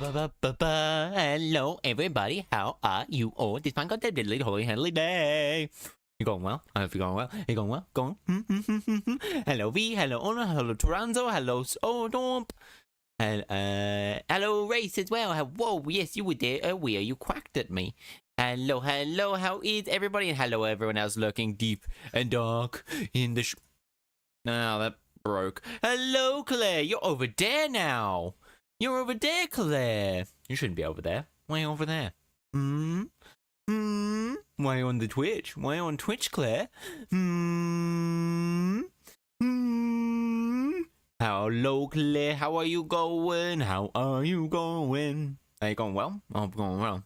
Hello, everybody. How are you all? This man got that diddly holy handly day. You going well? I hope you're going well. You going well? Going? Hello, V. Hello, Honor. Hello, Toronzo. Hello, Sodom. Hello, Race as well. Whoa, yes, you were there earlier. You quacked at me. Hello, hello. How is everybody? And hello, everyone else lurking deep and dark in the No, that broke. Hello, Claire. You're over there now. You're over there, Claire. You shouldn't be over there. Why over there? Why on the Twitch? Why on Twitch, Claire? Hello, Claire. How are you going? How are you going? Are you going well? Oh, I'm going well.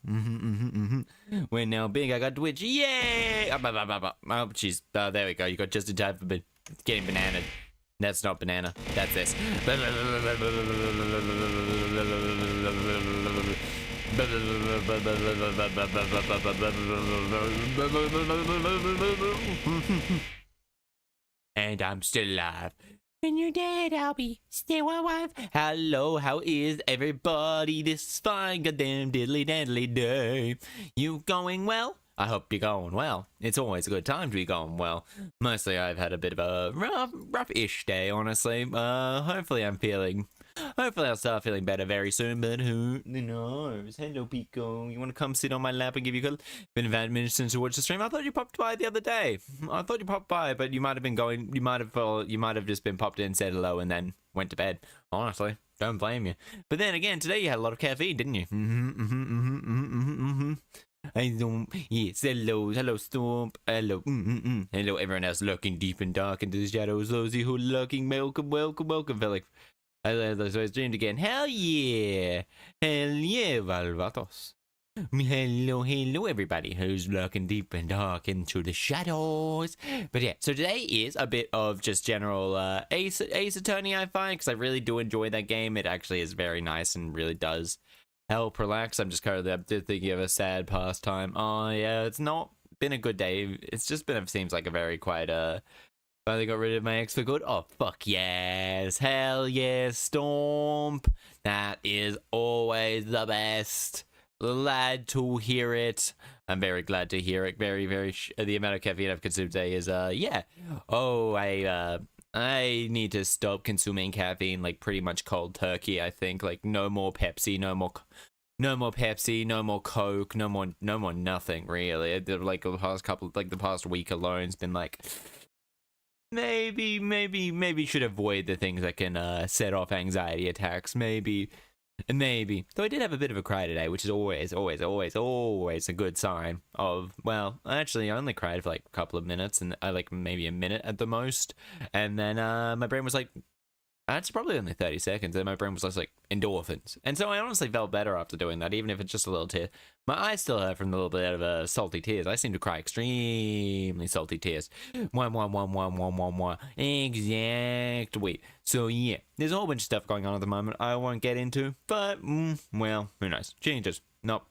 We're now big. I got Twitch. Yay! Oh, jeez. There we go. You got just in time for getting banana. That's not banana. That's this. And I'm still alive. When you're dead, I'll be still alive. Hello, how is everybody this fine goddamn diddly dandly day? You going well? I hope you're going well. It's always a good time to be going well. Mostly I've had a bit of a rough-ish day, honestly. Hopefully I'll start feeling better very soon, but who knows? Hello, Pico. You want to come sit on my lap and give you a cuddle? Been 5 minutes since you watched the stream. I thought you popped by the other day. I thought you popped by, but you might have been going, you might have just been popped in, said hello, and then went to bed. Honestly, don't blame you. But then again, today you had a lot of caffeine, didn't you? Yes, hello, Storm, hello, hello, everyone else lurking deep and dark into the shadows, those who are lurking, welcome, Felix. So I streamed again, hell yeah, Valvatos. Hello, everybody who's lurking deep and dark into the shadows. But yeah, so today is a bit of just general Ace Attorney, I find, because I really do enjoy that game. It actually is very nice and really does help relax. I'm just currently thinking of a sad pastime. Oh yeah, it's not been a good day. It's just been, it seems like a very quiet, finally got rid of my ex for good. Oh fuck yes, hell yes, Stomp. That is always the best. Glad to hear it. I'm very glad to hear it. Very the amount of caffeine I've consumed today is yeah. Oh, I need to stop consuming caffeine like pretty much cold turkey. I think like no more Pepsi, no more Pepsi, no more Coke, no more nothing really. Like the past week alone's been like maybe should avoid the things that can set off anxiety attacks. Maybe. Though I did have a bit of a cry today, which is always a good sign of, well, actually I only cried for like a couple of minutes, and I like maybe a minute at the most, and then my brain was like, that's probably only 30 seconds, and my brain was just like, endorphins. And so I honestly felt better after doing that, even if it's just a little tear. My eyes still hurt from a little bit of salty tears. I seem to cry extremely salty tears. One. Exactly. So yeah, there's a whole bunch of stuff going on at the moment I won't get into, but, well, who knows. Changes. Not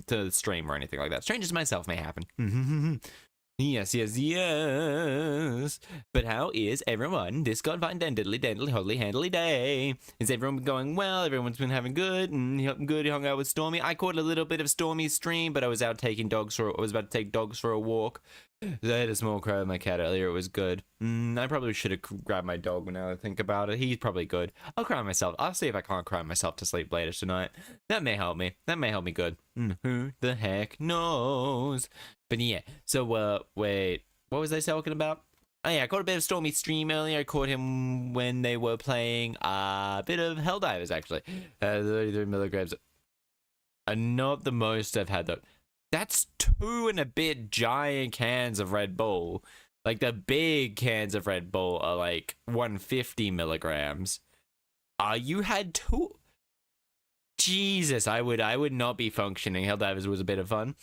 to the stream or anything like that. Changes myself may happen. Yes. But how is everyone this godfine diddly holy handly day? Is everyone going well? Everyone's been having good and good. Hung out with Stormy. I caught a little bit of Stormy's stream, but I was out taking dogs for. I was about to take dogs for a walk. I had a small cry with my cat earlier. It was good. I probably should have grabbed my dog when I think about it. He's probably good. I'll cry myself. I'll see if I can't cry myself to sleep later tonight. That may help me. Good. Who the heck knows? But yeah, so wait, what was I talking about? Oh yeah, I caught a bit of Stormy's stream earlier. I caught him when they were playing a bit of Helldivers, actually. 33 milligrams. Not the most I've had though. That's 2 and a bit giant cans of Red Bull. Like the big cans of Red Bull are like 150 milligrams. You had 2? Jesus, I would not be functioning. Helldivers was a bit of fun.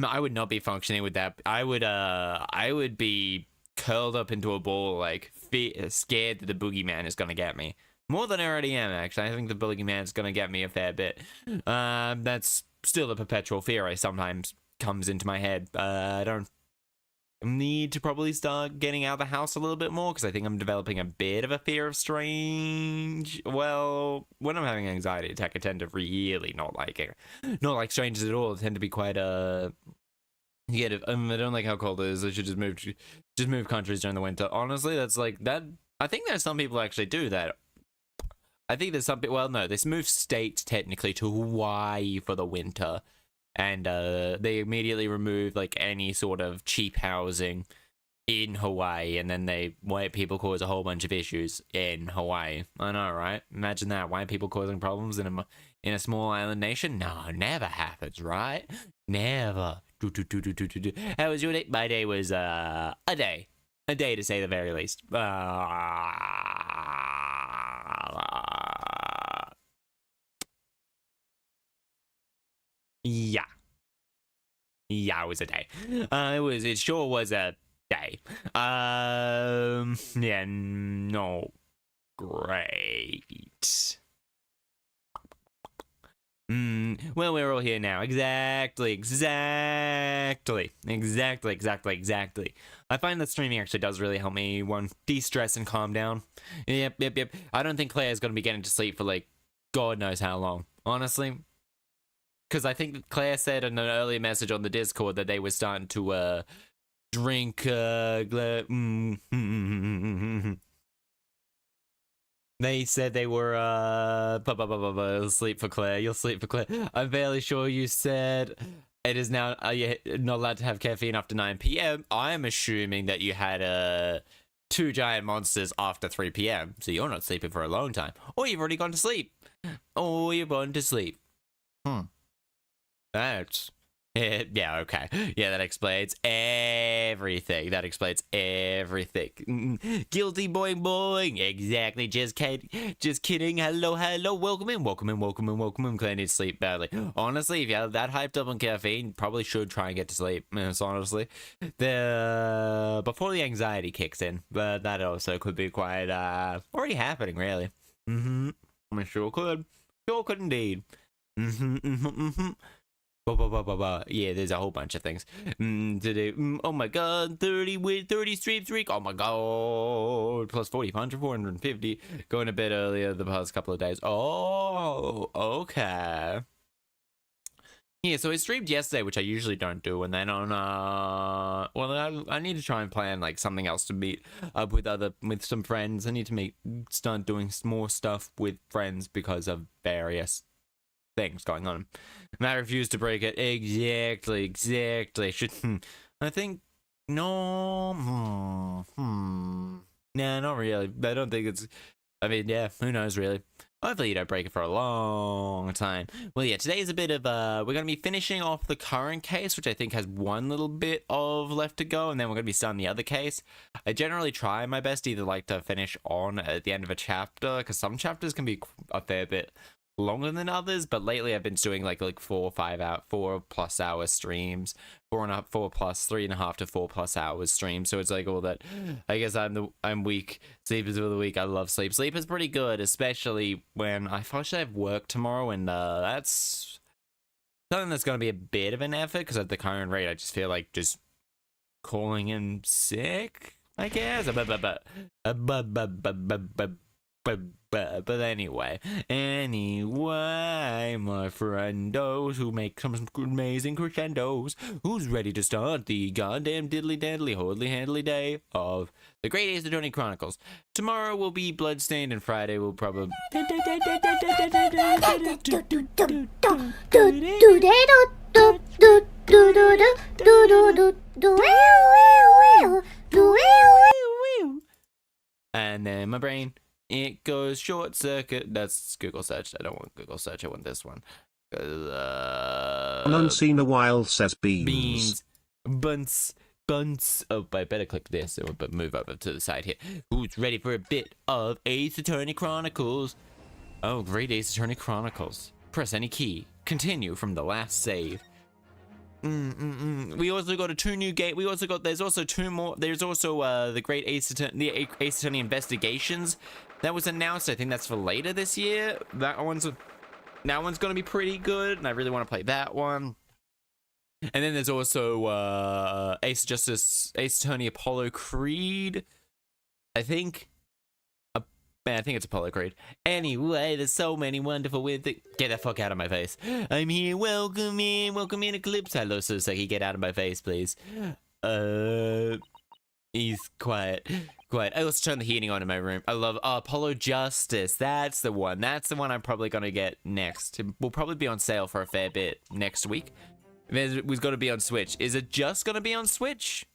I would not be functioning with that. I would be curled up into a ball, like scared that the boogeyman is gonna get me. More than I already am, actually. I think the boogeyman's gonna get me a fair bit. That's still a perpetual fear I sometimes comes into my head. I don't need to probably start getting out of the house a little bit more, because I think I'm developing a bit of a fear of strange. Well, when I'm having an anxiety attack, I tend to really not like it. Not like strangers at all. I tend to be quite I don't like how cold it is. I should just move countries during the winter. Honestly, that's like that. I think there's some people who actually do that. I think there's some people. Well, no, this moved states technically to Hawaii for the winter, and they immediately removed like any sort of cheap housing in Hawaii, and then white people cause a whole bunch of issues in Hawaii. I know, right? Imagine that, white people causing problems in a small island nation. No, never happens, right? Never. How was your day? My day was a day to say the very least. Yeah, it was a day. It sure was a day. Yeah, no, great. Well, we're all here now. Exactly. I find that streaming actually does really help me, de-stress and calm down. Yep. I don't think Claire's gonna be getting to sleep for, like, God knows how long, honestly. Because I think Claire said in an earlier message on the Discord that they were starting to, drink, They said they were, you'll sleep for Claire, I'm fairly sure you said it is now, you're not allowed to have caffeine after 9 p.m. I'm assuming that you had, 2 giant monsters after 3 p.m. So you're not sleeping for a long time. Or you've already gone to sleep. That's... Yeah, okay. Yeah, that explains everything. Guilty boing. Exactly. Just kidding. Hello. Welcome in. Claire needs sleep badly. Honestly, if you're that hyped up on caffeine, probably should try and get to sleep. Honestly. Before the anxiety kicks in. But that also could be quite already happening, really. I sure could. Sure could indeed. Yeah, there's a whole bunch of things to do. Oh my god, 30 stream streak. Oh my god, plus 40, 100, 450. Going a bit earlier the past couple of days. Oh, okay. Yeah, so I streamed yesterday, which I usually don't do, and then on well, I need to try and plan like something else to meet up with some friends. I need to start doing more stuff with friends because of various things going on. And I refuse to break it. Exactly. I think no. Nah, not really. I don't think it's. I mean, yeah, who knows really. Hopefully you don't break it for a long time. Well, yeah, today is a bit of we're gonna be finishing off the current case, which I think has one little bit of left to go, and then we're gonna be starting the other case. I generally try my best either like to finish on at the end of a chapter, because some chapters can be a fair bit longer than others, but lately I've been doing like 4+ hour streams, 3.5 to 4+ hours streams. So it's like all that. I guess I'm weak. Sleepers of the week. I love sleep. Sleep is pretty good, especially when I actually have work tomorrow, and that's something that's going to be a bit of an effort because at the current rate, I just feel like just calling in sick, I guess. But anyway, my friendos who make some amazing crescendos, who's ready to start the goddamn diddly holy handly day of the Great Ace Attorney Chronicles. Tomorrow will be Bloodstained, and Friday will probably. And then my brain. It goes short circuit. That's Google search. I don't want Google search. I want this one. Unseen a while says beans. Bunts. Oh, I better click this. But move over to the side here. Who's ready for a bit of Ace Attorney Chronicles? Oh, Great Ace Attorney Chronicles. Press any key. Continue from the last save. We also got 2 new gate. There's also 2 more. There's also the Great Ace Attorney Investigations that was announced. I think that's for later this year. That one's gonna be pretty good, and I really want to play that one. And then there's also Ace Justice, Ace Attorney Apollo Creed. I think it's Apollo Creed. Anyway, there's so many wonderful weird things. Get the fuck out of my face. I'm here. Welcome in Eclipse. Hello, Soseki. Get out of my face, please. He's quiet. I also turned the heating on in my room. I love Apollo Justice. That's the one. I'm probably gonna get next. We'll probably be on sale for a fair bit next week. We've got to be on Switch. Is it just gonna be on Switch?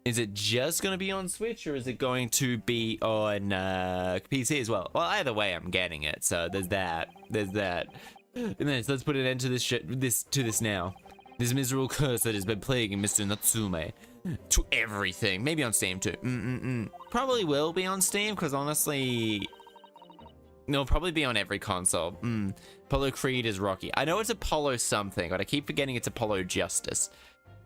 Is it just going to be on Switch, or is it going to be on PC as well? Well, either way, I'm getting it. So there's that. And then let's put an end to this shit. This now. This miserable curse that has been plaguing Mr. Natsume. To everything. Maybe on Steam too. Probably will be on Steam, because honestly, it'll probably be on every console. Apollo Creed is rocky. I know it's Apollo something, but I keep forgetting it's Apollo Justice.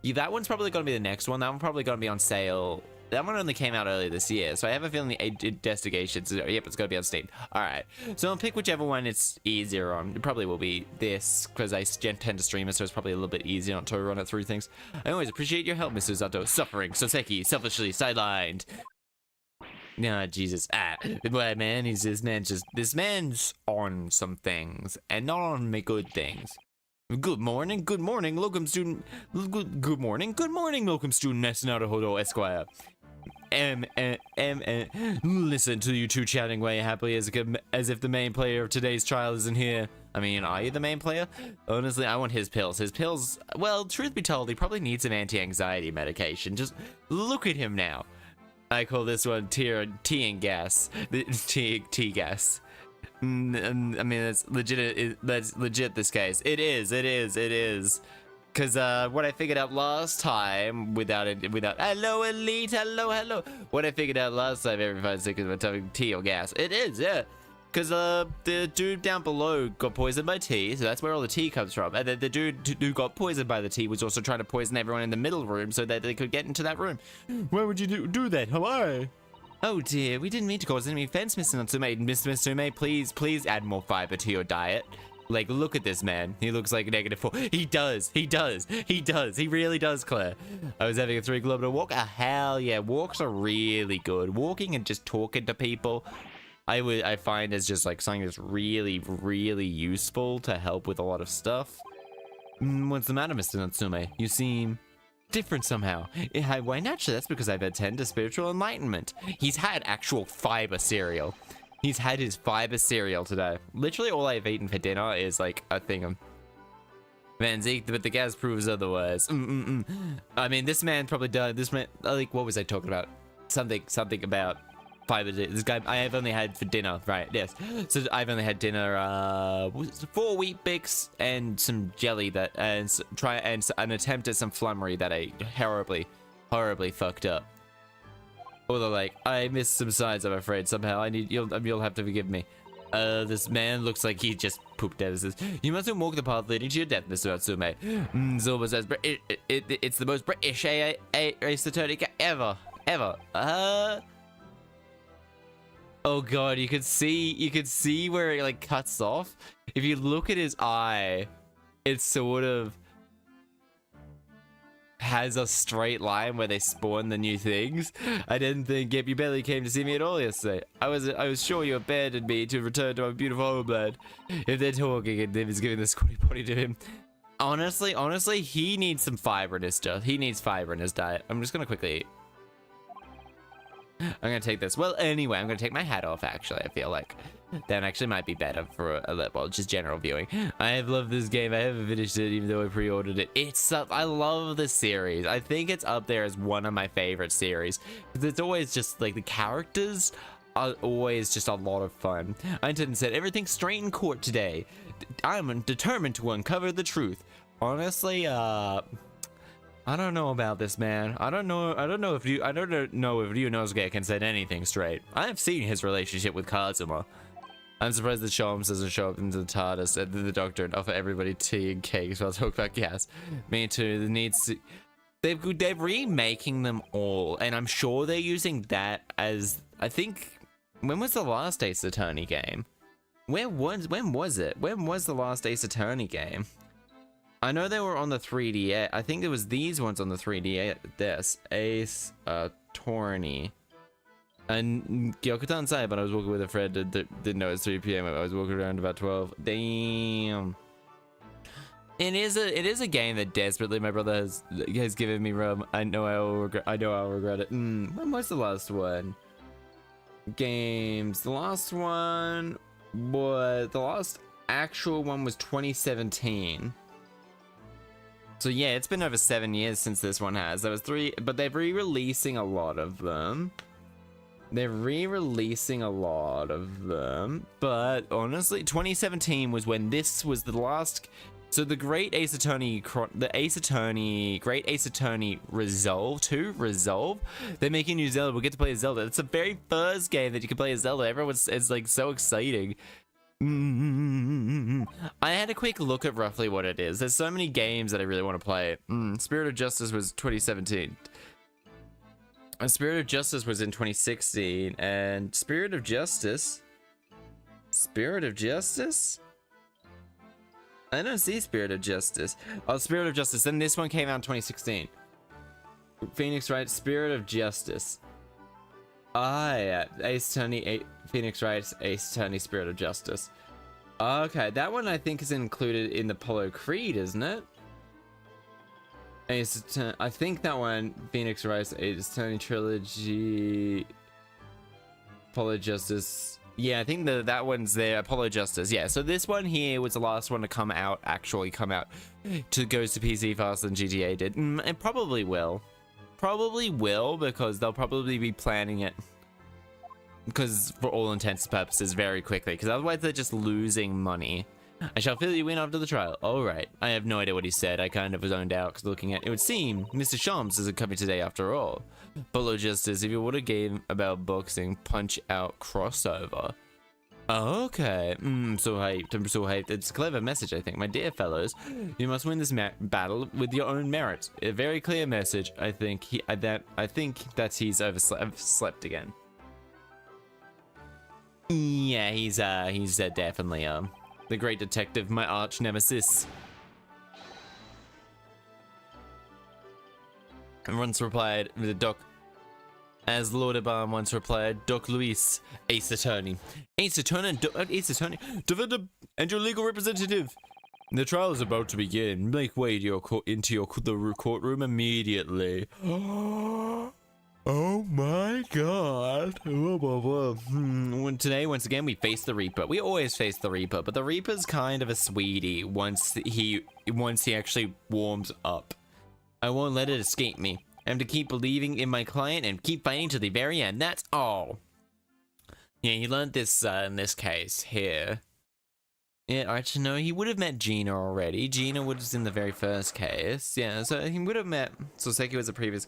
Yeah, that one's probably going to be the next one. That one probably going to be on sale. That one only came out earlier this year, so I have a feeling the investigations. Yep, it's going to be on Steam. All right, so I'll pick whichever one it's easier on. It probably will be this, because I tend to stream it, so it's probably a little bit easier not to run it through things. I always appreciate your help, Mr. Zato. Suffering, Soseki, selfishly sidelined. Nah, Jesus. But man, this man's on some things, and not on the good things. Good morning, locum student. Good morning, locum student Nesinato Hodo Esquire. Listen to you two chatting away happily as if the main player of today's trial isn't here. I mean, are you the main player? Honestly, I want his pills. His pills, well, truth be told, he probably needs some anti-anxiety medication. Just look at him now. I call this one tea and gas. Tea gas. I mean, that's legit this case. It is. Cause what I figured out last time without hello elite, hello. What I figured out last time every 5 seconds about talking tea or gas. It is, yeah. Cause the dude down below got poisoned by tea, so that's where all the tea comes from. And then the dude who got poisoned by the tea was also trying to poison everyone in the middle room so that they could get into that room. Why would you do that? Hello? Oh dear, we didn't mean to cause any offense, Mr. Natsume. Mr. Natsume, please add more fiber to your diet. Like, look at this man. He looks like -4. He does. He really does, Claire. I was having a 3-kilometer walk. Hell yeah, walks are really good. Walking and just talking to people, I find is just like something that's really useful to help with a lot of stuff. What's the matter, Mr. Natsume? You seem different somehow. Why naturally, that's because I've attained to spiritual enlightenment. He's had actual fiber cereal. He's had his fiber cereal today. Literally all I've eaten for dinner is like a thing of Van Zeke, but the gas proves otherwise. I mean, this man probably died. This man, like, what was I talking about? Something about fiber. This guy, I have only had for dinner, right? Yes. So I've only had dinner, 4 wheat bix and some jelly and an attempt at some flummery that I horribly fucked up. Although, like, I missed some signs, I'm afraid. Somehow, you'll have to forgive me. This man looks like he just pooped out. You mustn't walk the path leading to your death, Mr. Natsume. Zilba says, it's the most British Ace Attorney ever. Oh god, you could see where it like cuts off. If you look at his eye, it sort of has a straight line where they spawn the new things. I didn't think you barely came to see me at all yesterday. I was sure you abandoned me to return to my beautiful homeland. If they're talking and Niv is giving the squatty potty to him. Honestly, he needs some fiber in his diet. He needs fiber in his diet. I'm just gonna quickly eat. I'm gonna take this. Well, anyway, I'm gonna take my hat off, actually. I feel like that actually might be better for just general viewing. I have loved this game. I haven't finished it, even though I pre-ordered it. I love this series. I think it's up there as one of my favorite series. It's always just, like, the characters are always just a lot of fun. I intend to set everything straight in court today. I'm determined to uncover the truth. Honestly, I don't know about this man. I don't know if Ryunosuke can set anything straight. I have seen his relationship with Kazuma. I'm surprised that Sholmes doesn't show up into the TARDIS and the doctor and offer everybody tea and cakes while talk about gas. Me too. They're remaking them all, and I'm sure they're using that as, I think, when was the last Ace Attorney game? When was it? When was the last Ace Attorney game? I know they were on the 3DS. I think there was these ones on the 3DS. Ace Attorney. And Gyokutan Sai, but I was walking with a friend that didn't know it's 3 p.m. I was walking around about 12. Damn. It is a game that desperately my brother has given me rum. I know I'll regret it. When was the last one? Games. The last actual one was 2017. So yeah, it's been over 7 years since this one has. There was 3, but they're re-releasing a lot of them. But honestly, 2017 was when this was the last. So the Great Ace Attorney Resolve, they're making new Zelda. We'll get to play as Zelda. It's the very first game that you can play as Zelda. It's like so exciting. I had a quick look at roughly what it is. There's so many games that I really want to play. Spirit of Justice was 2017. Spirit of Justice was in 2016, and Spirit of Justice? I don't see Spirit of Justice. Oh, Spirit of Justice. Then this one came out in 2016. Phoenix Wright, Spirit of Justice. Ah, yeah. Ace Attorney, Phoenix Wright, Ace Attorney, Spirit of Justice. Okay, that one I think is included in the Polo Creed, isn't it? Ace Attorney, I think that one, Phoenix Wright, Ace Attorney Trilogy, Apollo Justice. Yeah, I think that one's there. Apollo Justice. Yeah, so this one here was the last one to actually come out to goes to PC faster than GTA did. It probably will. Because they'll probably be planning it. Because for all intents and purposes, very quickly. Because otherwise they're just losing money. I shall fill you in after the trial. Alright. I have no idea what he said. I kind of was zoned out because looking at it would seem Mr. Shams isn't coming today after all. Polo Justice, if you want a game about boxing, Punch Out crossover. Okay. I'm so hyped. It's a clever message, I think. My dear fellows, you must win this battle with your own merits. A very clear message. I think that he's overslept again. Yeah, he's definitely the great detective, my arch nemesis. And once replied with a Doc, as Lord Abarn once replied, Doc Luis, Ace Attorney, defender, and your legal representative. The trial is about to begin. Make way to the courtroom immediately. Oh my god. Today, once again, we face the Reaper. We always face the Reaper, but the Reaper's kind of a sweetie once he actually warms up. I won't let it escape me. I have to keep believing in my client and keep fighting to the very end. That's all. Yeah, he learned this in this case here. Yeah, actually, no, he would have met Gina already. Gina was in the very first case. Yeah, so he would have met Soseki was the previous.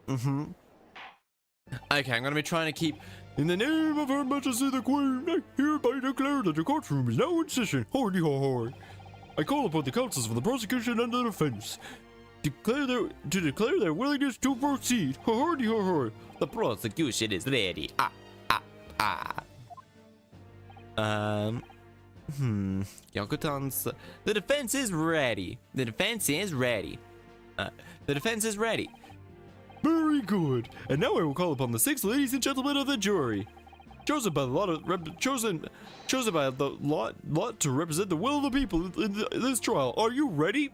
Okay, I'm gonna be trying to keep. In the name of Her Majesty the Queen, I hereby declare that the courtroom is now in session. Hoity ho. I call upon the counsels for the prosecution and the defense to declare their willingness to proceed. Hoity ho. The prosecution is ready. Yakutan's. The defense is ready. The defense is ready. Very good. And now I will call upon the 6 ladies and gentlemen of the jury, chosen by the lot to represent the will of the people in this trial. Are you ready?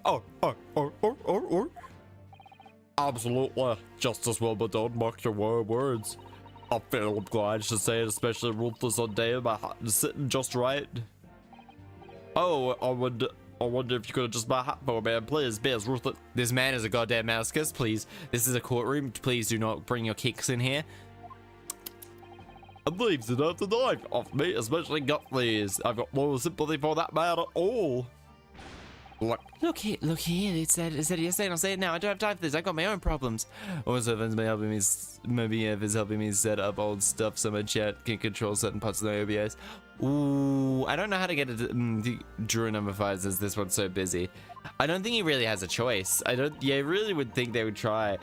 Absolutely. Justice will be done. Mark your words. I feel obliged to say it, especially ruthless on day my heart is sitting just right. Oh, I wonder if you could have just buy hot for man. Please, be as ruthless. This man is a goddamn mouse, please. This is a courtroom. Please do not bring your kicks in here. And leaves enough to knife off me, especially Gutley's. I've got more sympathy for that man at all. Look here. It said yesterday, and I'll say it now. I don't have time for this. I got my own problems. Also, if it's helping me set up old stuff so my chat can control certain parts of the OBS. Ooh, I don't know how to get it. Juror number 5 says this one's so busy. I don't think he really has a choice. I really would think they would try.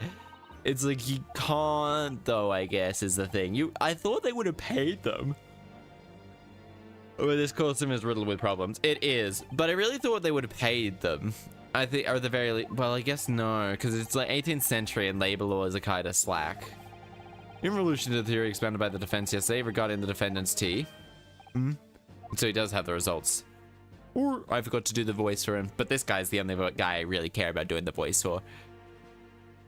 It's like he can't, though, I guess, is the thing. I thought they would have paid them. Oh, this courtroom is riddled with problems. It is, but I really thought they would have paid them. I think, or the very least, well, I guess no, because it's like 18th century and labor laws are kind of slack. In relation to the theory expounded by the defense yesterday regarding the defendant's tea. So he does have the results. Or I forgot to do the voice for him, but this guy's the only guy I really care about doing the voice for.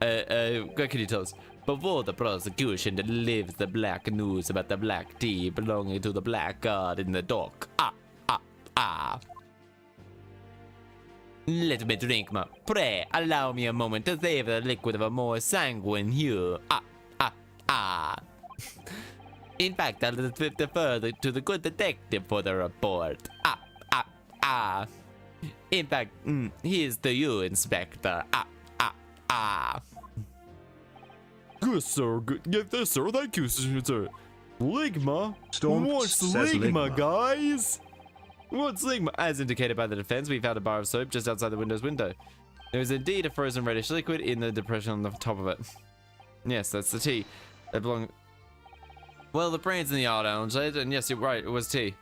What can you tell us? Before the prosecution delivers the black news about the black tea belonging to the black god in the dock. Let me drink my pray. Allow me a moment to savor the liquid of a more sanguine hue. In fact, I'll defer to the good detective for the report. In fact, here's to you, Inspector. Good, sir. Good. Yes, sir. Thank you, sir. Ligma? Storm What's says Ligma, Ligma. guys? What's Ligma? As indicated by the defense, we found a bar of soap just outside the window's window. There was indeed a frozen reddish liquid in the depression on the top of it. Yes, that's the tea. That belonged... Well, the brains in the yard, Alan said, and yes, you're right, it was tea.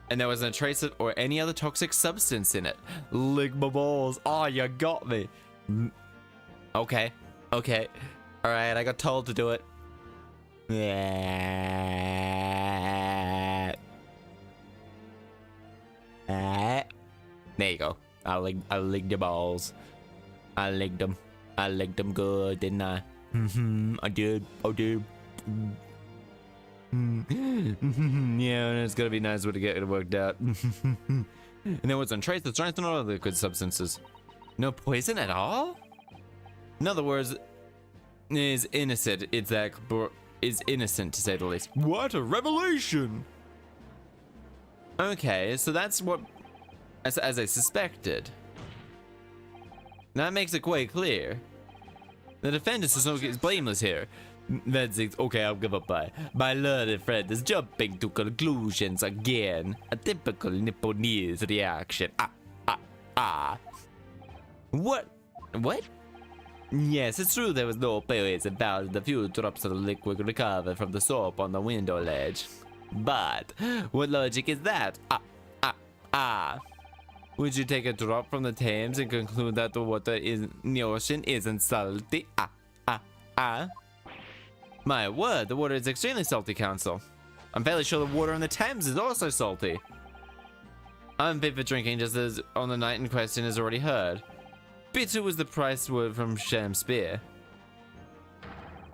And there wasn't a trace of or any other toxic substance in it. Ligma balls. Oh, you got me. Okay. Alright, I got told to do it. There you go. I licked the balls. I licked them. I licked them good, didn't I? I did. Yeah, and it's gonna be nice when to get it worked out. And there wasn't trace of strength and all other liquid substances. No poison at all? In other words, is innocent. Is innocent to say the least. What a revelation! Okay, so that's what, as I suspected. That makes it quite clear. The defendant is blameless here. That's okay, I'll give up by. My learned friend is jumping to conclusions again. A typical Nipponese reaction. What? Yes, it's true there was no poison found in the few drops of liquid recovered from the soap on the window ledge. But what logic is that? Would you take a drop from the Thames and conclude that the water in the ocean isn't salty? My word, the water is extremely salty, Counsel. I'm fairly sure the water in the Thames is also salty. I'm fit for drinking just as on the night in question is already heard. Bitter was the price word from Shakespeare,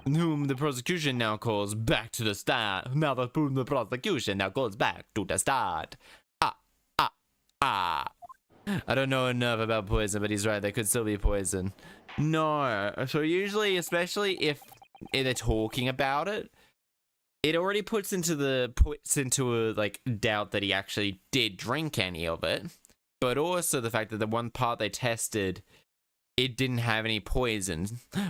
whom the prosecution now calls back to the start. Now the prosecution now goes back to the start. I don't know enough about poison, but he's right. There could still be poison. No. So usually, especially if they're talking about it, it already puts into a like doubt that he actually did drink any of it. But also the fact that the one part they tested, it didn't have any poison.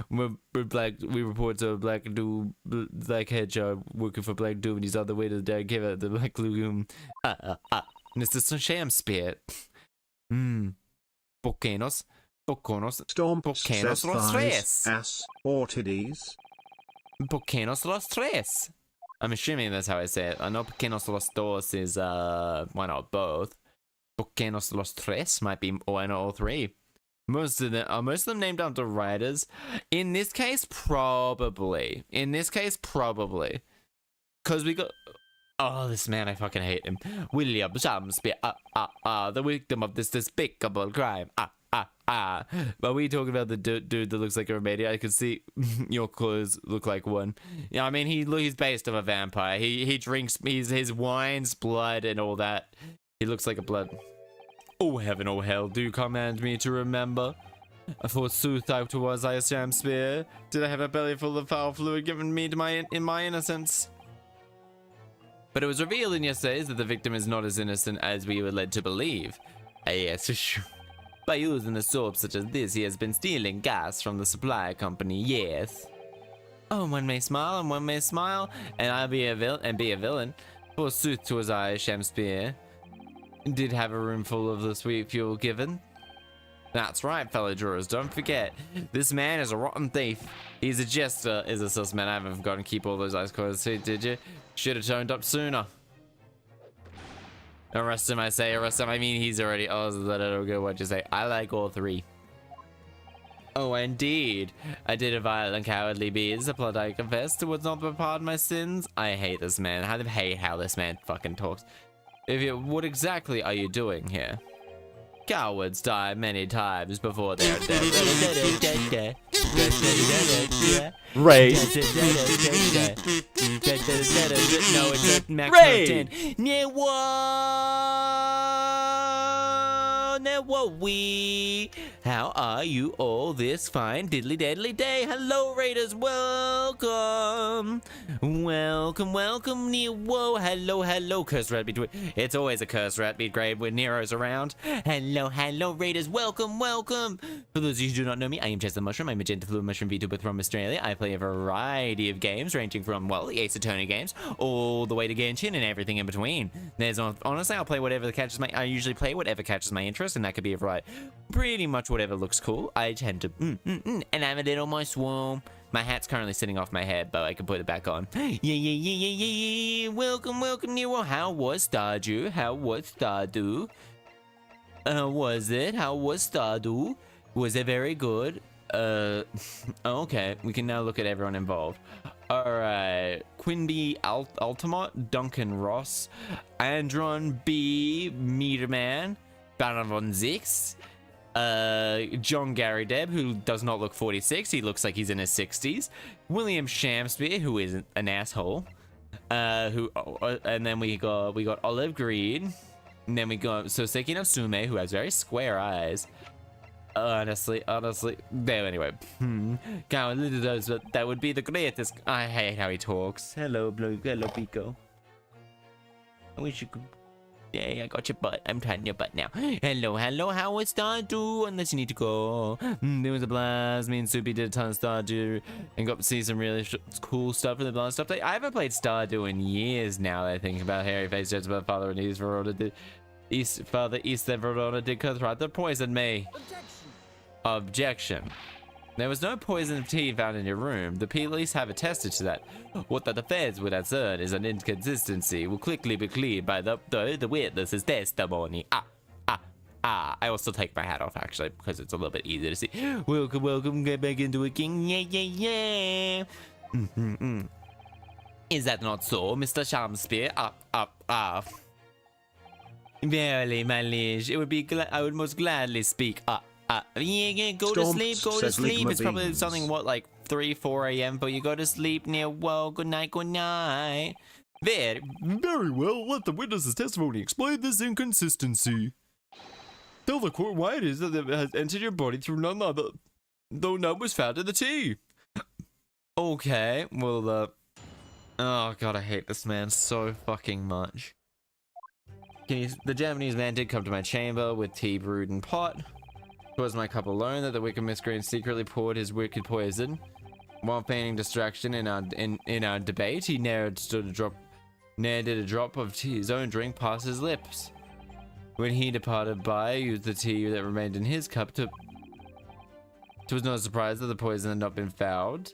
We report to Black Hedgehog working for Black Doom, and he's on the way to the give it the Black Lagoon. And it's the sham spirit. Bocanos. Storm Bocanos says los thighs, tres. ass, or titties. Bocanos los tres. I'm assuming that's how I say it. I know Bocanos los dos is, why not both? Bocanos los tres might be one or all three. Most of them named after writers. In this case, probably. Because we got... Oh, this man, I fucking hate him. William Shakespeare, the victim of this despicable crime. But we talking about the dude that looks like a Romania. I could see your clothes look like one. Yeah, I mean, he's based on a vampire. He drinks his wine's blood and all that. He looks like a blood. Oh heaven, oh hell, do command me to remember. Forsooth I was I a Shakespeare. Did I have a belly full of foul fluid given me in my innocence? But it was revealed in yesterday's that the victim is not as innocent as we were led to believe. Yes, sure. By using a soap such as this, he has been stealing gas from the supply company, yes. Oh, one may smile and one may smile, and I'll be a villain. Forsooth 'twas I, Shakespeare, did have a room full of the sweet fuel given. That's right, fellow jurors, don't forget, this man is a rotten thief. He's a jester, is a sus man. I haven't forgotten to keep all those eyes closed, did you? Should have turned up sooner. Arrest him, I say. Arrest him. I mean, he's already. Oh, let it go. What you say? I like all three. Oh, indeed. I did a violent, cowardly beast. A plot I confess to was not but pardon my sins. I hate this man. I hate how this man fucking talks. What exactly are you doing here? Cowards die many times before they're dead. Ray. No, it's a maximum Ray. of 10. We. How are you all this fine diddly deadly day? Hello, Raiders. Welcome. Welcome, Nero. Hello, Curse Rat Beat. It's always a Curse Rat Beat grade when Nero's around. Hello, Raiders. Welcome. For those of you who do not know me, I am Chaster Mushroom. I'm a gentle fluid mushroom Vtuber from Australia. I play a variety of games ranging from, well, the Ace Attorney games all the way to Genshin and everything in between. Honestly, I'll play whatever catches I usually play whatever catches my interest, and that could be a variety. Pretty much whatever looks cool. I tend to, and I'm a little more swarm. My hat's currently sitting off my head, but I can put it back on. Yeah. Welcome, Nero. How was Stardew? How was Stardew? Was Stardew? Was it very good? Okay. We can now look at everyone involved. Alright. Quinby Altamont, Duncan Ross, Andron B. Meterman, Baron von Zix, John Gary Deb, who does not look 46, he looks like he's in his 60s, William Shamspeare, who is an asshole, and then we got Olive Green, and then we got Soseki Natsume, who has very square eyes. Honestly, anyway, God, that would be the greatest. I hate how he talks. Hello, Pico. I wish you could. Yeah, I got your butt. I'm trying your butt now. Hello, how was Stardew? Unless you need to go. There was a blast. Me and Soupy did a ton of Stardew and got to see some really cool stuff in the blast update. I haven't played Stardew in years now that I think about Harry Face Judge, but Father and East Verona did. Father East Verona did cut right. They poisoned me. Objection. There was no poison of tea found in your room. The police have attested to that. What the defense would assert is an inconsistency will quickly be cleared by the witness's testimony. I will still take my hat off, actually, because it's a little bit easier to see. Welcome, get back into it, king. Yeah. Is that not so, Mr. Shamspeare? Verily, my liege, it would be I would most gladly speak yeah, go to sleep. It's probably something, like 3-4 a.m. but you go to sleep near. Well, good night. Very well. Let the witness's testimony explain this inconsistency. Tell the court why it is that it has entered your body through none other, though none was found in the tea. Okay, well, oh god, I hate this man so fucking much. The Japanese man did come to my chamber with tea brewed in pot. It was my cup alone that the wicked miscreant secretly poured his wicked poison. While feigning distraction in our debate, he ne'er did a drop of his own drink past his lips. When he departed by, used the tea that remained in his cup to. It was no surprise that the poison had not been found.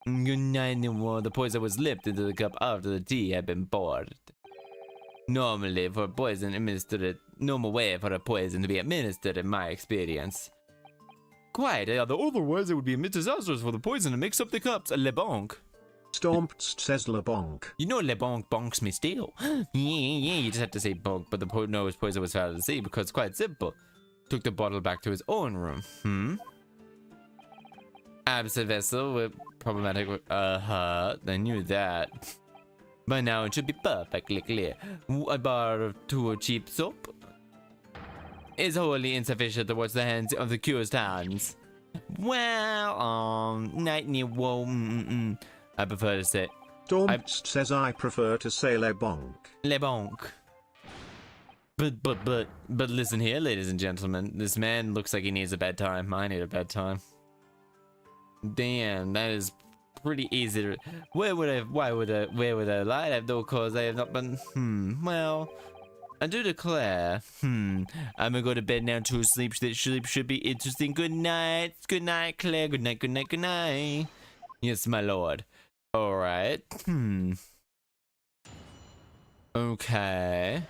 Good night, the poison was lipped into the cup after the tea had been poured. Normal way for a poison to be administered in my experience. Quite, otherwise it would be disastrous for the poison to mix up the cups. Le bonk. Stomped says Le bonk. You know Le bonk bonks me still. yeah, you just have to say bonk, but the poison was found at the sea because it's quite simple. Took the bottle back to his own room. Absent vessel with problematic. I knew that. By now it should be perfectly clear. A bar of too cheap soap is wholly insufficient to wash the hands of the accused hands. Well, night near whoa. I prefer to say. Stormst says I prefer to say Le bonk. Le bonk. But listen here, ladies and gentlemen. This man looks like he needs a bedtime. I need a bedtime. Damn, that is pretty easy to. Where would I lie? I have no cause. I have not been. Well, I do declare. I'm gonna go to bed now to sleep. Sleep should be interesting. Good night, Claire. Good night. Yes, my lord. All right. Okay.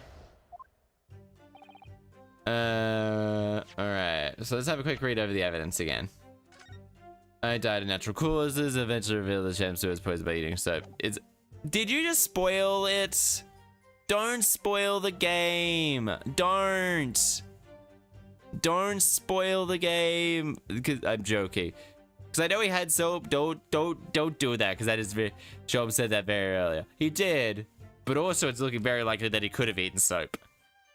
Alright. So let's have a quick read over the evidence again. I died of natural causes, eventually revealed the Chaster was poisoned by eating soap. Did you just spoil it? Don't spoil the game. Don't spoil the game. Because I'm joking. Because I know he had soap. Don't do that. Because that is very. Shob said that very earlier. He did, but also it's looking very likely that he could have eaten soap.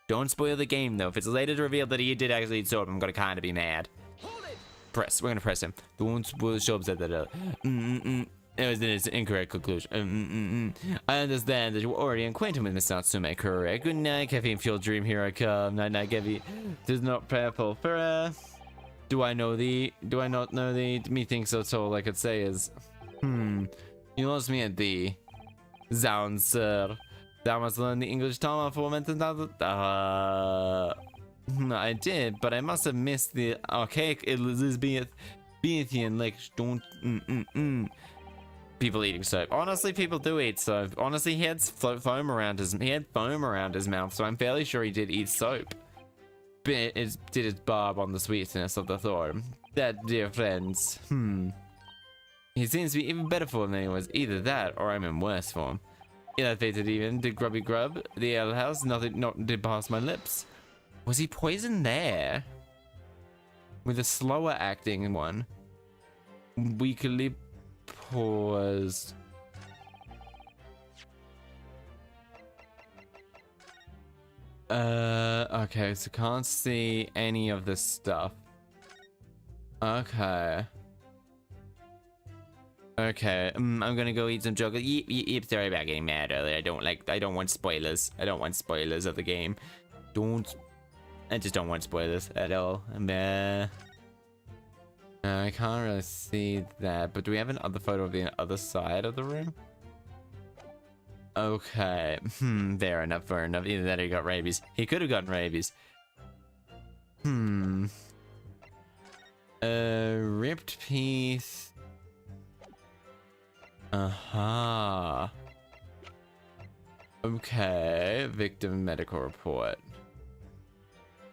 Don't spoil the game though. If it's later revealed that he did actually eat soap, I'm gonna kind of be mad. Press. We're gonna press him. Don't spoil. Shob said that earlier. It was an incorrect conclusion. I understand that you were already acquainted with Miss Natsume, correct? Good night, caffeine-fueled dream, here I come. Night-night, Gevi. Tis not prayerful for, Do I not know thee? Methinks so all I could say is, You lost me at thee. Zounds, sir. Thou must learn the English tongue aforementioned. I did, but I must have missed the archaic Elizabethan lecture. Don't, People eating soap. Honestly, people do eat soap. Honestly, he had foam around his mouth, so I'm fairly sure he did eat soap. But it did its barb on the sweetness of the thorn. That, dear friends, He seems to be even better form than he was. Either that, or I'm in worse form. Ill-fated even, did grubby grub, the alehouse, nothing did pass my lips. Was he poisoned there? With a slower acting one. Weakly paused. Okay, so can't see any of this stuff. Okay. Okay, I'm gonna go eat some chocolate. Yep, sorry about getting mad earlier. I don't want spoilers. I don't want spoilers of the game. I just don't want spoilers at all. I can't really see that, but do we have another photo of the other side of the room? Okay, fair enough. Either that or he got rabies. He could have gotten rabies. Ripped piece. Okay, victim medical report.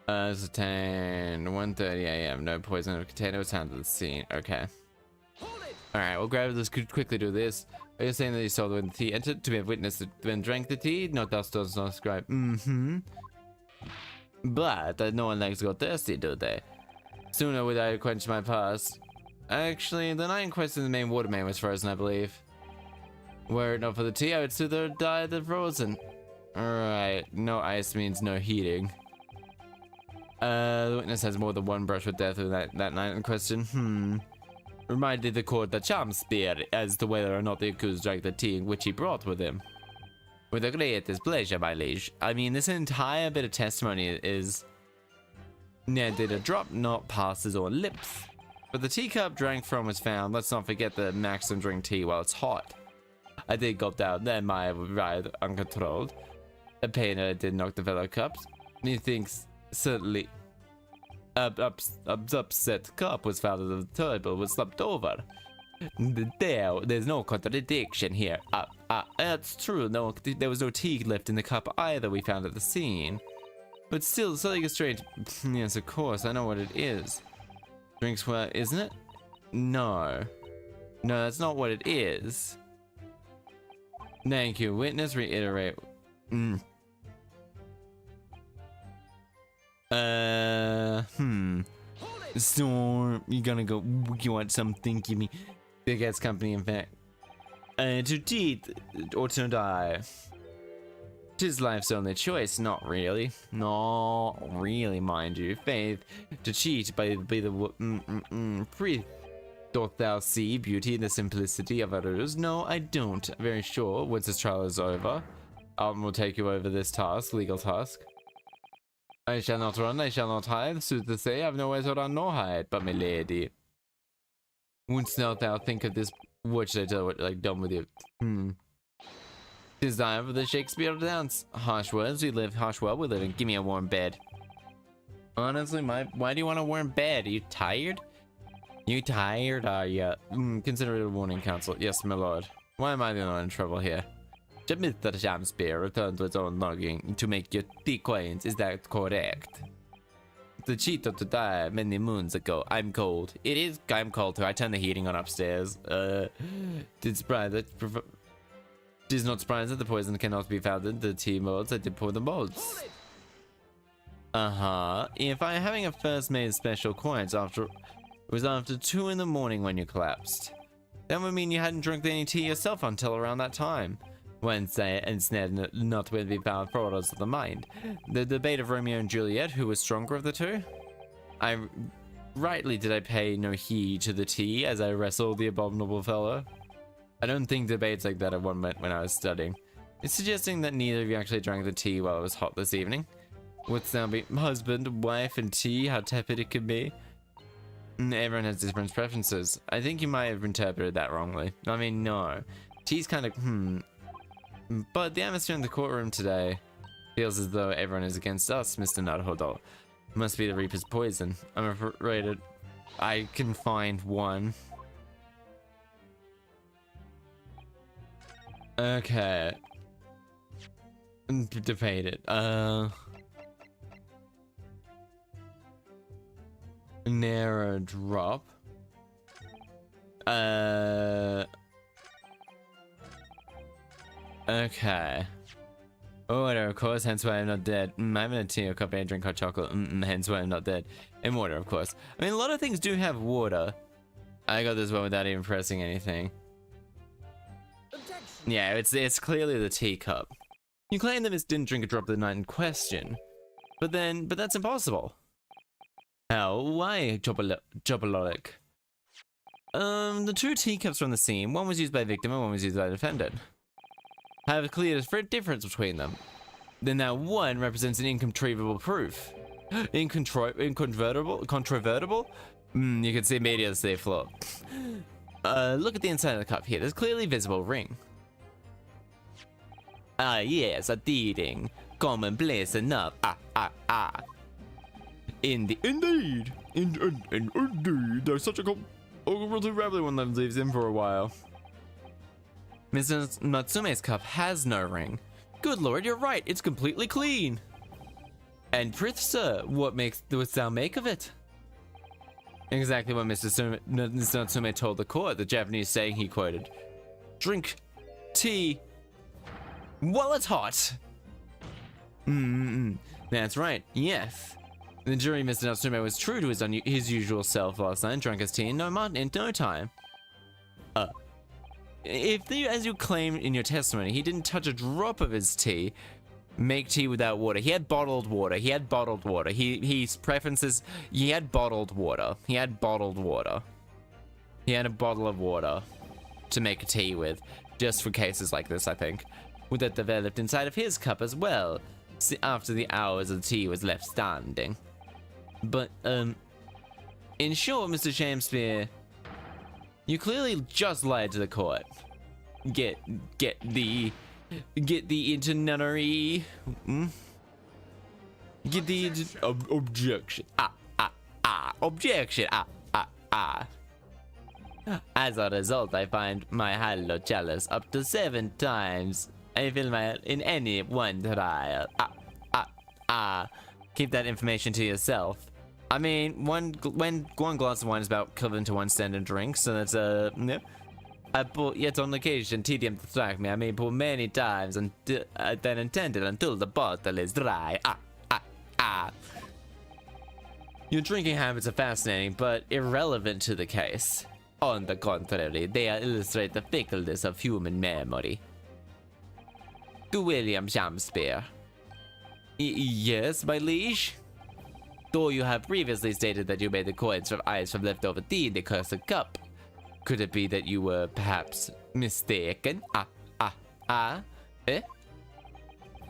Ascertained 1:30 a.m. No poison of container was found at the scene. Okay. Alright, we'll grab this. Quickly do this. Are you saying that you saw when the tea entered to have witnessed it then drank the tea? No, that does not describe. But no one likes to go thirsty, do they? Sooner would I quench my past. Actually, the night in question, the main water main was frozen, I believe. Were it not for the tea, I would sooner die than frozen. Alright, no ice means no heating. The witness has more than one brush with death that night in question. Reminded the court that charm spear as to whether or not the accused drank the tea which he brought with him. With the greatest pleasure, my liege. I mean, this entire bit of testimony is... did a drop not pass his own lips? But the teacup drank from was found. Let's not forget that maximum drink tea while it's hot. I did gulp down, then my ride uncontrolled. A pain I did knock the fellow cups. Methinks certainly upset cup was found at the table was slumped over. There's no contradiction here. That's true. No, there was no tea left in the cup either. We found at the scene. But still, something is strange. Yes, of course, I know what it is. Drinks well, isn't it? No, that's not what it is. Thank you. Witness reiterate. Storm, you gonna go, you want something, give me big ass company, in fact. To cheat or to die. Tis life's only choice, not really. Not really, mind you. Faith, to cheat by the free. Doth thou see beauty in the simplicity of others? No, I don't. Very sure, once this trial is over, Alton will take you over this task, legal task. I shall not run, I shall not hide. Sooth to say, I've nowhere to run nor hide. But my lady, wouldst thou think of this? What should I tell? What like done with you? Tis time for the Shakespeare dance. Harsh words we live, harsh world we live in. Give me a warm bed. Honestly, why do you want a warm bed? Are you tired? You tired, are you? Consider it a warning, counsel. Yes, my lord. Why am I the one in trouble here? Mr. Shamspear returned to his own lodging to make your tea coins. Is that correct? The cheetah to die many moons ago. I'm cold. It is. I'm cold too. I turned the heating on upstairs. Did surprise that. It is not surprising that the poison cannot be found in the tea molds. I did pour the molds. If I'm having a first made special coins it was after 2 in the morning when you collapsed. That would mean you hadn't drunk any tea yourself until around that time. Wednesday, instead not will be found for orders of the mind. The debate of Romeo and Juliet, who was stronger of the two? Rightly did I pay no heed to the tea as I wrestled the abominable fellow. I don't think debates like that at one moment when I was studying. It's suggesting that neither of you actually drank the tea while it was hot this evening. What's now be husband, wife, and tea, how tepid it can be? Everyone has different preferences. I think you might have interpreted that wrongly. I mean, no. Tea's kind of, But the atmosphere in the courtroom today feels as though everyone is against us, Mr. Naruhodo. Must be the Reaper's poison. I'm afraid I can find one. Okay. Debated. Narrow drop. Okay. Order, of course, hence why I'm not dead. I haven't had tea or coffee, I drink hot chocolate, hence why I'm not dead. And water, of course. I mean, a lot of things do have water. I got this one without even pressing anything. Objection. Yeah, it's clearly the teacup. You claim that Miss didn't drink a drop the night in question. But that's impossible. How? Why, Chopolotic? The 2 teacups from the scene, one was used by victim and one was used by defendant. I have a clear difference between them. Then that one represents an incontrovertible proof. Incontrovertible? You can see immediately flaw. Look at the inside of the cup here. There's clearly visible ring. Ah, yes, a deeding. Commonplace enough. Indeed. There's such a rambling one that leaves him for a while. Mr. Natsume's cup has no ring. Good lord, you're right. It's completely clean. And prith, sir, what thou make of it? Exactly what Mr. Natsume told the court, the Japanese saying he quoted. Drink tea while it's hot. That's right, yes. The jury, Mr. Natsume was true to his usual self last night and drank his tea in no time. As you claim in your testimony, he didn't touch a drop of his tea, make tea without water. He had bottled water. He had bottled water. He preferences. He had bottled water. He had bottled water. He had a bottle of water to make a tea with, just for cases like this, I think. With that developed inside of his cup as well, after the hours of the tea was left standing. But, in short, Mr. Shamspear, you clearly just lied to the court. Get the internary. Get the objection. Objection. As a result, I find my hallo chalice up to 7 times. I fill in any one trial. Keep that information to yourself. I mean, one glass of wine is about equivalent to 1 standard drink, so that's yep. I pour, yet on occasion, tedium to strike me. I may pour many times than intended until the bottle is dry. Your drinking habits are fascinating, but irrelevant to the case. On the contrary, they illustrate the fickleness of human memory. To William Shamspear. Yes, my liege? Though you have previously stated that you made the coins from ice from leftover tea in the cursed cup. Could it be that you were perhaps mistaken?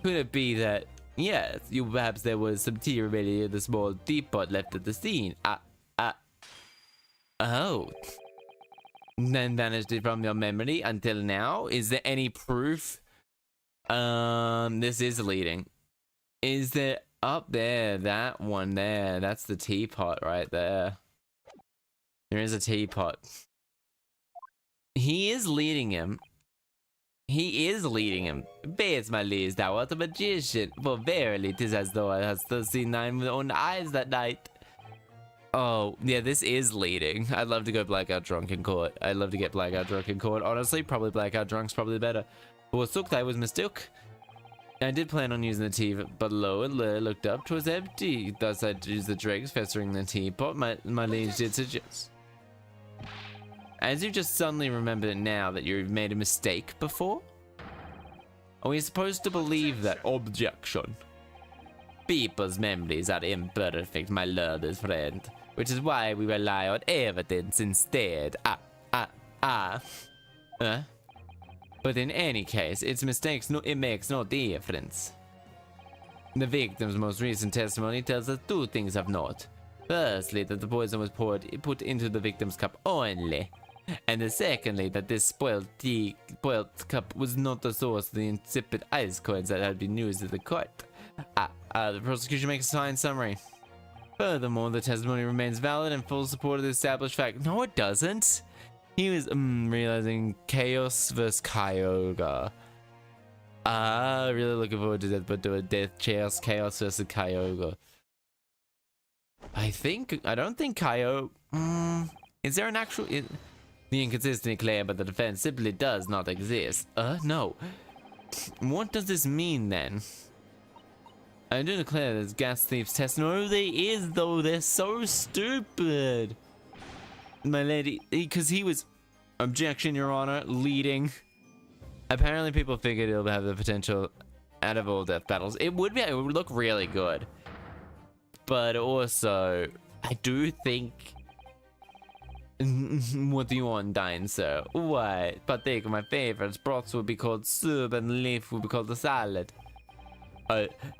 Could it be that, yes, perhaps there was some tea remaining in the small teapot left at the scene? Oh. Then vanished it from your memory until now? Is there any proof? This is leading. Is there up there, that one there? That's the teapot right there. There is a teapot. He is leading him. He is leading him. Base, my liege, thou art a magician. For verily, 'tis as though I had still seen thine own eyes that night. Oh, yeah, this is leading. I'd love to go blackout drunk in court. I'd love to get blackout drunk in court. Honestly, probably blackout drunk's probably better. But what took, I was mistook. I did plan on using the tea, but lo and looked up, 'twas empty. Thus I'd use the dregs festering the teapot, my liege did suggest. As you just suddenly remembered it now that you've made a mistake before? Are we supposed to believe that? Objection. People's memories are imperfect, my learned friend, which is why we rely on evidence instead. But in any case, its mistakes, it makes no difference. The victim's most recent testimony tells us two things of note. Firstly, that the poison was put into the victim's cup only. And secondly, that this spoiled cup was not the source of the insipid ice coins that had been used at the court. The prosecution makes a signed summary. Furthermore, the testimony remains valid and full support of the established fact. No, it doesn't. He was realizing chaos versus Kyogre. Really looking forward to that, but do a death chaos versus Kyogre. I don't think is there an actual the inconsistency claimed by the defense simply does not exist. No. What does this mean then? I do declare this gas thief's testimony. No, there is though. They're so stupid. My lady, because he was objection, Your Honor, leading. Apparently, people figured it'll have the potential out of all death battles. It would look really good. But also, I do think. What do you want, dine, sir? Why? Partake of my favorites. Broths would be called soup and leaf would be called the salad.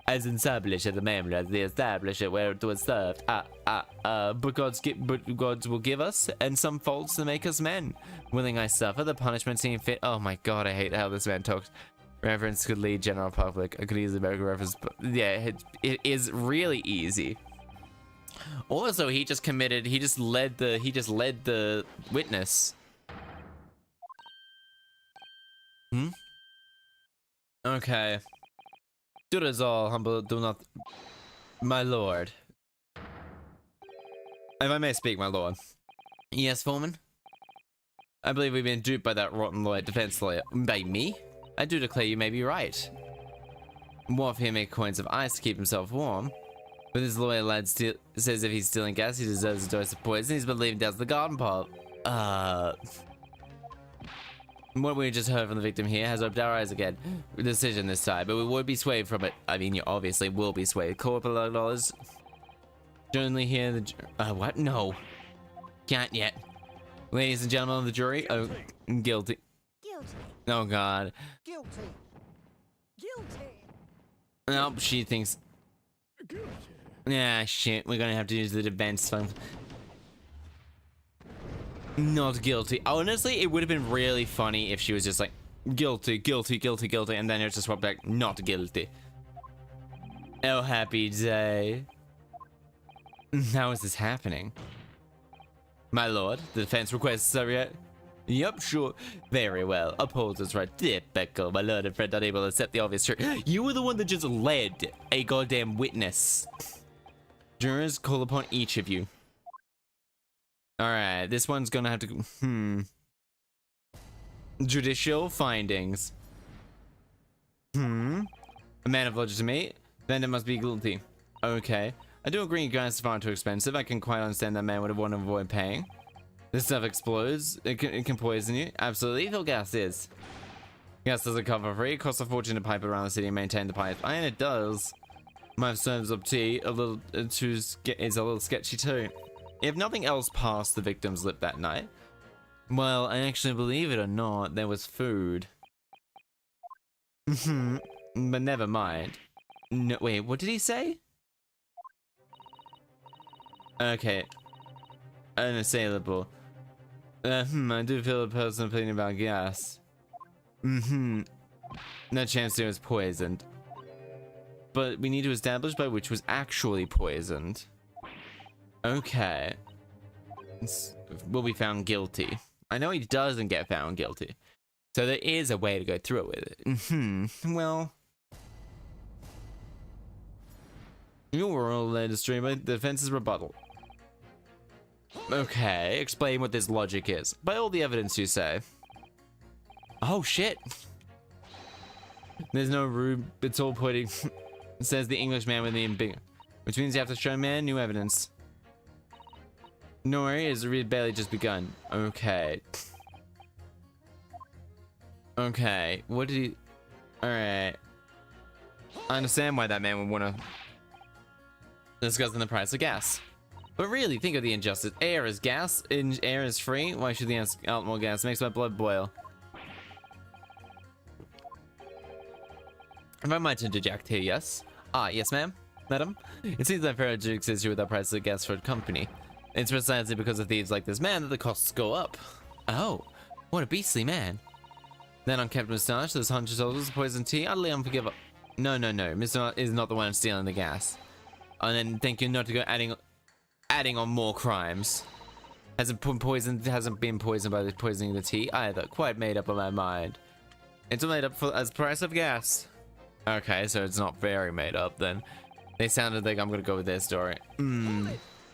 As established at the memory as they establish it where it was served. But gods will give us and some faults to make us men. Willing I suffer, the punishment seem fit. Oh my god, I hate how this man talks. Reference could lead general public. I could use American reference, but yeah, it is really easy. Also, he just led the witness. Okay. Do this all, humble, do not... My lord. If I may speak, my lord. Yes, foreman? I believe we've been duped by that rotten lawyer, defense lawyer. By me? I do declare you may be right. Worf here make coins of ice to keep himself warm. But this lawyer lad says if he's stealing gas, he deserves a dose of poison. He's been leaving down the garden path. What we just heard from the victim here has opened our eyes again. Decision this time, but we would be swayed from it. I mean, you obviously will be swayed. Corporal dollars. Generally here, what? No. Can't yet. Ladies and gentlemen of the jury, guilty. Guilty. Oh, God. Guilty. Guilty. Nope, she thinks... Guilty. Yeah, shit. We're gonna have to use the defense fund. Not guilty. Honestly, it would have been really funny if she was just like, guilty, guilty, guilty, guilty, and then it just swapped back, not guilty. Oh, happy day. How is this happening? My lord, the defense requests are yet? Yup, sure. Very well. Upholds its right. Typical. My learned friend unable to accept the obvious truth. You were the one that just led a goddamn witness. Jurors, call upon each of you. Alright, this one's gonna have to... Judicial findings. A man of logic to me. Then it must be guilty. Okay. I do agree gas is far too expensive. I can quite understand that man would have wanted to avoid paying. This stuff explodes. It can poison you. Absolutely lethal gas is. Gas doesn't come for free. It costs a fortune to pipe around the city and maintain the pipe. And it does. My serves up tea a little is a little sketchy too. If nothing else passed the victim's lip that night, well, I actually believe it or not, there was food. But never mind. No, wait, what did he say? Okay. Unassailable. I do feel a personal opinion about gas. No chance it was poisoned. But we need to establish by which was actually poisoned. Okay. Will be found guilty. I know he doesn't get found guilty. So there is a way to go through it with it. Well, you were all led astray by the defense's rebuttal. Okay, explain what this logic is. By all the evidence you say. Oh shit. There's no room, it's all pointing, says the Englishman with the big, which means you have to show man new evidence. No worries, it's really barely just begun. Okay. Okay, what did he... Alright. I understand why that man would want to discuss the price of gas. But really, think of the injustice. Air is gas, air is free. Why should they ask out more gas? It makes my blood boil. If I might interject here, yes? Ah, yes, ma'am? Madam? It seems that fair to exist here with our price of gas for a company. It's precisely because of thieves like this man that the costs go up. Oh, what a beastly man. That unkept moustache, those hunch shoulders, poison tea, utterly unforgivable. No, Mr. is not the one stealing the gas. And then thank you not to go adding on more crimes. Hasn't been poisoned by the poisoning the tea either. Quite made up of my mind. It's made up for as price of gas. Okay, so it's not very made up then. They sounded like I'm gonna go with their story.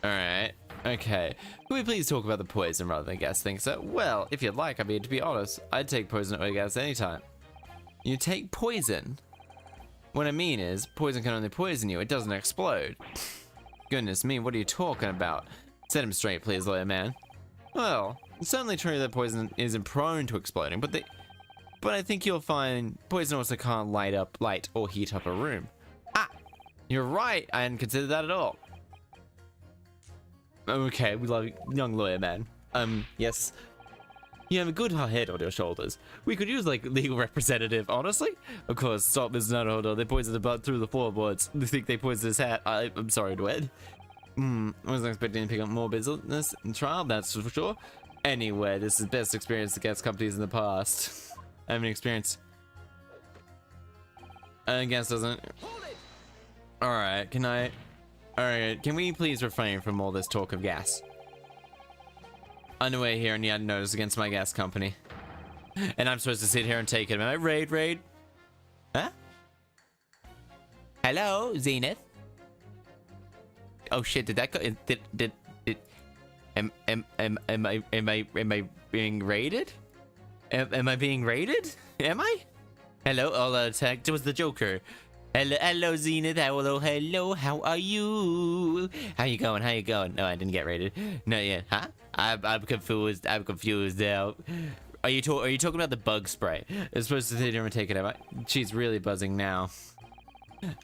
Alright. Okay. Can we please talk about the poison rather than gas? Think so? Well, if you'd like, I mean, to be honest, I'd take poison over gas anytime. You take poison? What I mean is, poison can only poison you, it doesn't explode. Goodness me, what are you talking about? Set him straight, please, lawyer man. Well, it's certainly true that poison isn't prone to exploding, but I think you'll find poison also can't light or heat up a room. Ah, you're right, I hadn't considered that at all. Okay, we love you, young lawyer man. Yes. You have a good head on your shoulders. We could use, like, legal representative, honestly. Of course, stop this, no, hold on. They poisoned the blood through the floorboards. They think they poisoned his hat. I'm sorry, Dwed. I wasn't expecting to pick up more business in trial, that's for sure. Anyway, this is best experience against companies in the past. I haven't experienced. I guess doesn't. Alright, can we please refrain from all this talk of gas? Underway here and yet notice against my gas company. And I'm supposed to sit here and take it. Am I raid? Huh? Hello, Zenith? Oh shit, did that go? Am I being raided? Am I being raided? Am I? Hello, all attacked. It was the Joker. Hello, Zenith. Hello, how are you? How you going? No, I didn't get raided. No, yeah, huh? I'm confused. Now. Are you talking about the bug spray? It's supposed to sit here and take it out. She's really buzzing now.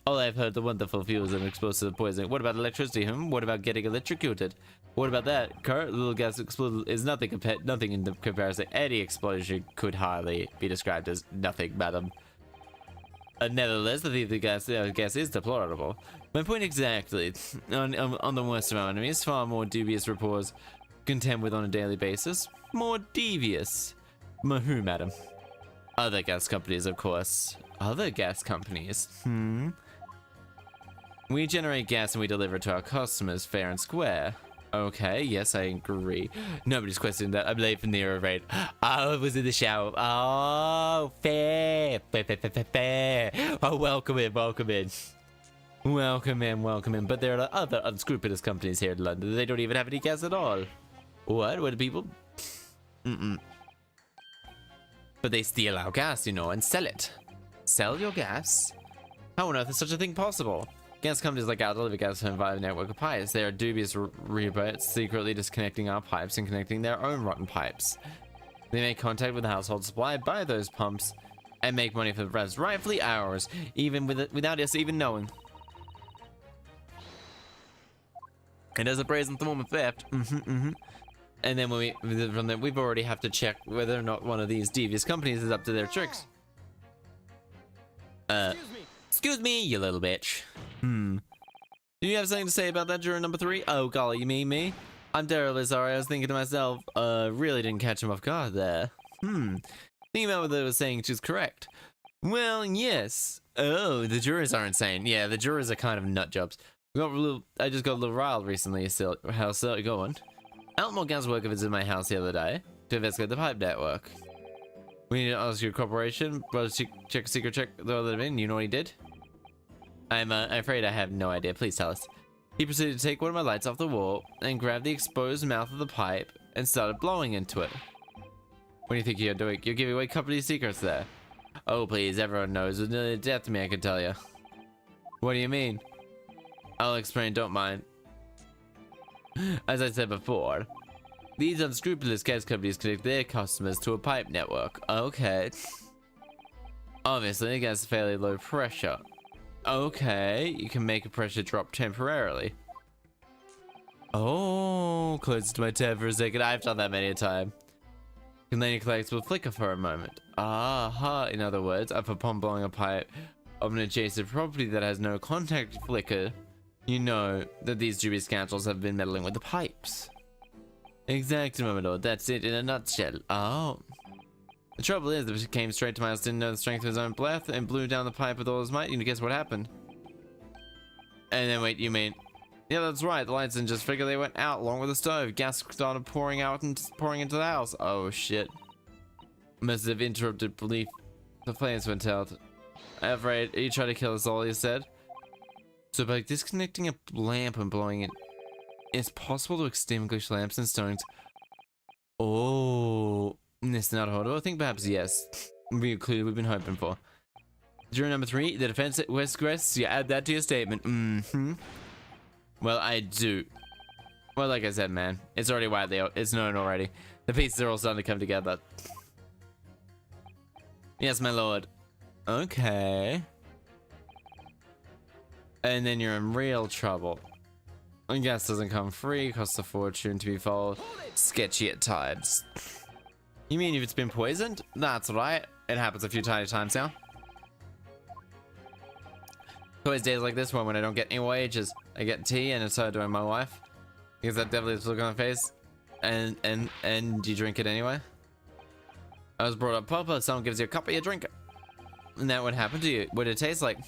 All I've heard the wonderful fuels and exposed to the poison. What about electricity? What about getting electrocuted? What about that? Current little gas exploded is nothing in the comparison. Any explosion could hardly be described as nothing, madam. Nevertheless, the gas is deplorable. My point exactly. On the worst of our enemies, far more dubious reports contend with on a daily basis. More devious. Who, madam? Other gas companies, of course. Other gas companies? We generate gas and we deliver it to our customers fair and square. Okay, yes, I agree. Nobody's questioning that. I'm late for the Nero raid. Oh, it was in the shower. Oh, fair. Oh, welcome in. Welcome in. But there are other unscrupulous companies here in London. They don't even have any gas at all. What? What do people? But they steal our gas, you know, and sell it. Sell your gas? How on earth is such a thing possible? Gas companies like our deliver gas home via a network of pipes. They are dubious rebates, secretly disconnecting our pipes and connecting their own rotten pipes. They make contact with the household supply, buy those pumps, and make money for the rest, rightfully ours, even without us even knowing. It is a brazen form of theft. And then from there, we've already have to check whether or not one of these devious companies is up to their tricks. Excuse me, you little bitch. Do you have something to say about that, juror number 3? Oh, golly, you mean me? I'm terribly sorry. I was thinking to myself, really didn't catch him off guard there. Thinking about what they were saying, she's correct. Well, yes. Oh, the jurors are insane. Yeah, the jurors are kind of nut jobs. I just got a little riled recently. How's it going? Altmore gas worker visited my house the other day to investigate the pipe network. We need to ask your corporation, but check a secret check the other in. You know what he did? I'm afraid I have no idea. Please tell us. He proceeded to take one of my lights off the wall and grab the exposed mouth of the pipe and started blowing into it. What do you think you're doing? You're giving away company secrets there. Oh, please, everyone knows. It's nearly death to me, I can tell you. What do you mean? I'll explain, don't mind. As I said before, these unscrupulous gas companies connect their customers to a pipe network. Okay. Obviously, the gas is fairly low pressure. Okay, you can make a pressure drop temporarily. Oh, close to my tab for a second. I've done that many a time. Container collects will flicker for a moment. Aha, in other words, upon blowing a pipe of an adjacent property that has no contact flicker, you know that these dubious scoundrels have been meddling with the pipes. Exactly, my lord. That's it in a nutshell. Oh. The trouble is that he came straight to my house, didn't know the strength of his own breath, and blew down the pipe with all his might. You guess what happened? And then wait, you mean? Yeah, that's right. The lights didn't just figure they went out along with the stove. Gas started pouring out and pouring into the house. Oh shit. Must have interrupted belief. The flames went out. I'm afraid he tried to kill us all, he said. So by disconnecting a lamp and blowing it, it's possible to extinguish lamps and stones. Oh. This not hold. I think perhaps yes. Be a clue we've been hoping for. Juror number 3, the defense at Westcrest. You add that to your statement. Well, I do. Well, like I said, man, it's already it's known already. The pieces are all starting to come together. Yes, my lord. Okay. And then you're in real trouble. Gas doesn't come free, costs a fortune to be followed. Sketchy at times. You mean if it's been poisoned? That's right. It happens a few tiny times now. Always days like this one when I don't get any wages. I get tea and so do my wife. Because that devil's look on her face. And you drink it anyway. I was brought up proper, someone gives you a cup of you drink it. And that would happen to you. What did it taste like?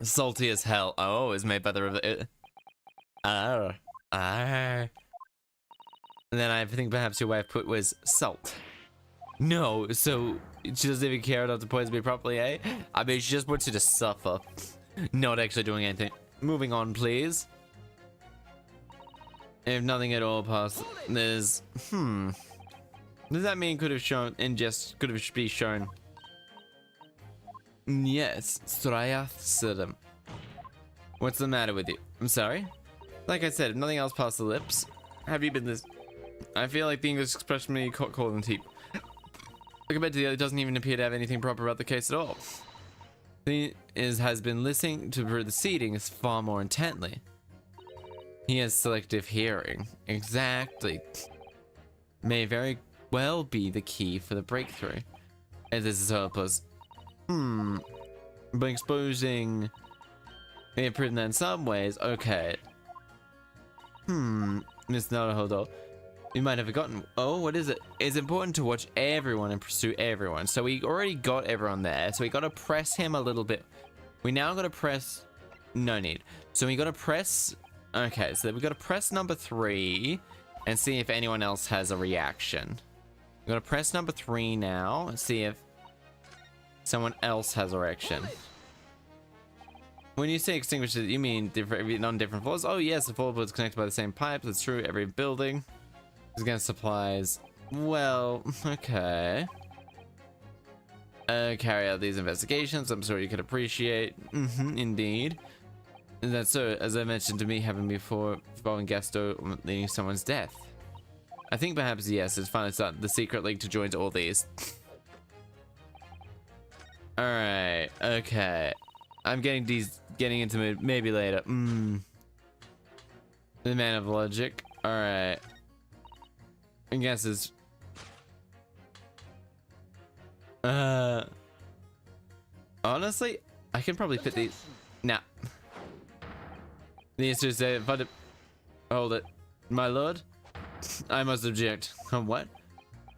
Salty as hell. Oh, it's made by the river. And then I think perhaps your wife put was salt. No, so she doesn't even care enough to poison me properly, eh? I mean, she just wants you to suffer. Not actually doing anything. Moving on, please. If nothing at all past, there's... Does that mean could have shown, ingest, could have be shown? Yes, Striathsidum. What's the matter with you? I'm sorry? Like I said, if nothing else past the lips, have you been this... I feel like the English expression may call them teep. Compared to the other, doesn't even appear to have anything proper about the case at all. He has been listening to the proceedings far more intently. He has selective hearing. Exactly. May very well be the key for the breakthrough. And this is hopeless. By exposing... May have proven that in some ways. Okay. It's not a hold on. We might have forgotten. Oh, what is it? It's important to watch everyone and pursue everyone. So we already got everyone there. So we got to press him a little bit. We now got to press... No need. So we got to press... Okay, so we got to press number 3 and see if anyone else has a reaction. We got to press number 3 now and see if someone else has a reaction. When you say extinguishes, you mean different, on different floors? Oh yes, the floor is connected by the same pipe. That's true. Every building is against supplies. Well, okay. Carry out these investigations. I'm sure you can appreciate. Indeed. That's so, as I mentioned to me, having before following Gasto leading someone's death. I think perhaps yes, it's finally started the secret link to join all these. Alright, okay. I'm getting into it maybe later. The man of logic. Alright. I guess is honestly, I can probably fit these. Nah. The answer is that hold it. My lord? I must object. What?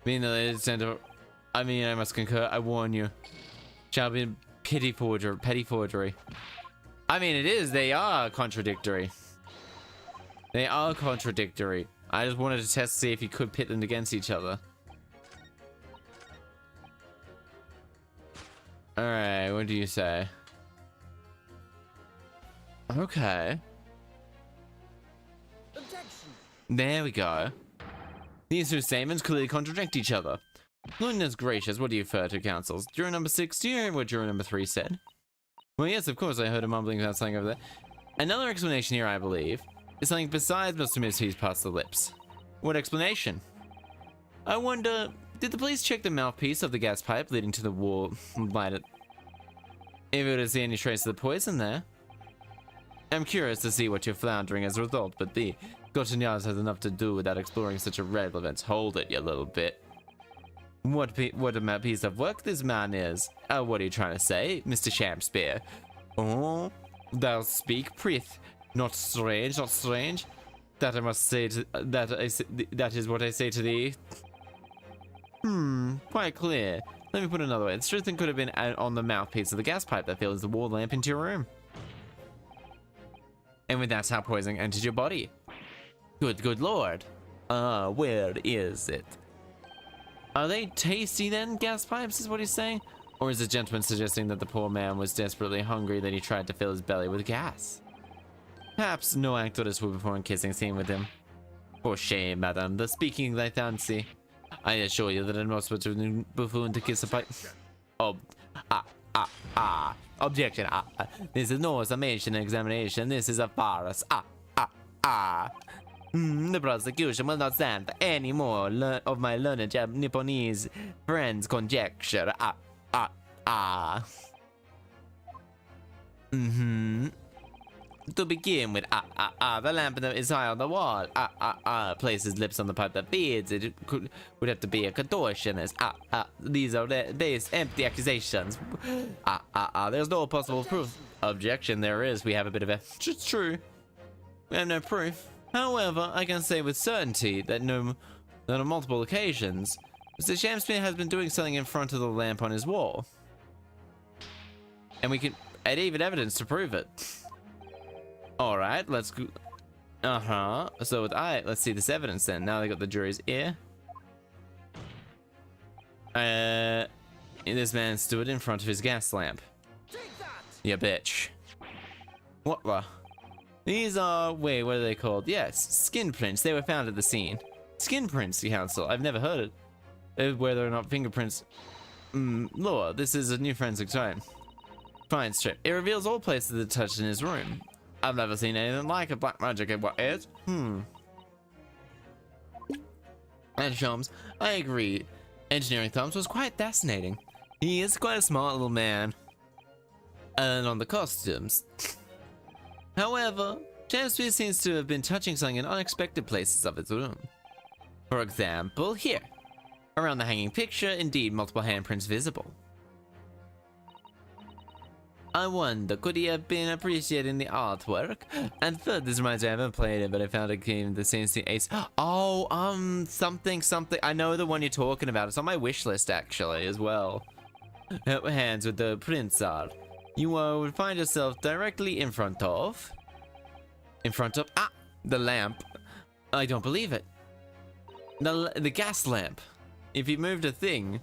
Being the latest center. I mean, I must concur. I warn you. Shall be petty forgery. I mean, it is. They are contradictory. They are contradictory. I just wanted to test to see if you could pit them against each other. Alright, what do you say? Okay. Objection. There we go. These two statements clearly contradict each other. Goodness gracious, what do you refer to, counsels? Juror number 6, do you hear what juror number 3 said? Well, yes, of course, I heard a mumbling about something over there. Another explanation here, I believe, is something besides Mr. Missy's past the lips. What explanation? I wonder, did the police check the mouthpiece of the gas pipe leading to the wall? Light it. If it was any trace of the poison there. I'm curious to see what you're floundering as a result, but the Scotland has enough to do without exploring such a relevance. Hold it, you little bit. What a piece of work this man is. What are you trying to say, Mr. Shakespeare? Oh, thou speak, prith. Not strange, not strange. That I must say to, that is what I say to thee. Quite clear. Let me put it another way. The truth could have been on the mouthpiece of the gas pipe that fills the wall lamp into your room. And with that's how poison entered your body. Good lord. Where is it? Are they tasty then, gas pipes, is what he's saying? Or is the gentleman suggesting that the poor man was desperately hungry that he tried to fill his belly with gas? Perhaps no actor to swoop before kissing scene with him. For shame, madam, the speaking thy fancy. I assure you that I'm not such a buffoon to kiss a pipe. Objection. This is no summation examination. This is a farce. The prosecution will not stand for any more of my learned Nipponese friends' conjecture. To begin with, the lamp is high on the wall. Places lips on the pipe that feeds it. Would have to be a contortionist. These are base empty accusations. There's no possible proof. Objection, there is. We have a bit of it's true. We have no proof. However, I can say with certainty that on multiple occasions, Mr. Shakespeare has been doing something in front of the lamp on his wall. And we can add even evidence to prove it. Alright, let's go. So let's see this evidence then. Now they got the jury's ear. This man stood in front of his gas lamp. Take that. Yeah, bitch. What the? These are, wait, what are they called? Yes, skin prints. They were found at the scene. Skin prints, counsel. I've never heard it. Whether or not fingerprints. Law, this is a new forensic time. Fine strip. It reveals all places that touched in his room. I've never seen anything like it. Black magic and what is? And Shums, I agree. Engineering Thumbs was quite fascinating. He is quite a smart little man. And on the costumes. However, Shakespeare seems to have been touching something in unexpected places of his room. For example, here. Around the hanging picture, indeed, multiple handprints visible. I wonder, could he have been appreciating the artwork? And third, this reminds me, I haven't played it, but I found a game the same ace. Oh, something. I know the one you're talking about. It's on my wish list, actually, as well. Hands with the prints are. You would find yourself directly in front of, the lamp. I don't believe it. The gas lamp. If you moved a thing,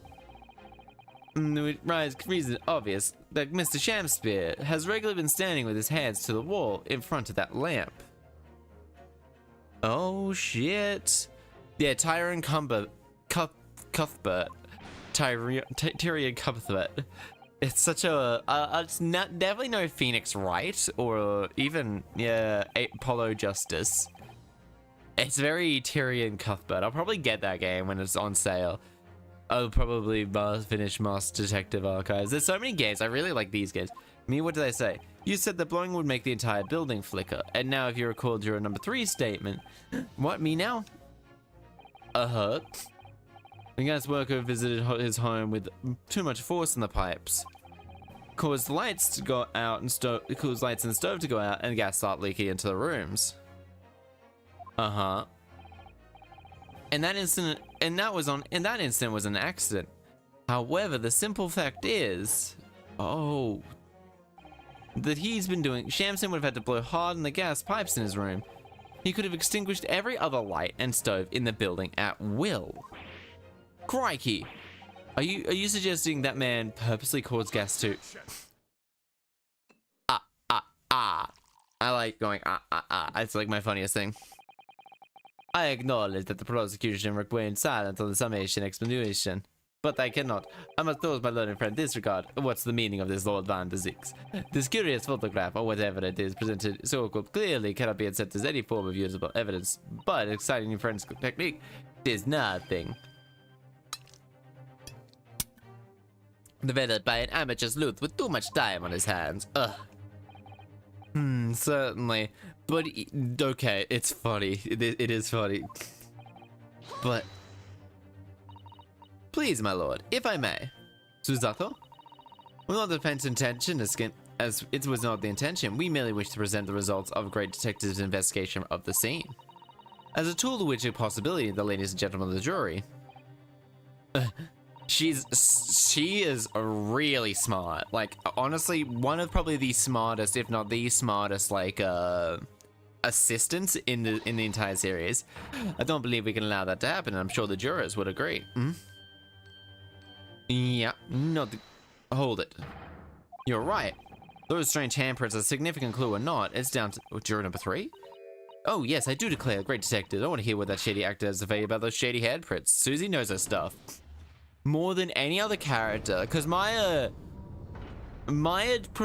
it rise reason obvious that Mr. Shakespeare has regularly been standing with his hands to the wall in front of that lamp. Oh shit. Yeah, Tyrion Cuthbert. Tyrion Cuthbert. It's such a it's not definitely no Phoenix Wright or even Apollo Justice. It's very Tyrion Cuthbert. I'll probably get that game when it's on sale. I'll probably finish Master Detective Archives. There's so many games. I really like these games. Me, what did I say? You said that blowing would make the entire building flicker. And now if you recall your number 3 statement. What, me now? The gas worker visited his home with too much force in the pipes. Caused lights to go out and caused lights in the stove to go out and gas start leaking into the rooms. And that incident was an accident. However, the simple fact is, that he's been doing. Shamson would have had to blow hard on the gas pipes in his room He could have extinguished every other light and stove in the building at will. Crikey! Are you suggesting that man purposely caused gas to... I like going It's like my funniest thing. I acknowledge that the prosecution required silence on the summation explanation, but I cannot. I must close my learned friend disregard. What's the meaning of this Lord Van de Zix? This curious photograph, or whatever it is, presented so clearly cannot be accepted as any form of usable evidence, but exciting new forensic technique is nothing. Developed by an amateur sleuth with too much time on his hands. Ugh. Certainly. But, okay, it's funny. It is funny. But... Please, my lord, if I may. Suzato? Well, not the defense intention, as it was not the intention, we merely wish to present the results of a great detective's investigation of the scene. As a tool to which a possibility, the ladies and gentlemen of the jury. She is really smart. Like, honestly, one of probably the smartest, if not the smartest, like, assistants in the entire series. I don't believe we can allow that to happen, and I'm sure the jurors would agree. Yeah, hold it. You're right. Those strange handprints are a significant clue or not, it's down to juror number 3? Oh yes, I do declare, great detective. I want to hear what that shady actor has to say about those shady handprints. Susie knows her stuff. More than any other character, because Maya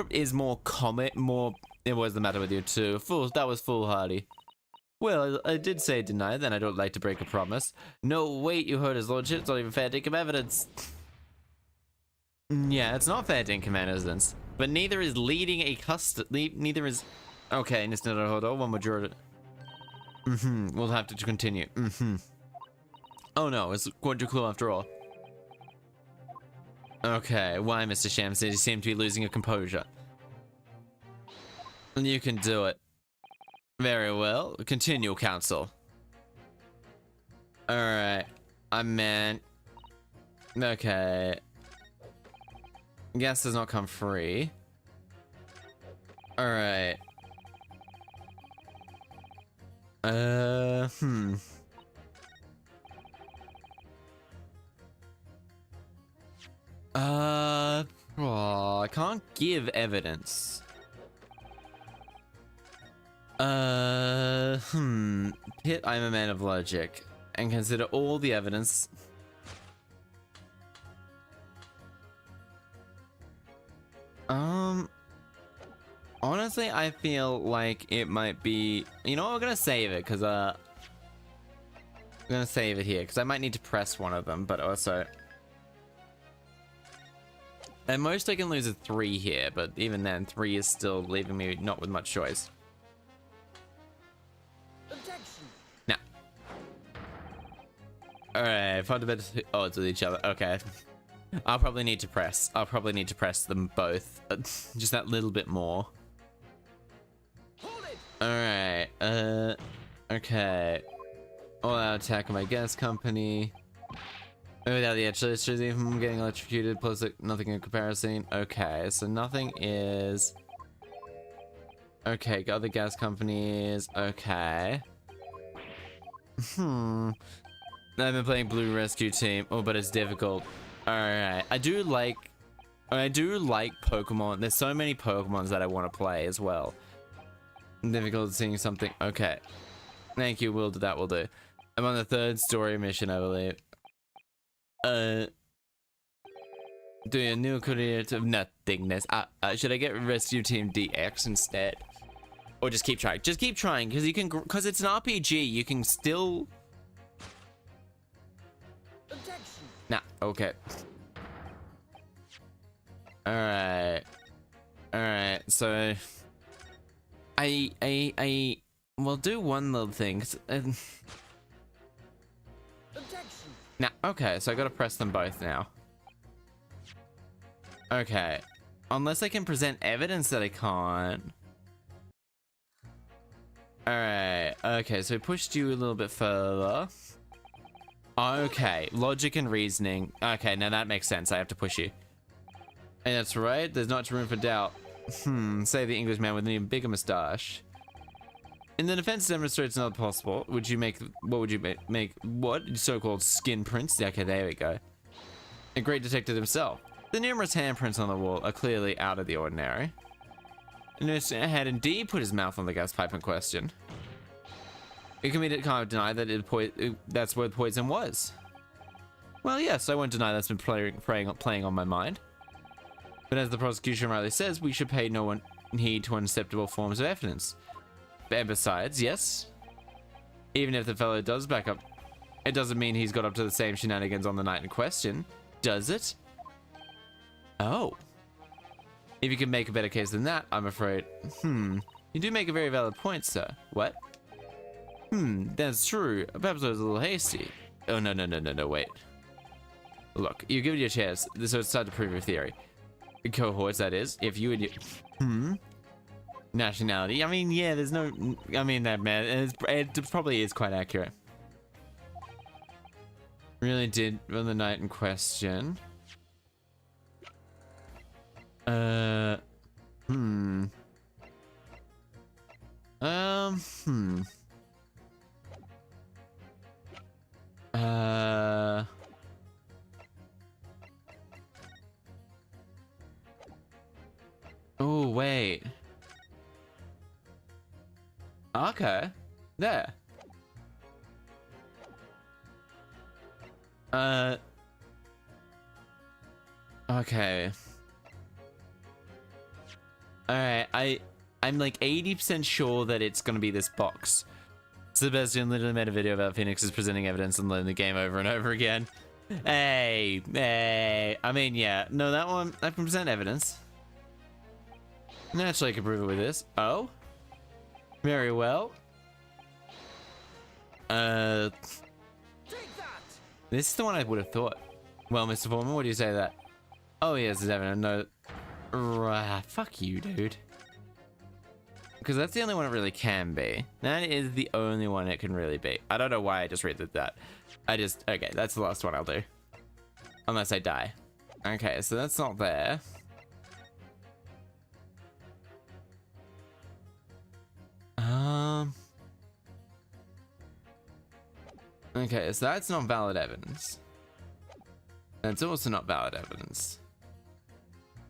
is more comic, more... What's the matter with you two? That was foolhardy. Well, I did say deny, then I don't like to break a promise. No, wait, you heard his lordship, it's not even fair dinkum evidence. Yeah, it's not fair dinkum evidence. But neither is leading a neither is... Okay, just hold on, one more juror. We'll have to continue. Oh no, it's quite too clue after all. Okay, why, Mr. Shamsi? You seem to be losing your composure. You can do it. Very well. Continue, counsel. Alright. Man. Okay. Gas does not come free. Alright. Oh, I can't give evidence. Pitt, I'm a man of logic, and consider all the evidence. Honestly, I feel like it might be... You know what, we're gonna save it, because, I'm gonna save it here, because I might need to press one of them, but also... At most I can lose a 3 here, but even then, 3 is still leaving me not with much choice. Objection. Nah. Alright, fundamental odds with each other. Okay. I'll probably need to press. I'll probably need to press them both. Just that little bit more. Alright, okay. All out attack on my gas company. Without the electricity from getting electrocuted, plus like, nothing in comparison. Okay, so nothing is... Okay, got the gas companies. Okay. I've been playing Blue Rescue Team. Oh, but it's difficult. Alright, I do like Pokemon. There's so many Pokemons that I want to play as well. Difficult seeing something. Okay. Thank you, that will do. I'm on the 3rd story mission, I believe. Doing a new creative nothingness. Should I get Rescue Team DX instead? Or just keep trying? Just keep trying, because you can, because it's an RPG, you can still... Objection. Nah, okay. Alright. Alright, so... I will do one little thing. Objection. Nah, okay, so I gotta press them both now. Okay. Unless I can present evidence that I can't. Alright, okay, so I pushed you a little bit further. Okay, logic and reasoning. Okay, now that makes sense, I have to push you. And that's right, there's not room for doubt. Say the Englishman with an even bigger moustache. In the defense demonstrates not possible. Would you make, what would you make what? So-called skin prints? Okay, there we go. A great detective himself. The numerous handprints on the wall are clearly out of the ordinary. The nurse had indeed put his mouth on the gas pipe in question. You can't deny that that's where the poison was. Well, yes, I won't deny that's been playing on my mind. But as the prosecution rightly says, we should pay no heed to unacceptable forms of evidence. And besides, yes, even if the fellow does back up, it doesn't mean he's got up to the same shenanigans on the night in question, does it? Oh. If you can make a better case than that, I'm afraid. You do make a very valid point, sir. What? That's true. Perhaps I was a little hasty. Oh, no, wait. Look, you give it your chance, so it's time to prove your theory. Cohorts, that is. If you and your... Nationality. I mean, yeah, there's no... I mean, that man, it probably is quite accurate. Really did on the night in question. Oh, wait. Okay. There. Okay. Alright, I'm like 80% sure that it's gonna be this box. Sebastian literally made a video about Phoenix's presenting evidence and learning the game over and over again. Hey. I mean, yeah. No, that one, I can present evidence. Naturally, I can prove it with this. Oh? Very well. Take that! This is the one I would have thought. Well, Mr. Foreman, what do you say to that? Oh, yes, there's evidence. No. Fuck you, dude. Because that's the only one it really can be. That is the only one it can really be. I don't know why I just read that. Okay, that's the last one I'll do. Unless I die. Okay, so that's not there. Okay, so that's not valid evidence. That's also not valid evidence.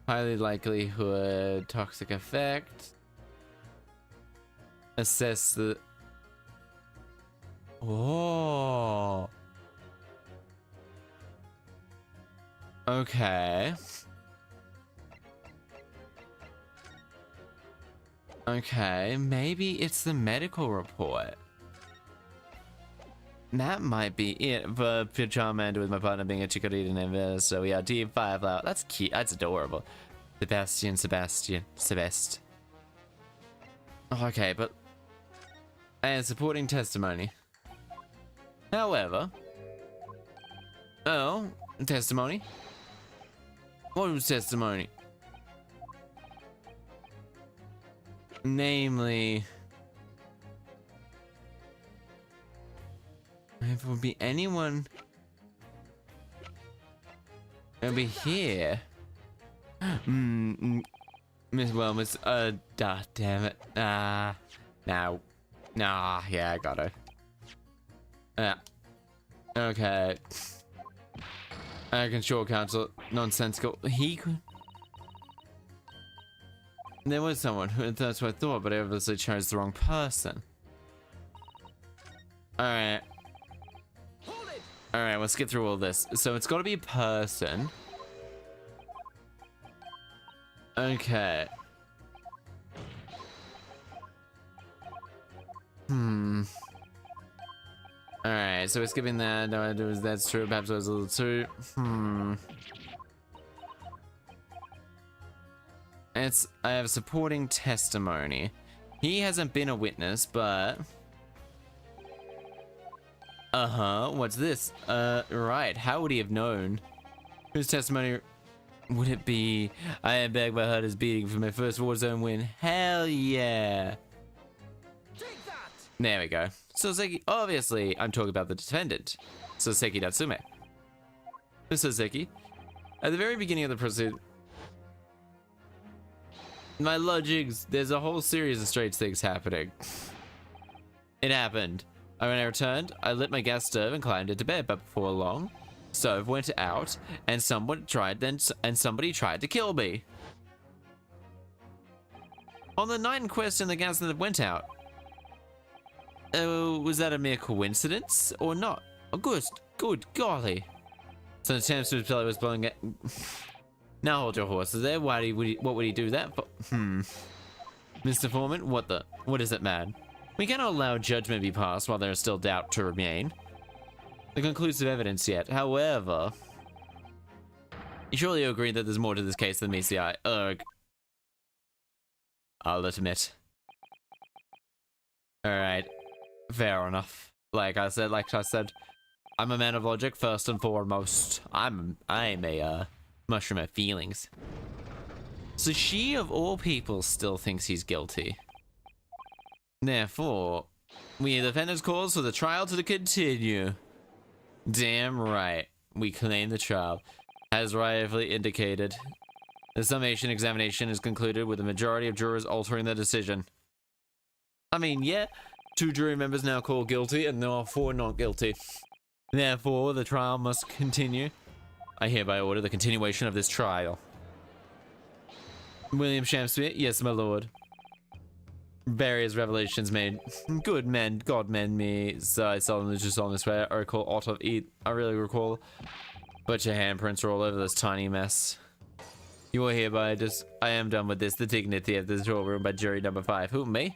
Highly likelihood, toxic effect. Assess the... Oh. Okay. Okay, maybe it's the medical report. That might be it for Charmander with my partner being a Chikorita and so we are Team 5 out. That's cute. That's adorable. Sebastian. Okay, but... And supporting testimony. However... Oh, testimony? What was testimony? Namely... If it would be anyone over here. Miss Wellness, damn it. Now. Nah, yeah, I got her. Okay. I can sure counsel nonsensical. He could. There was someone who, that's what I thought, but I obviously chose the wrong person. Alright. Alright, we'll skip through all this. So it's gotta be a person. Okay. Alright, so we're skipping that. No, that's true. Perhaps I was a little too. I have supporting testimony. He hasn't been a witness, but... what's this? Right, how would he have known? Whose testimony would it be? I am back, my heart is beating for my first Warzone win. Hell yeah! Take that! There we go. Soseki, obviously, I'm talking about the defendant. Soseki Natsume. Soseki, at the very beginning of the proceeding, my logics, there's a whole series of strange things happening. It happened. When I returned, I lit my gas stove and climbed into bed, but before long, stove went out, and somebody tried to kill me. On the night in question, the gas that went out. Oh, was that a mere coincidence or not? Oh, good golly. So the Chaster's belly was blowing it. Now hold your horses there. What would he do that for? Mr. Foreman, what is it, man? We cannot allow judgment be passed while there is still doubt to remain. The conclusive evidence yet. However, you surely agree that there's more to this case than meets the eye. Ugh. I'll admit. Alright. Fair enough. Like I said, I'm a man of logic first and foremost. I'm a mushroom of feelings. So she of all people still thinks he's guilty. Therefore, we defend his cause for the trial to continue. Damn right. We claim the trial. As rightfully indicated. The summation examination is concluded with the majority of jurors altering their decision. I mean, yeah, 2 jury members now called guilty and there are 4 not guilty. Therefore, the trial must continue. I hereby order the continuation of this trial. William Shakespeare, yes, my lord. Various revelations made. Good men, God men me, so I solemnly just on this way. I recall aught of eat. I really recall. But your handprints are all over this tiny mess. You are hereby I am done with this. The dignity of this courtroom by jury number 5. Who, me?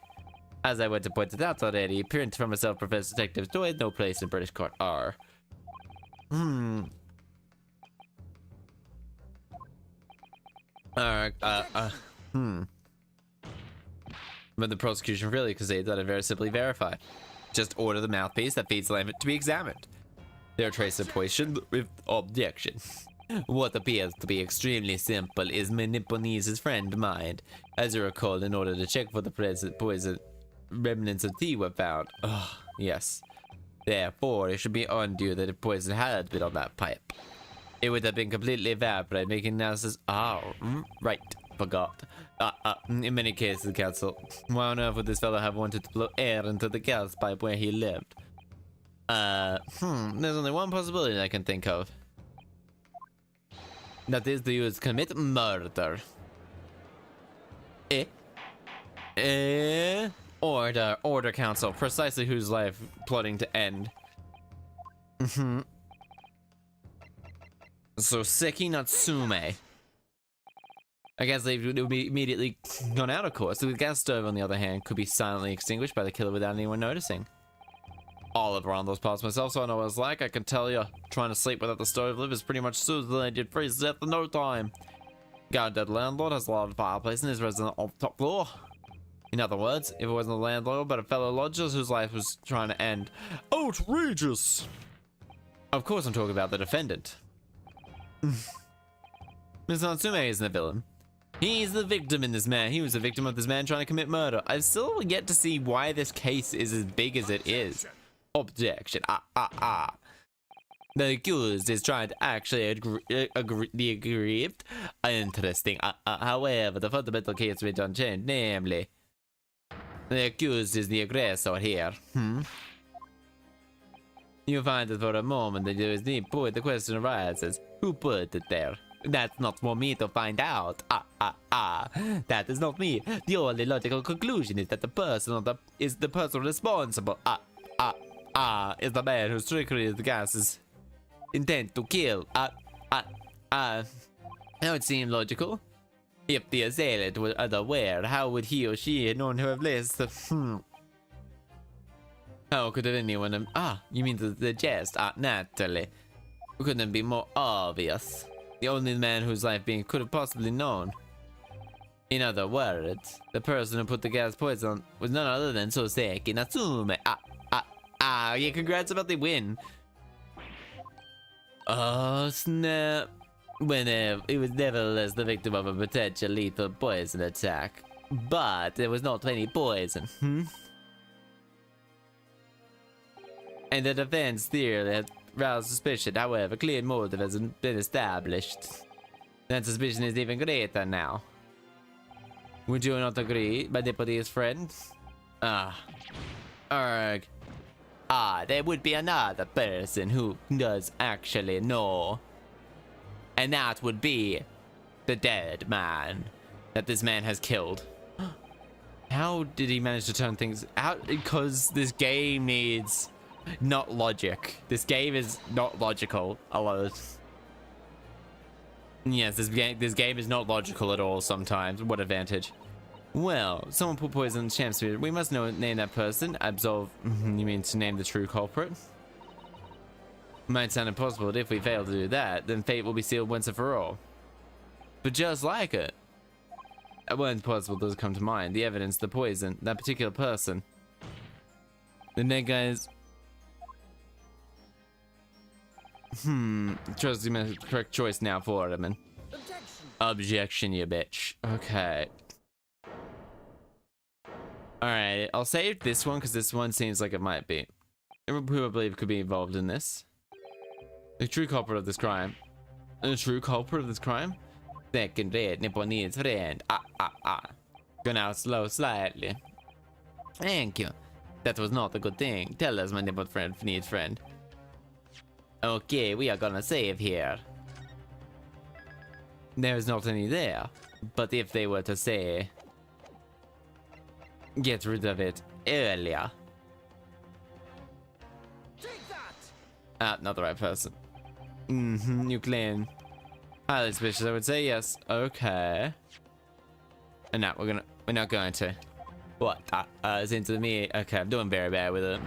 As I went to point it out already, appearance from a self-professed detective there is no place in British court R. But the prosecution really could say that I very simply verify. Just order the mouthpiece that feeds the lamp to be examined. There are traces of poison with objection. What appears to be extremely simple is my Nipponese's friend mind. As you recall, in order to check for the present poison, remnants of tea were found. Oh, yes. Therefore, it should be undue that the poison had been on that pipe. It would have been completely evaporated, making analysis. Right. Forgot. In many cases, counsel, why on earth would this fellow have wanted to blow air into the gas pipe where he lived? There's only one possibility I can think of. That is to use commit murder. Order, counsel. Precisely whose life plotting to end. Soseki Natsume. I guess they would be immediately gone out of course. The gas stove, on the other hand, could be silently extinguished by the killer without anyone noticing. All live around those parts myself, so I know what it's like. I can tell you, trying to sleep without the stove lid is pretty much suicide. You'd freeze to death in no time. Got a dead landlord has a lot of fireplace in his residence on the top floor. In other words, if it wasn't the landlord but a fellow lodger whose life was trying to end. Outrageous! Of course I'm talking about the defendant. Mr. Natsume isn't the villain. He's the victim in this man. He was the victim of this man trying to commit murder. I've still yet to see why this case is as big as it is. Objection. The accused is trying to actually be aggrieved. Interesting. However, the fundamental case remains unchanged, namely, the accused is the aggressor here. You find that for a moment that there is need point. The question arises: who put it there? That's not for me to find out. That is not me. The only logical conclusion is that the person is the person responsible. Is the man whose trickery the gas is intent to kill. That would seem logical. If the assailant was unaware, how would he or she have known who have list? How could anyone? You mean the jest? Naturally. Couldn't be more obvious. The only man whose life being could have possibly known. In other words, the person who put the gas poison was none other than Soseki Natsume. Yeah, congrats about the win. Oh, snap. Whenever it was nevertheless the victim of a potential lethal poison attack. But there was not any poison. And the defense theory had roused suspicion. However, clear motive has been established. That suspicion is even greater now. Would you not agree, my deputy's friend? Arg. Ah, there would be another person who does actually know. And that would be the dead man that this man has killed. How did he manage to turn things out? Because this game needs not logic. This game is not logical. Hello. Yes, this game is not logical at all sometimes. What advantage? Well, someone put poison in Chaster. We must name that person. Absolve. You mean to name the true culprit? Might sound impossible, but if we fail to do that, then fate will be sealed once and for all. But just like it. What impossible does come to mind? The evidence, the poison, that particular person. The next guy's... Trust you made the correct choice now for him. Objection, you bitch. Okay. Alright, I'll save this one because this one seems like it might be. Who I believe could be involved in this. The true culprit of this crime. The true culprit of this crime? Second rate, Nipponese friend. Go now slow slightly. Thank you. That was not a good thing. Tell us, my Nippon friend. Okay, we are gonna save here. There's not any there. But if they were to say... get rid of it earlier. Take that! Ah, not the right person. You claim. Highly suspicious, I would say yes. Okay. And now we're not going to. What? It's into me. Okay, I'm doing very bad with it.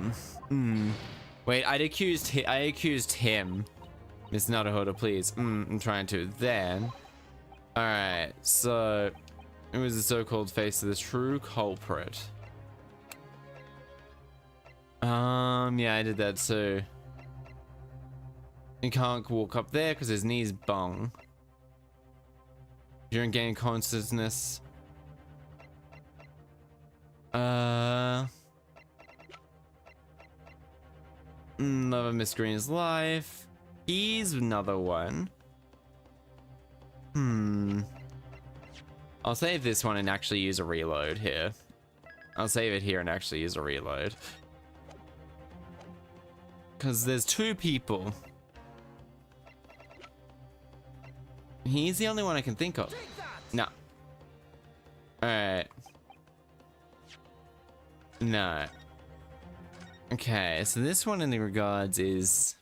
Wait, I accused him. Miss Naruhodo, please. I'm trying to. Then. Alright, so it was the so-called face of the true culprit. Yeah, I did that too. He can't walk up there because his knee's bung. During gaining consciousness. Love of Miss Green's life. He's another one. I'll save this one and actually use a reload here. I'll save it here and actually use a reload. Because there's two people. He's the only one I can think of. No. Alright. No. Okay, so this one in the regards is...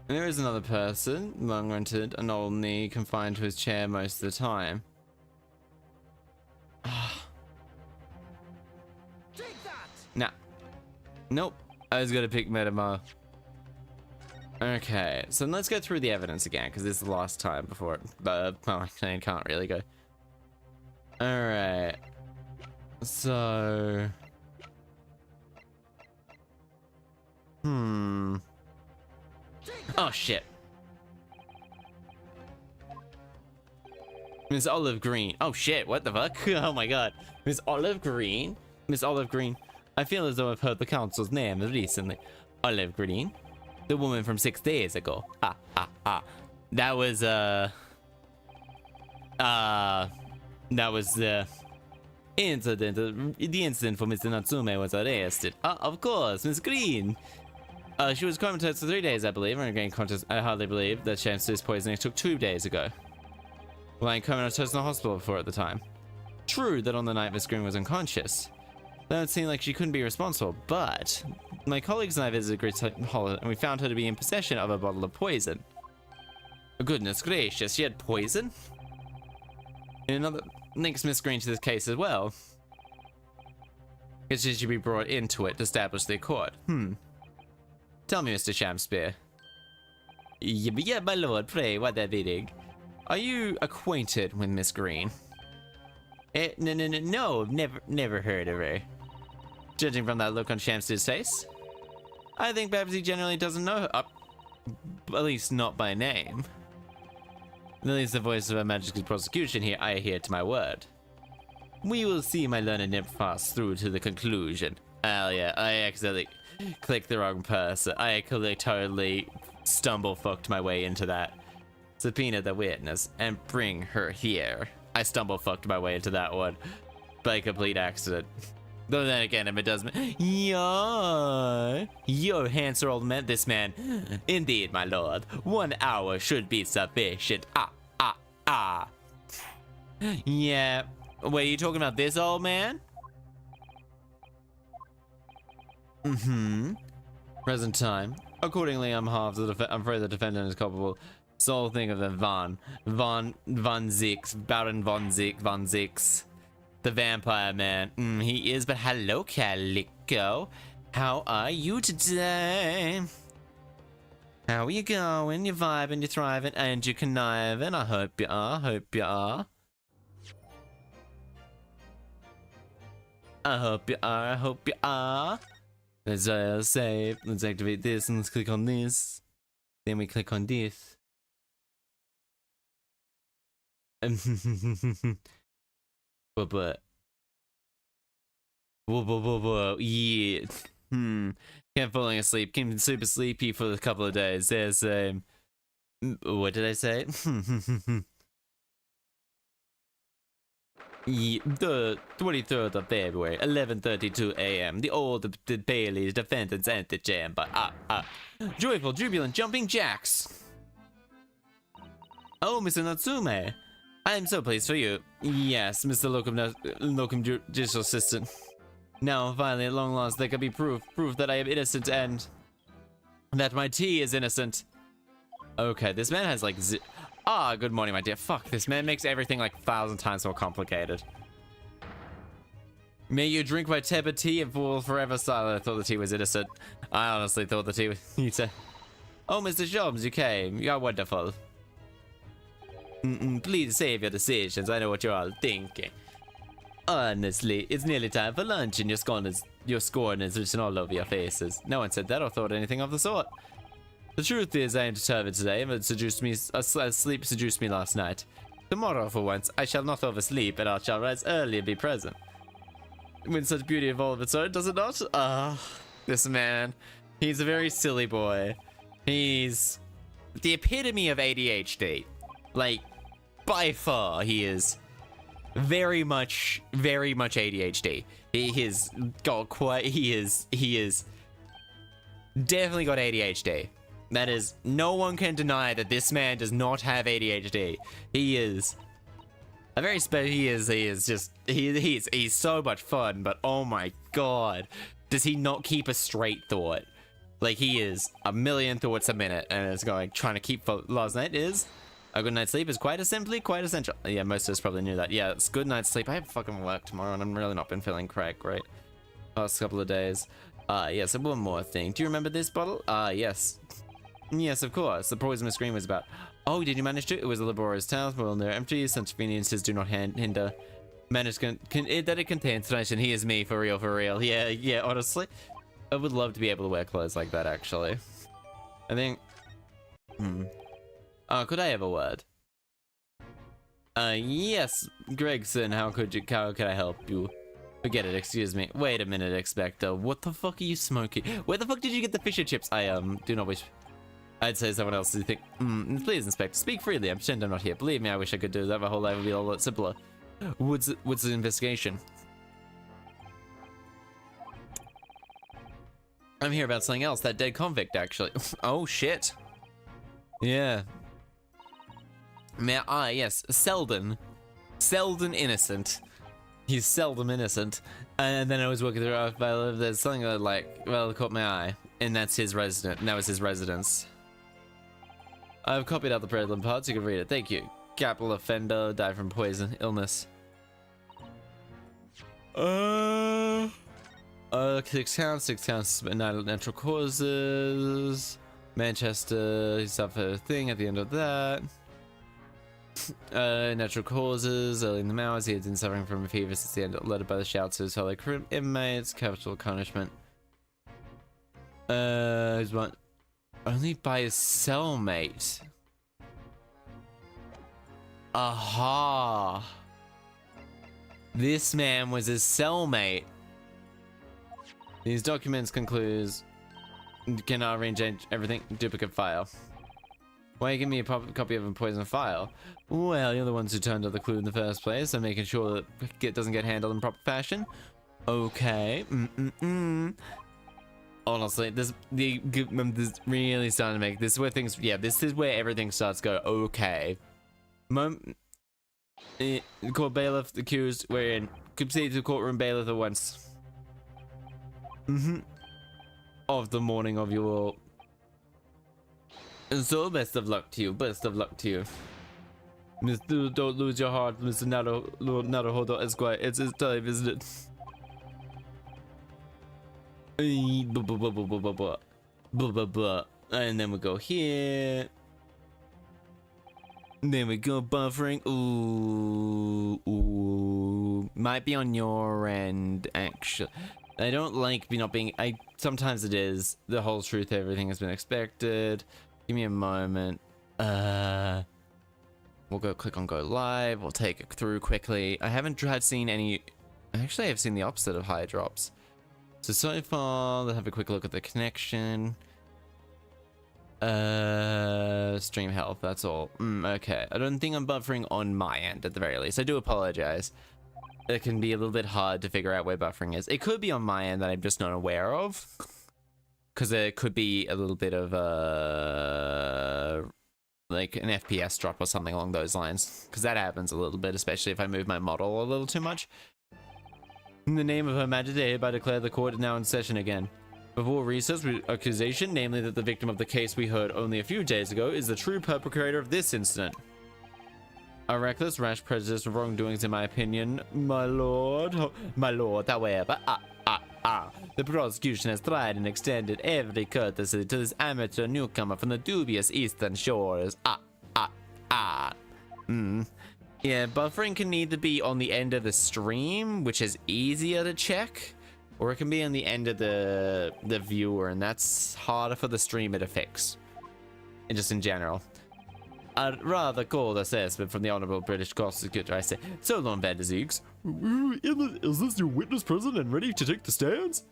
there is another person, long-rented, an old knee, confined to his chair most of the time. Take that! Nah. Nope. I was gonna pick Metamo. Okay, so let's go through the evidence again, because this is the last time before it... well, I can't really go. Alright. So... oh, shit. Miss Olive Green. Oh, shit, what the fuck? Oh, my God. Miss Olive Green? Miss Olive Green. I feel as though I've heard the council's name recently. Olive Green? The woman from 6 days ago. That was, that was the incident. The incident for Mr. Natsume was arrested. Of course, Miss Green. She was comatose for 3 days, I believe, and again, I hardly believe that Chaster's poisoning took 2 days ago. Lying comatose in the hospital before at the time. True that on the night Miss Green was unconscious. That would seem like she couldn't be responsible, but my colleagues and I visited Great Hollow and we found her to be in possession of a bottle of poison. Goodness gracious, she had poison? And another links Miss Green to this case as well. Because she should be brought into it to establish the accord. Tell me, Mr. Shamspear. Yeah, my lord, pray, what that bidding? Are you acquainted with Miss Green? No, never heard of her. Judging from that look on Shamspear's face, I think perhaps he generally doesn't know her. At least not by name. At least the voice of Her Majesty's prosecution here, I adhere to my word. We will see, my learned nymph pass through to the conclusion. Oh yeah, I accidentally clicked the wrong person. I totally stumble-fucked my way into that. Subpoena the witness and bring her here. I stumble-fucked my way into that one by complete accident. Though then again, if it does, yo, handsome old man, this man. Indeed, my lord, 1 hour should be sufficient. Yeah. Wait, are you talking about this old man? Present time. Accordingly, I'm afraid the defendant is culpable. So think of the Von Zix, Baron Von Zix. The vampire man. He is, but hello, Calico. How are you today? How are you going? You're vibing, you're thriving, and you're conniving. I hope you are, I hope you are. Let's save. Let's activate this and let's click on this. Then we click on this. But. Whoa. Yeah. Kept falling asleep. Came super sleepy for a couple of days. There's what did I say? The 23rd of February, 11:32 a.m. The old Bailey's defendant's antechamber. Joyful, jubilant, jumping jacks. Oh, Mr. Natsume. I am so pleased for you. Yes, Mr. Locum Judicial Assistant. Now, finally, at long last, there can be proof that I am innocent and that my tea is innocent. Okay, this man has like good morning, my dear. Fuck, this man makes everything like 1,000 times more complicated. May you drink my tepid tea and fall forever silent. I thought the tea was innocent. I honestly thought the tea was... You said... Oh, Mr. Jobs, you came. You are wonderful. Please save your decisions. I know what you're all thinking. Honestly, it's nearly time for lunch and your scorn is written all over your faces. No one said that or thought anything of the sort. The truth is, I am determined today, but sleep seduced me last night. Tomorrow, for once, I shall not oversleep, and I shall rise early and be present. When such beauty of all of its own, does it not? This man, he's a very silly boy. He's the epitome of ADHD. Like, by far, he is very much ADHD. He is definitely got ADHD. That is, no one can deny that this man does not have ADHD. He is a very special. He's so much fun, but oh my god, does he not keep a straight thought? Like, he is a million thoughts a minute, and it's going trying to keep for last night is a good night's sleep is quite essential. Yeah, most of us probably knew that. Yeah, it's good night's sleep. I have fucking work tomorrow, and I'm really not been feeling great last couple of days. Yes, and one more thing. Do you remember this bottle? Yes. Yes, of course. The poisonous scream was about. Oh, did you manage to? It was a laborious task. Well, they're empty. Such conveniences do not hinder. Manage that it contains tension. He is me, for real. Yeah, honestly. I would love to be able to wear clothes like that, actually. I think... could I have a word? Yes, Gregson, how could I help you? Forget it, excuse me. Wait a minute, Expector. What the fuck are you smoking? Where the fuck did you get the fisher chips? I, do not wish... I'd say someone else. Do you think? Please, Inspector, speak freely. I'm pretend I'm not here. Believe me, I wish I could do that. My whole life would be a lot simpler. What's the investigation? I'm here about something else. That dead convict, actually. Oh shit. Yeah. Yes, Selden innocent. He's seldom innocent. And then I was walking through. There's something that caught my eye, and that's his resident. And that was his residence. I've copied out the prevalent parts. You can read it. Thank you. Capital offender, died from poison, illness. 6 counts, natural causes. Manchester, he suffered a thing at the end of that. Natural causes, early in the hours, he had been suffering from a fever since the end, led by the shouts of his fellow inmates, capital punishment. He's one. Only by his cellmate. Aha. This man was his cellmate. These documents concludes cannot arrange everything. Duplicate file. Why you give me a copy of a poisoned file? Well, you're the ones who turned up the clue in the first place, so making sure that it doesn't get handled in proper fashion. Okay. Honestly, this really starting to make this is where things. Yeah, this is where everything starts to go okay. Court bailiff accused. We're in. Proceed to courtroom bailiff at once. Of the morning of your. And so best of luck to you. Best of luck to you. Mr. Don't lose your heart, Mr. Naruhodo Esquire. It's his time, isn't it? And then we go here. Then we go buffering. Ooh. Might be on your end, actually. I don't like not being. Sometimes it is. The whole truth, everything has been expected. Give me a moment. We'll go click on go live. We'll take it through quickly. I haven't seen any. Actually, I've seen the opposite of high drops. So far, let's have a quick look at the connection. Stream health, that's all. Okay, I don't think I'm buffering on my end at the very least. I do apologize. It can be a little bit hard to figure out where buffering is. It could be on my end that I'm just not aware of. Because it could be a little bit of like an FPS drop or something along those lines. Because that happens a little bit, especially if I move my model a little too much. In the name of Her Majesty, I hereby declare the court is now in session again. Before recess, accusation, namely that the victim of the case we heard only a few days ago is the true perpetrator of this incident. A reckless, rash prejudice of wrongdoings, in my opinion, my lord. Oh, my lord, however, the prosecution has tried and extended every courtesy to this amateur newcomer from the dubious eastern shores. Yeah, buffering can either be on the end of the stream, which is easier to check, or it can be on the end of the viewer, and that's harder for the streamer to fix. And just in general. A rather cold assessment from the Honourable British Prosecutor, I say. So long, Van der Zeeks. Is this your witness present and ready to take the stands?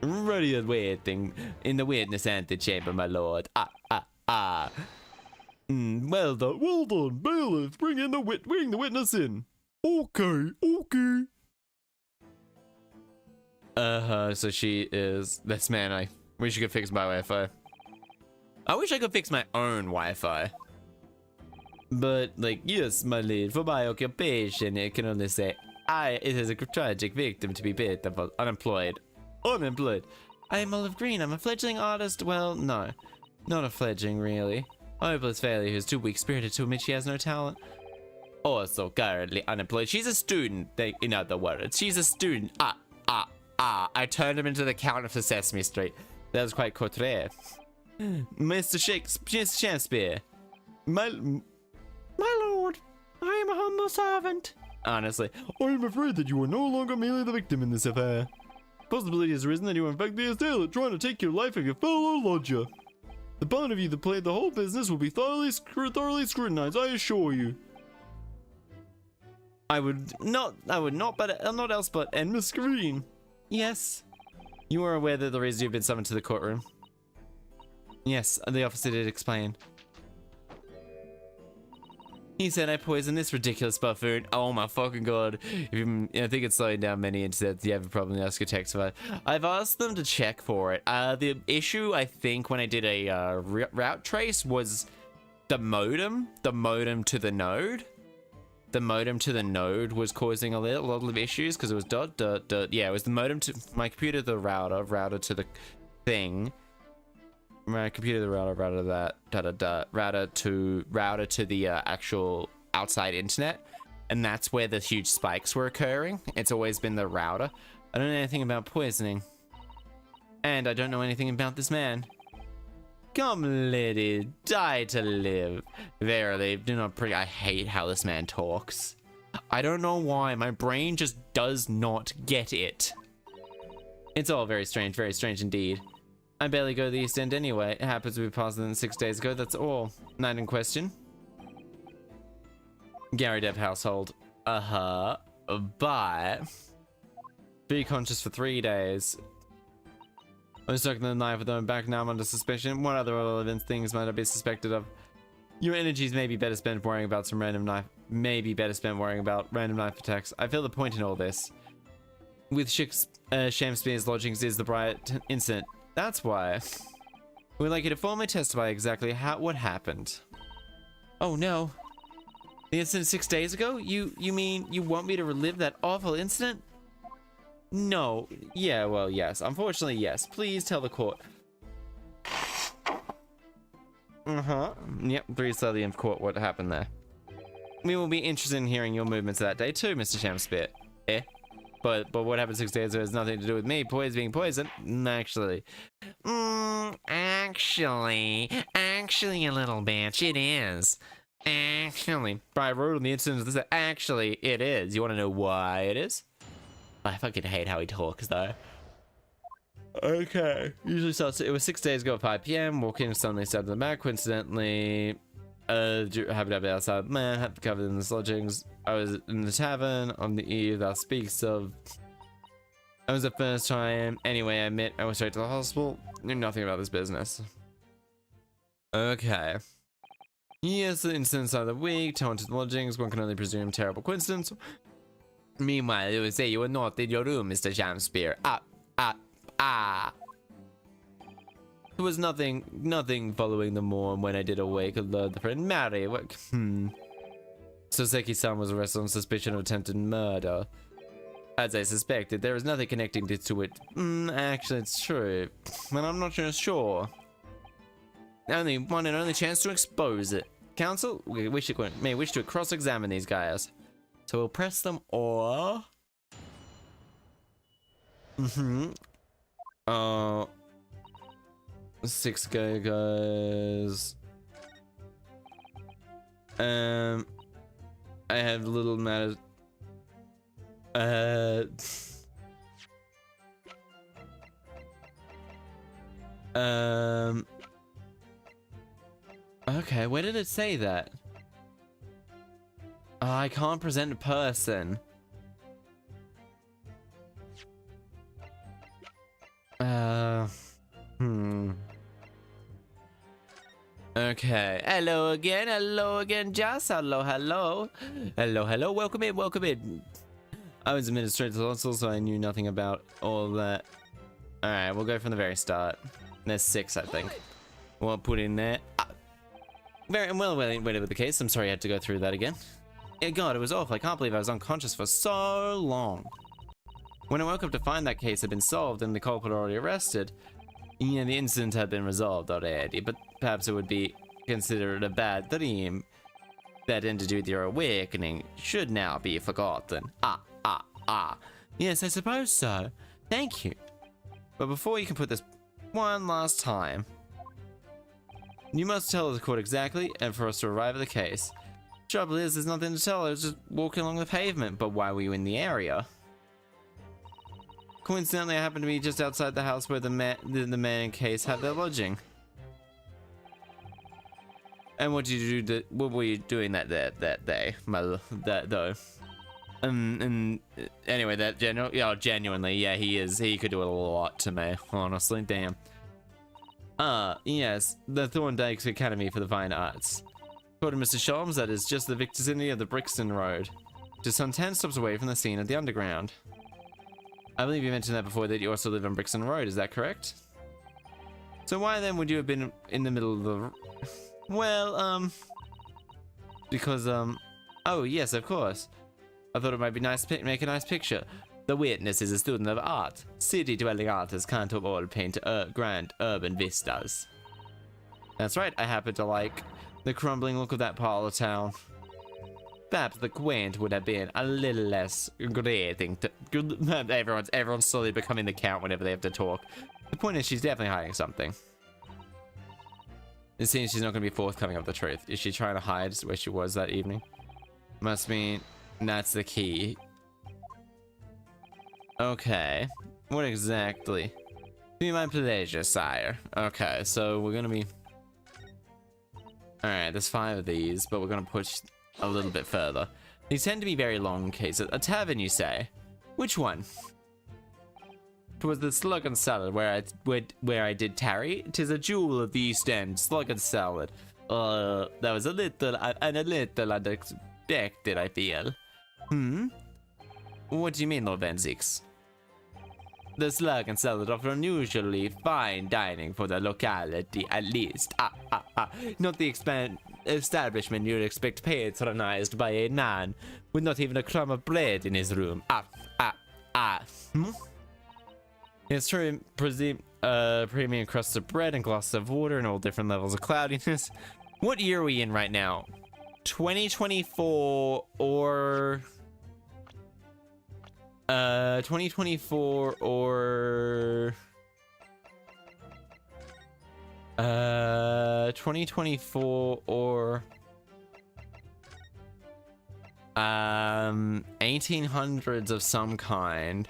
Ready and waiting in the witness antechamber, my lord. Well done, bailiff. Bring the witness in. Okay. So she is this man. I wish you could fix my Wi-Fi. I wish I could fix my own Wi-Fi. But, like, yes, my lord, for my occupation, it can only say, it is a tragic victim to be pitiful, unemployed. I am Olive Green, I'm a fledgling artist. Well, no, not a fledgling, really. A hopeless failure who's too weak-spirited to admit she has no talent. Also currently unemployed. She's a student, in other words. She's a student. I turned him into the Count of Sesame Street. That was quite contraire. Mr. Shakespeare. My lord, I am a humble servant. Honestly, I am afraid that you are no longer merely the victim in this affair. Possibility has arisen that you are in fact the assailant trying to take your life of your fellow lodger. The part of you that played the whole business will be thoroughly scrutinized, I assure you. I would not, but not else but. And Miss Green. Yes. You are aware that the reason you've been summoned to the courtroom? Yes, the officer did explain. He said I poisoned this ridiculous buffoon. Oh my fucking god. I think it's slowing down many internets. You have a problem, ask your tech survive. I've asked them to check for it. The issue, I think, when I did a route trace was the modem to the node. The modem to the node was causing a lot of issues because it was dot. Yeah, it was the modem to my computer, the router to the thing. My computer, the router that, router to the actual outside internet, and that's where the huge spikes were occurring. It's always been the router. I don't know anything about poisoning, and I don't know anything about this man. Come, lady, die to live. Verily, do not pray. I hate how this man talks. I don't know why. My brain just does not get it. It's all very strange indeed. I barely go to the East End anyway. It happens to be passed than 6 days ago, that's all. Night in question. Gary Dev household. But be conscious for 3 days. I was stuck in the knife with them back, now I'm under suspicion. What other relevant things might I be suspected of? Your energies may be better spent worrying about some random knife. may be better spent worrying about random knife attacks. I feel the point in all this. With Shamspeare's lodgings is the Bryant incident. That's why. We'd like you to formally testify exactly what happened. Oh no. The incident 6 days ago? You mean you want me to relive that awful incident? No. Yeah, well, yes. Unfortunately, yes. Please tell the court. Yep, please tell the court what happened there. We will be interested in hearing your movements that day too, Mr. Shamspeare. But what happened 6 days ago has nothing to do with me being poisoned. Actually, actually a little bitch, it is. Actually, I wrote on the incident that actually it is. You want to know why it is? I fucking hate how he talks though. Okay. Usually starts. It was 6 days ago at 5 p.m. Walk in, suddenly stabbed in the back. Coincidentally, happened to be outside. Man, had covered in the lodgings. I was in the tavern on the eve that speaks of. It was the first time. Anyway, I went straight to the hospital. Knew nothing about this business. Okay. Yes, the incidents of the week. Taunted lodgings. One can only presume terrible coincidence. Meanwhile, it would say you were not in your room, Mr. Shamspeare. There was nothing following the morn when I did awake and learned the friend Mary. Soseki-san was arrested on suspicion of attempted murder. As I suspected, there is nothing connecting to it. Actually, it's true. But I'm not sure. Only one and only chance to expose it. Counsel, may wish to cross-examine these guys. So we'll press them or... Six guys. I have little matters. Okay, where did it say that? I can't present a person. Okay. Hello again, Joss. Hello. Welcome in. I was administrator to the hospital, so I knew nothing about all that. Alright, we'll go from the very start. There's 6, I think. We'll put in there. Very well with the case. I'm sorry I had to go through that again. God, it was awful. I can't believe I was unconscious for so long. When I woke up to find that case had been solved and the culprit already arrested, yeah, the incident had been resolved already, but perhaps it would be considered a bad dream. That entity with your awakening should now be forgotten. Yes, I suppose so. Thank you. But before you can put this one last time, you must tell the court exactly and for us to arrive at the case. Trouble is, there's nothing to tell. I was just walking along the pavement, but why were you in the area? Coincidentally, I happened to be just outside the house where the man in case had their lodging. And what did you do? What were you doing that day, though? And anyway, genuinely, yeah, he could do a lot to me, honestly, damn. Yes, the Thorndike's Academy for the Fine Arts. According to Mr. Sholmes, that is just the vicinity of the Brixton Road, just some 10 stops away from the scene of the Underground. I believe you mentioned that before, that you also live on Brixton Road, is that correct? So why then would you have been in the middle of the... Well, because, oh, yes, of course. I thought it might be nice to make a nice picture. The witness is a student of art. City-dwelling artists can't all paint grand urban vistas. That's right, I happen to like the crumbling look of that part of town. Perhaps the quaint would have been a little less grating to... Everyone's slowly becoming the count whenever they have to talk. The point is, she's definitely hiding something. It seems she's not going to be forthcoming of the truth. Is she trying to hide where she was that evening? Must mean that's the key. Okay. What exactly? Be my pleasure, sire. Okay, so we're going to be... Alright, there's 5 of these, but we're going to push a little bit further. These tend to be very long cases. A tavern, you say? Which one? Twas the Slug and Salad where I did tarry. 'Tis a jewel of the East End, Slug and Salad. That was a little expected, I feel. What do you mean, Lord Van Zix? The slug and cellar offer unusually fine dining for the locality, at least. Not the establishment you'd expect patronized by a man with not even a crumb of bread in his room. It's true, premium crust of bread and glasses of water and all different levels of cloudiness. What year are we in right now? 2024 or... 2024 or... 2024 or... 1800s of some kind.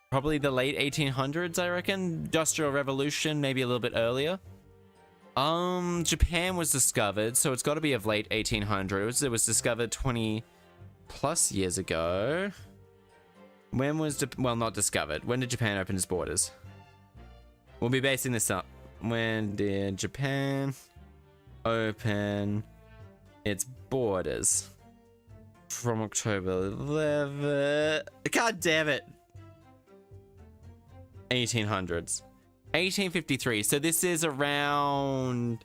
Probably the late 1800s, I reckon. Industrial Revolution, maybe a little bit earlier. Japan was discovered, so it's got to be of late 1800s. It was discovered 20 plus years ago. When was well, not discovered. When did Japan open its borders? We'll be basing this up. When did Japan open its borders? From October 11. God damn it. 1800s. 1853. So this is around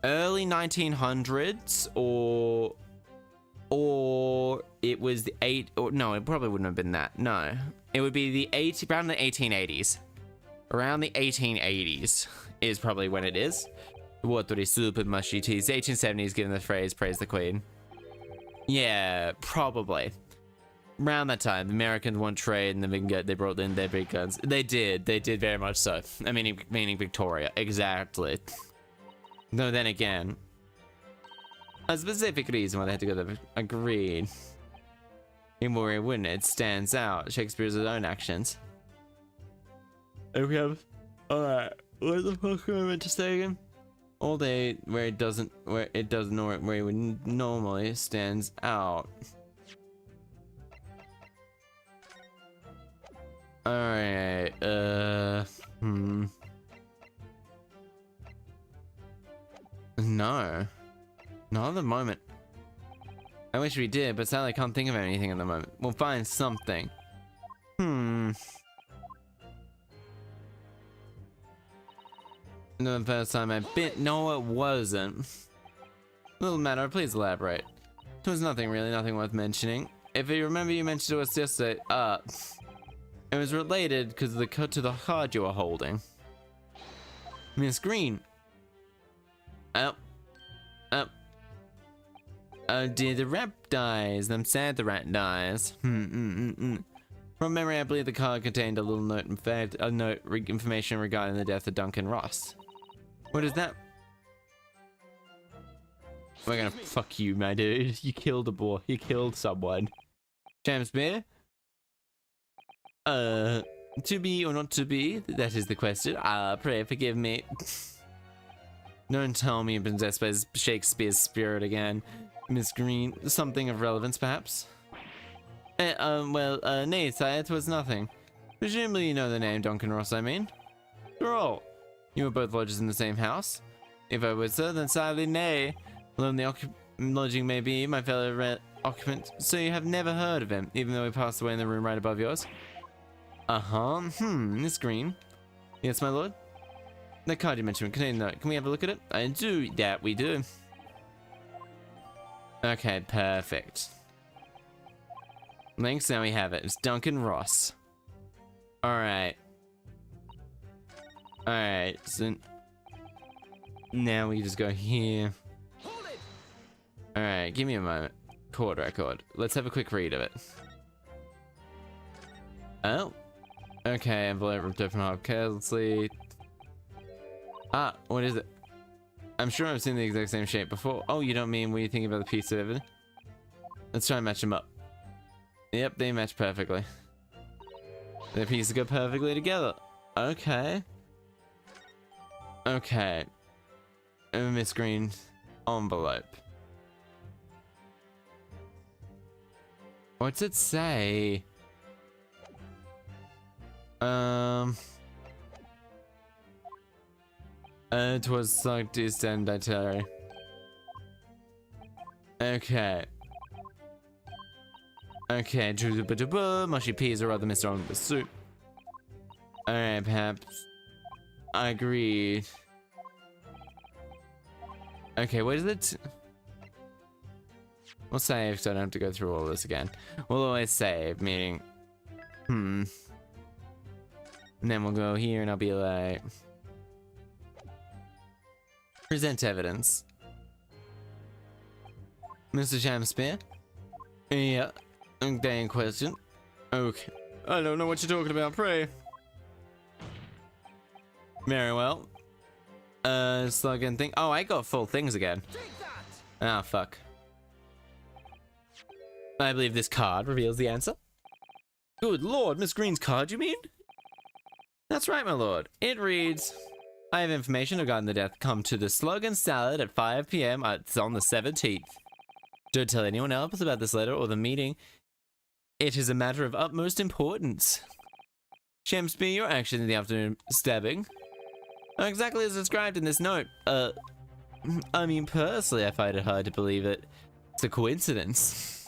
early 1900s, or it was the no, it probably wouldn't have been that. No, it would be the around the 1880s. Around the 1880s is probably when it is. Watery soup and mushy teas. 1870s, given the phrase "praise the queen." Yeah, probably. Around that time, the Americans won trade and they brought in their big guns. They did very much so. I mean, meaning Victoria, exactly. No, then again, a specific reason why they had to go there. Agreed. In Warrior wouldn't it? Stands out. Shakespeare's own actions. And we have, alright, what the fuck am I meant to say again? All day where it doesn't, where it would normally stands out. Alright, No. Not at the moment. I wish we did, but sadly I can't think of anything at the moment. We'll find something. No, the first time I've been. No, it wasn't. Little matter, please elaborate. It was nothing really, nothing worth mentioning. If you remember, you mentioned to us yesterday. It was related because of the cut to the card you were holding. Miss Green. Oh, dear, the rat dies. I'm sad the rat dies. From memory, I believe the card contained a little note. In fact, information regarding the death of Duncan Ross. What is that? We're gonna fuck you, my dude. You killed a boy. You killed someone. James Bear? To be or not to be? That is the question. Pray forgive me. Don't tell me you've been possessed by Shakespeare's spirit again. Miss Green, something of relevance, perhaps? Nay, sire, it was nothing. Presumably you know the name Duncan Ross, I mean. Girl, you were both lodgers in the same house? If I would, sir, then sadly nay. Alone the lodging may be, my fellow occupant, so you have never heard of him, even though he passed away in the room right above yours? Miss Green. Yes, my lord? The card you mentioned contained that. Can we have a look at it? I do. That we do. Okay, perfect. Links, now we have it. It's Duncan Ross. Alright. Alright, so now we just go here. Alright, give me a moment. Court record. Let's have a quick read of it. Oh. Okay, envelope ripped open half carelessly. What is it? I'm sure I've seen the exact same shape before. Oh, you don't mean what you think about the piece of evidence? Let's try and match them up. Yep, they match perfectly. The pieces go perfectly together. Okay. Okay. Miss Green, envelope. What's it say? Twas like distant itinerary. Okay. Okay, mushy peas or other Mr. Omnibus soup. Alright, perhaps. I agree. Okay, what is it? We'll save so I don't have to go through all this again. We'll always save, meaning... And then we'll go here and I'll be like... Present evidence. Mr. Shamspear? Yeah. Okay, in question. Okay. I don't know what you're talking about, pray. Very well. Slug in thing. Oh, I got full things again. Take that! Ah, fuck. I believe this card reveals the answer. Good lord, Miss Green's card, you mean? That's right, my lord. It reads... I have information regarding the death. Come to the Slug and Salad at 5 p.m. It's on the 17th. Don't tell anyone else about this letter or the meeting. It is a matter of utmost importance. Shamspear, your action in the afternoon stabbing. Exactly as described in this note. I mean, personally, I find it hard to believe it. It's a coincidence.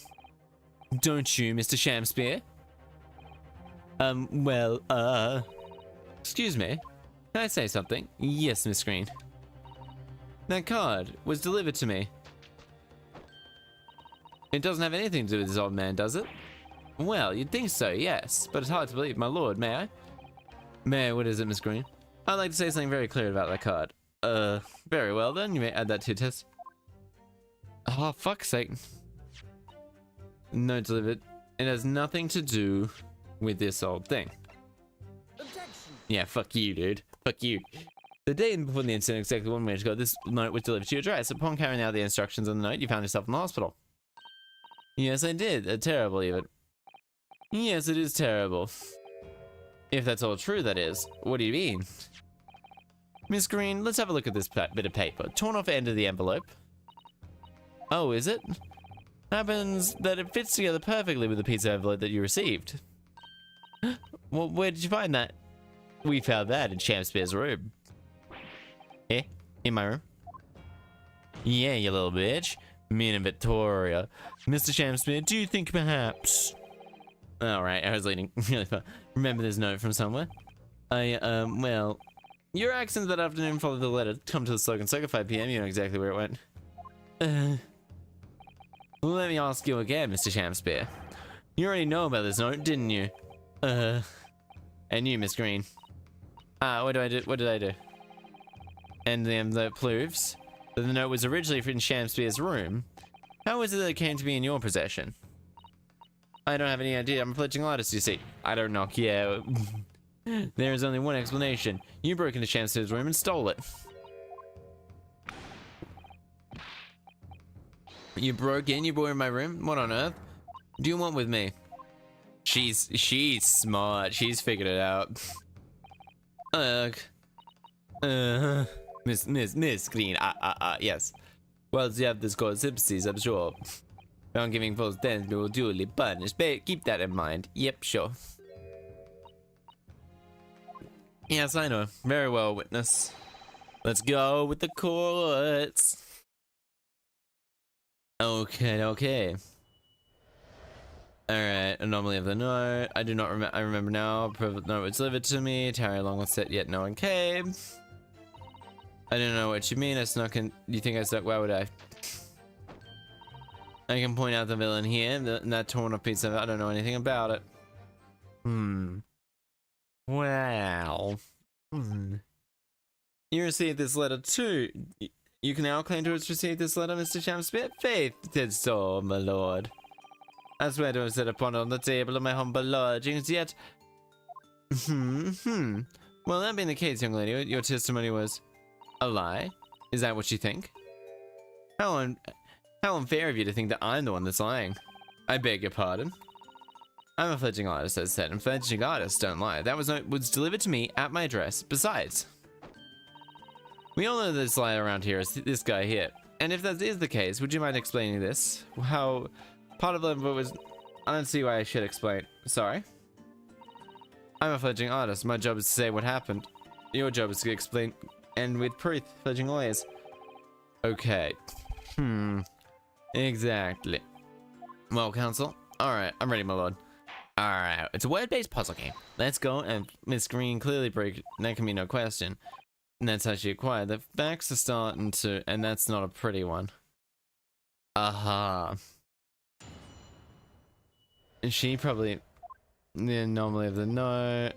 Don't you, Mr. Shamspear? Excuse me. Can I say something? Yes, Miss Green. That card was delivered to me. It doesn't have anything to do with this old man, does it? Well, you'd think so, yes. But it's hard to believe, my lord. May I? May I? What is it, Miss Green? I'd like to say something very clear about that card. Very well then. You may add that to your test. Oh, fuck's sake. No, delivered. It has nothing to do with this old thing. Objection! Yeah, fuck you, dude. Fuck you. The day before the incident, exactly 1 minute ago, this note was delivered to your address. Upon carrying out the instructions on the note, you found yourself in the hospital. Yes, I did. Terrible, even. Yes, it is terrible. If that's all true, that is. What do you mean? Miss Green, let's have a look at this bit of paper. Torn off end of the envelope. Oh, is it? Happens that it fits together perfectly with the piece of envelope that you received. Well, where did you find that? We found that in Shamspear's room. Eh? In my room? Yeah, you little bitch. Me and Victoria. Mr. Shamspear, do you think perhaps... Alright, I was leaning really far. Remember this note from somewhere? Well... Your actions that afternoon followed the letter. Come to the Slug and Circus 5 p.m. You know exactly where it went. Let me ask you again, Mr. Shamspear. You already know about this note, didn't you? And you, Miss Green. What do I do? What did I do? And the envelope proves that the note was originally in Shamspear's room. How is it that it came to be in your possession? I don't have any idea. I'm a fledgling artist, you see. I don't knock, yeah. There is only one explanation. You broke into Shamspear's room and stole it. You broke in, you boarded my room? What on earth do you want with me? She's smart. She's figured it out. Miss Green, yes. Well, you have this called sympathies, I'm sure. Not giving false dents, you will duly punished. Keep that in mind. Yep, sure. Yes, I know. Very well, witness. Let's go with the courts. Okay. Alright, anomaly of the note. I do not remember. I remember now. Private note was delivered to me. Tarry along with it, yet no one came. I don't know what you mean. I snuck in. You think I snuck? Why would I? I can point out the villain here. That torn up piece of it. I don't know anything about it. Well. You received this letter too. You can now claim to have received this letter, Mr. Shamspear. Faith did so, my lord. I swear to have set upon it on the table of my humble lodgings, yet... Well, that being the case, young lady, your testimony was a lie? Is that what you think? How unfair of you to think that I'm the one that's lying. I beg your pardon. I'm a fledgling artist, as said, and fledgling artists don't lie. That was delivered to me at my address. Besides, we all know this lie around here is this guy here. And if that is the case, would you mind explaining this? How part of the was... I don't see why I should explain. Sorry? I'm a fledgling artist. My job is to say what happened. Your job is to explain and with proof, fledgling lawyers. Okay. Exactly. Well, counsel. Alright, I'm ready, my lord. Alright, it's a word-based puzzle game. Let's go, and Miss Green clearly broke. That can be no question. And that's how she acquired. The facts are starting to, and that's not a pretty one. Aha. She probably the anomaly of the note.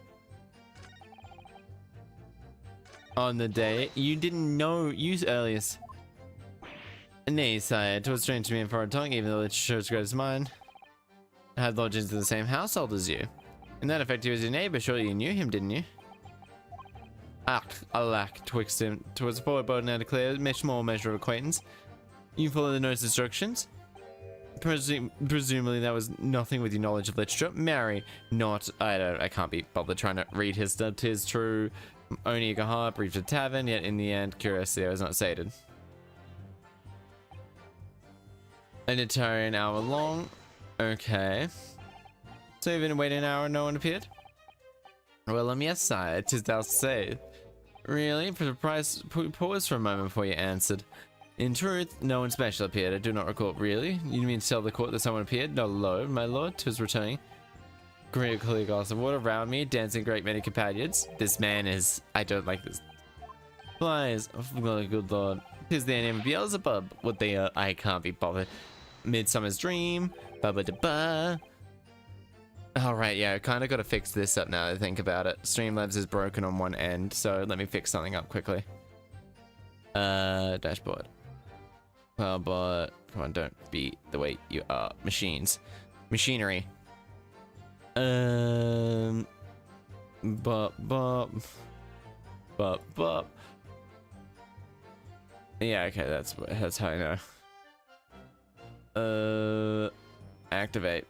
On the day you didn't know use earliest. Nay, sire, it was strange to me in foreign tongue, even though literature is great as mine. I had lodgings in the same household as you. In that effect, he was your neighbor. Surely you knew him, didn't you? Alack, twixt him. Towards the forward boat and declare a small measure of acquaintance. You follow the note's instructions? Presumably that was nothing with your knowledge of literature. Marry, not. I can't be bothered trying to read his stuff. 'Tis true. Only a heart briefed a tavern, yet in the end, curiosity was not sated. An entire hour long. Okay. So you've been waiting an hour and no one appeared? Well, yes, sire, 'tis thou say. Really? For the price, pause for a moment before you answered. In truth, no one special appeared. I do not recall. Really? You mean to tell the court that someone appeared? No, Lord, my lord, 'tis returning. Great clear glass of water around me, dancing great many companions. This man is... I don't like this. Flies. Oh, good lord. 'Tis their name of Beelzebub. What they are, I can't be bothered. Midsummer's Dream. Ba-ba-da-ba. Alright, yeah, I kind of got to fix this up now that I think about it. Streamlabs is broken on one end, so let me fix something up quickly. Dashboard. Well, but come on, don't be the way you are. Machines. Machinery. Bop. Yeah, okay, that's how I know. Activate.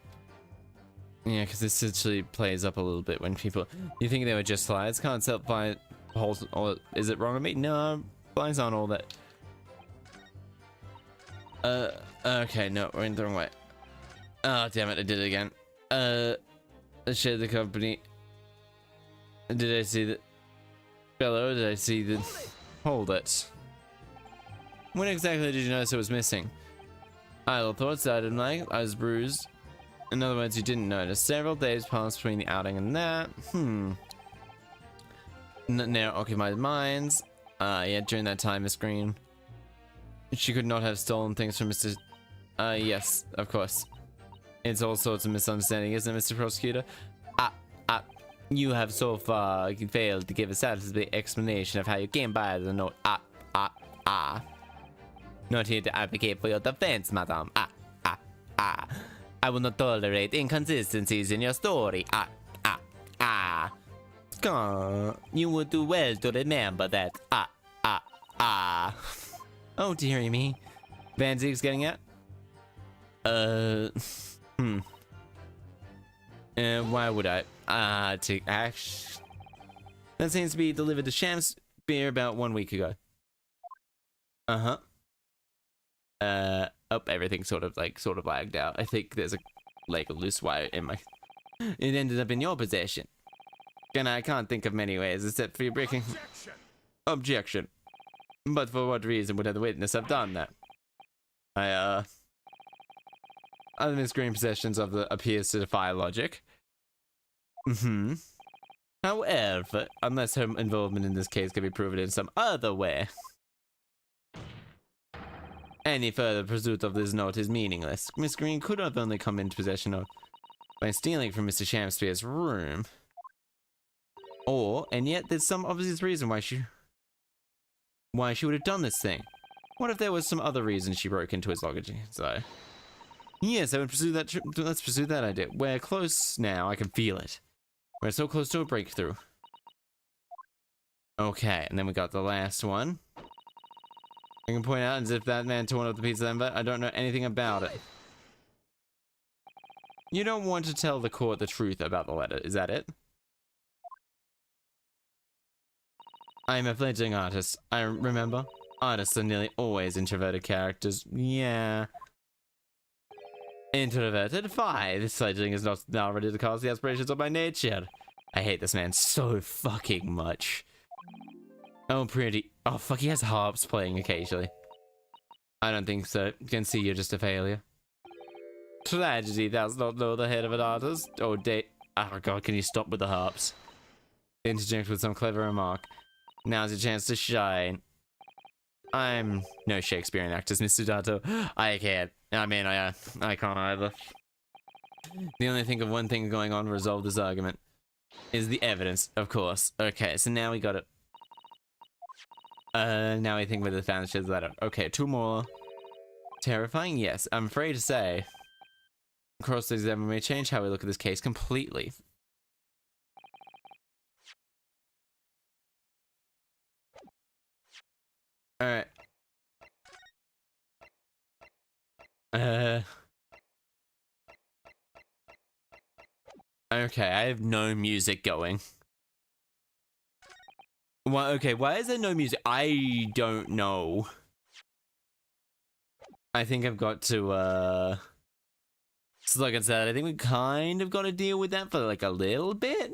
Yeah, because this actually plays up a little bit when people... You think they were just slides? Can't set fly holes... Or is it wrong with me? No, flies aren't all that... Okay, no, we're in the wrong way. Oh, damn it, I did it again. Share the company. Did I see the... Hello, did I see the... Hold it. When exactly did you notice it was missing? Idle thoughts, I didn't like. I was bruised. In other words, you didn't notice. Several days passed between the outing and that. Now occupied minds. Yeah, during that time, Miss Green. She could not have stolen things from Mr. Yes, of course. It's all sorts of misunderstanding, isn't it, Mr. Prosecutor? You have so far failed to give a satisfactory explanation of how you came by the note. Not here to advocate for your defense, madam. I will not tolerate inconsistencies in your story. You would do well to remember that. Oh, dearie me. Van Zieg's getting out? Why would I? To action. That seems to be delivered to Shakespeare about 1 week ago. Oh, everything sort of lagged out. I think there's a loose wire in my... It ended up in your possession. And I can't think of many ways except for you breaking... Objection. But for what reason would the witness have done that? Other than screen possessions of the appears to defy logic. However, unless her involvement in this case can be proven in some other way, any further pursuit of this note is meaningless. Miss Green could have only come into possession of by stealing from Mr. Shakespeare's room. And yet there's some obvious reason why she would have done this thing. What if there was some other reason she broke into his luggage? So, yes, I would pursue that. Let's pursue that idea. We're close now. I can feel it. We're so close to a breakthrough. Okay, and then we got the last one. I can point out as if that man torn up the pizza envelope. I don't know anything about it. You don't want to tell the court the truth about the letter, is that it? I'm a fledgling artist. I remember. Artists are nearly always introverted characters. Yeah. Introverted? Fine. This fledgling is not now ready to cause the aspirations of my nature. I hate this man so fucking much. Oh, pretty. Oh, fuck, he has harps playing occasionally. I don't think so. You can see you're just a failure. Tragedy, that's not know the head of an artist. Oh, oh god, can you stop with the harps? Interject with some clever remark. Now's your chance to shine. I'm no Shakespearean actress, Mr. Dato. I can't. I mean, I can't either. The only thing of one thing going on to resolve this argument is the evidence, of course. Okay, so now we got it. Now I think with the foundations letter. Okay, 2 more. Terrifying? Yes, I'm afraid to say. Cross examine may change how we look at this case completely. Alright. Okay, I have no music going. Well, okay, why is there no music? I don't know. I think I've got to, so like I said, I think we kind of got to deal with that for like a little bit.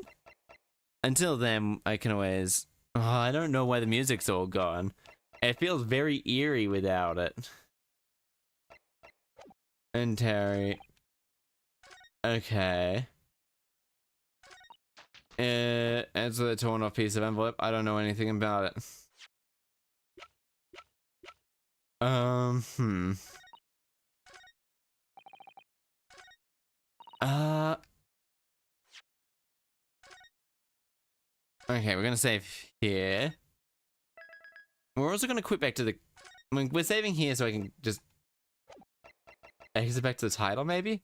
Until then, I can always... Oh, I don't know why the music's all gone. It feels very eerie without it. And Terry. Okay. Answer the torn off piece of envelope. I don't know anything about it. Okay, we're gonna save here. We're also gonna quit back to the... I mean, we're saving here so I can just... exit back to the title, maybe?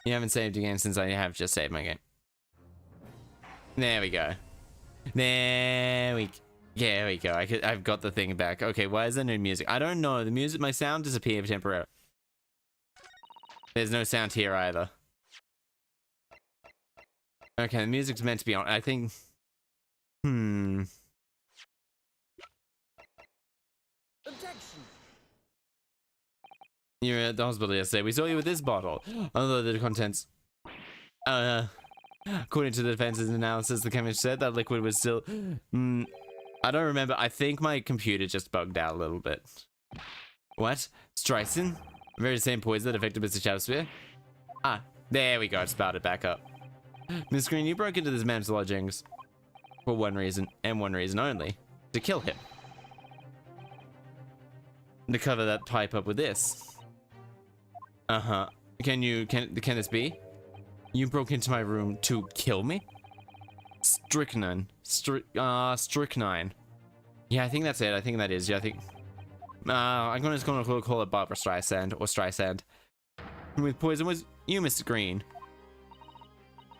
You haven't saved your game since I have just saved my game. There we go. There we go. I've got the thing back. Okay, why is there no music? I don't know. The music, my sound disappeared temporarily. There's no sound here either. Okay, the music's meant to be on. I think... Objection. You're at the hospital yesterday. We saw you with this bottle. Although the contents... according to the defense's analysis, the chemist said that liquid was still... I don't remember. I think my computer just bugged out a little bit. What? Streisand? The very same poison that affected Mr. Chaster? Ah, there we go. It spouted back up. Miss Green, you broke into this man's lodgings for one reason, and one reason only. To kill him. To cover that pipe up with this. Uh-huh. Can this be? You broke into my room to kill me? Strychnine. Strychnine. Yeah, I think that's it. I think that is. Yeah, I think... I'm just gonna call it Barbara Streisand, or Streisand. With poison was you, Mr. Green.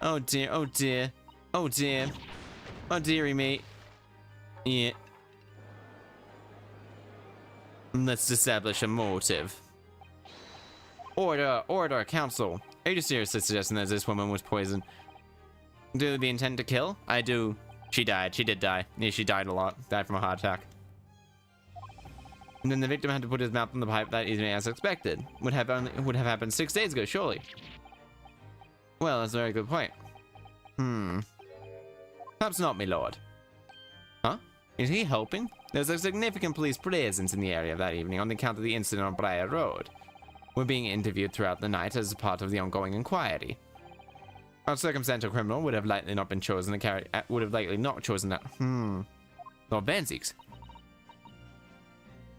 Oh dear, oh dear. Oh dear. Oh dearie me. Yeah. Let's establish a motive. Order, counsel. Are you seriously suggesting that this woman was poisoned? Do the intent to kill? I do. She died. She did die. Yeah, she died a lot. Died from a heart attack. And then the victim had to put his mouth on the pipe that evening as expected. Would have happened 6 days ago, surely. Well, that's a very good point. Perhaps not, my lord. Huh? Is he helping? There's a significant police presence in the area that evening on account of the incident on Briar Road. We're being interviewed throughout the night as part of the ongoing inquiry. A circumstantial criminal would have likely not been chosen to carry... would have likely not chosen that... Lord Vanzieks.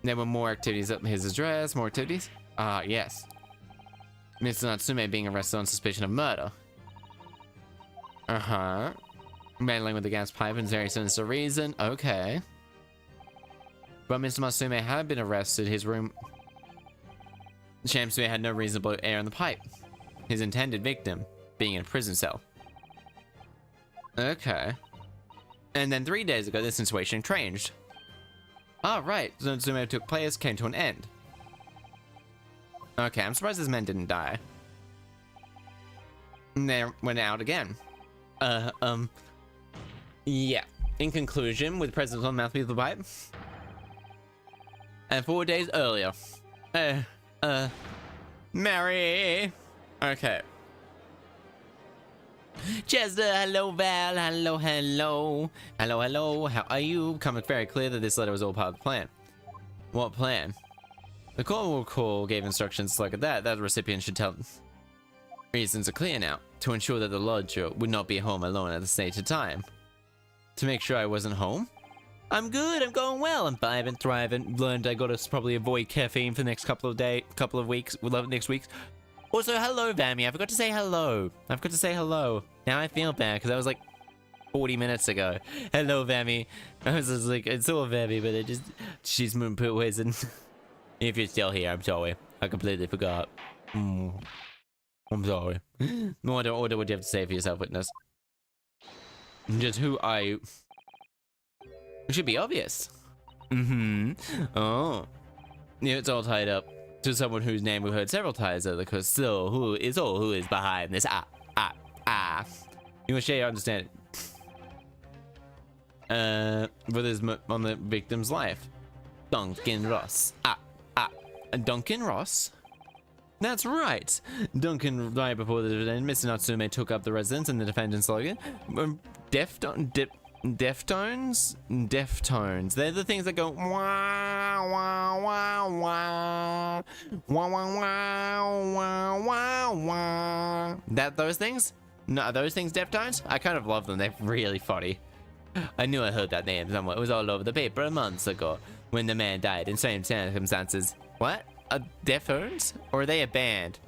There were more activities at his address, more activities? Ah, yes. Mr. Natsume being arrested on suspicion of murder. Uh-huh. Meddling with the gas pipe and very sinister reason. Okay. But Mr. Natsume had been arrested. His room... Shamsui had no reason to blow air in the pipe. His intended victim being in a prison cell. Okay. And then 3 days ago, this situation changed. Ah, right. So Natsume took place, came to an end. Okay, I'm surprised this man didn't die. And they went out again. Yeah. In conclusion, with presence on mouthpiece of the pipe. And 4 days earlier. Mary! Okay. Chester, hello Val, hello, hello. Hello, hello, how are you? Becoming very clear that this letter was all part of the plan. What plan? The call gave instructions to look at that. That the recipient should tell. Reasons are clear now. To ensure that the lodger would not be home alone at the stated time. To make sure I wasn't home? I'm good, I'm going well. I'm vibing, thriving. Learned I gotta probably avoid caffeine for the next couple of weeks. Next week. Also, hello, Vammy. I forgot to say hello. Now I feel bad because that was like 40 minutes ago. Hello, Vammy. I was just like, it's all Vammy, but she's moon put poison. If you're still here, I'm sorry. I completely forgot. I'm sorry. What do you have to say for yourself, witness? Just who are you? It should be obvious. Oh. Yeah, it's all tied up to someone whose name we've heard several times over the course. So, who is behind this? You must share your understanding. Brothers on the victim's life. Duncan Ross. Duncan Ross? That's right. Duncan died before the defendant. Mr. Natsume took up the residence and the defendant's slogan. Deftones? Deftones. They're the things that go wah, wah, wah, wah. Wah, wah, wah, wah, wah, wah. Those things? No, are those things Deftones? I kind of love them. They're really funny. I knew I heard that name somewhere. It was all over the paper months ago when the man died in same circumstances. What? Deftones? Or are they a band?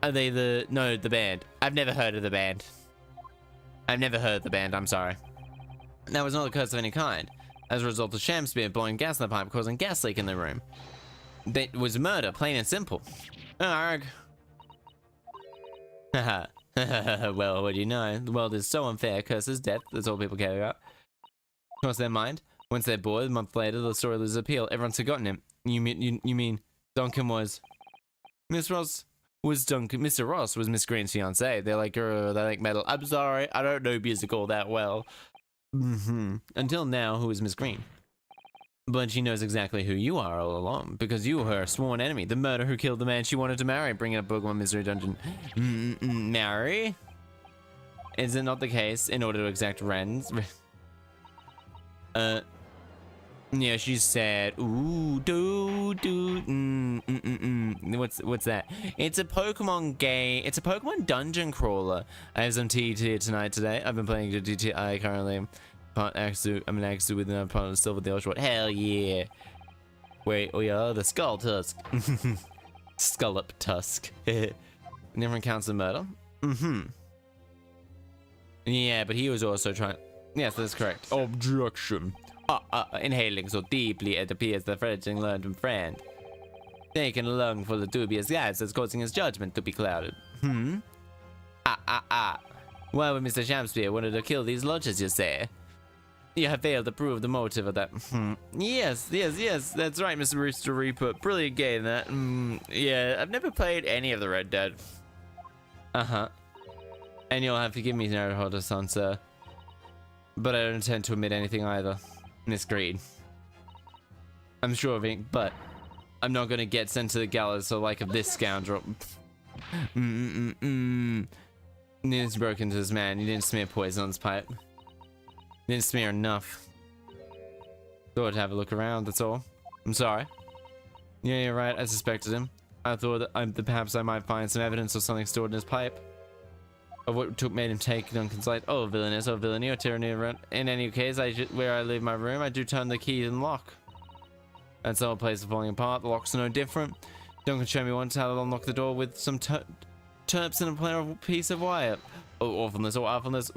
Are they the band? I've never heard of the band. I'm sorry. That was not a curse of any kind. As a result of Shamspeare blowing gas in the pipe causing gas leak in the room. That was murder, plain and simple. Arg. Haha. Well, what do you know? The world is so unfair. Curses, death, that's all people care about. Cross their mind. Once they're bored, a month later, the story loses appeal. Everyone's forgotten him. You mean Duncan was... Miss Ross was Duncan... Mr. Ross was Miss Green's fiancé. They like metal. I'm sorry, I don't know musical that well. Until now, who is Miss Green? But she knows exactly who you are all along, because you were her sworn enemy, the murderer who killed the man she wanted to marry, bringing up Pokemon Misery Dungeon. Marry? Is it not the case in order to exact rents? Yeah, she said, ooh, what's that? It's a Pokemon game. It's a Pokemon dungeon crawler. I have some TT today. I've been playing GTI currently. I'm an Axu with another partner still with the Ultra. Hell yeah. Wait, oh yeah, the Skull Tusk. Scullop Tusk. Never encounters a murder. Yeah, but he was also trying. Yes, that's correct. Objection. Inhaling so deeply it appears the fledgling learned from friend. Taking a lung full of dubious gas that's causing his judgment to be clouded. Why would Mr. Shamspeare wanted to kill these lodges, you say? You have failed to prove the motive of that. Yes, that's right, Mr. Rooster Reaper. Brilliant game, that. Yeah, I've never played any of the Red Dead. And you'll have to give me Naruto-san, sir. But I don't intend to admit anything either. Miss Green. I'm sure of it, but I'm not gonna get sent to the gallows so like of this scoundrel. News broke into this man. He didn't smear poison on his pipe. Didn't smear enough. Thought I'd have a look around, that's all. I'm sorry. Yeah, you're right, I suspected him. I thought that perhaps I might find some evidence of something stored in his pipe. Of what made him take Duncan's light. Oh, villainous, oh, villainy, or tyranny around. In any case, where I leave my room, I do turn the key and lock. That's the whole place is falling apart. The locks are no different. Duncan showed me once how to unlock the door with some terps and a plentiful piece of wire. Oh, awfulness, oh, awfulness.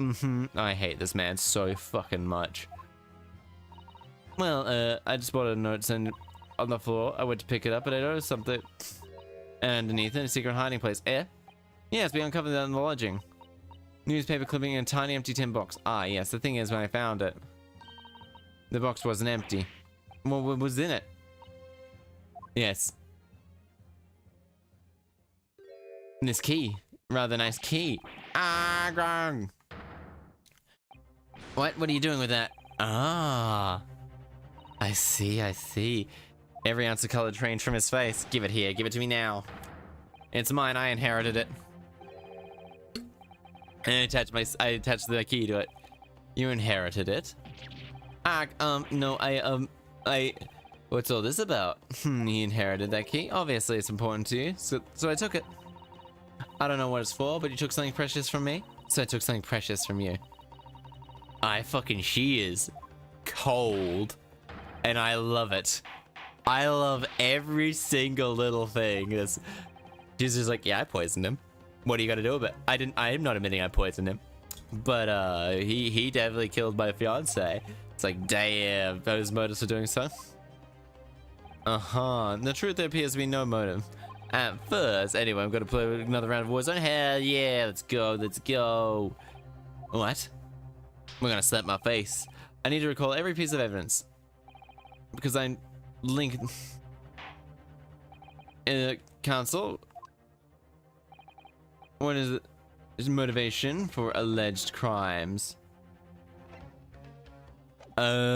I hate this man so fucking much. Well, I just spotted a note on the floor. I went to pick it up, but I noticed something underneath it, a secret hiding place. Yeah, it's being uncovered down in the lodging. Newspaper clipping in a tiny empty tin box. Yes, the thing is, when I found it, the box wasn't empty. What was in it? Yes. This key. Rather nice key. What are you doing with that? I see. Every ounce of color drained from his face. Give it here. Give it to me now. It's mine. I inherited it. And I attached the key to it. You inherited it. No, what's all this about? He inherited that key. Obviously, it's important to you, so I took it. I don't know what it's for, but you took something precious from me, so I took something precious from you. She is cold, and I love it. I love every single little thing. She's just like, yeah, I poisoned him. What are you gonna do about it? I'm not admitting I poisoned him, but he definitely killed my fiance. It's like, damn, those motives for doing so. The truth, there appears to be no motive. At first, anyway, I'm gonna play another round of Warzone. Hell yeah, let's go. What? We're gonna slap my face. I need to recall every piece of evidence. Because I'm linked. Counsel. What is it? Is motivation for alleged crimes? Okay,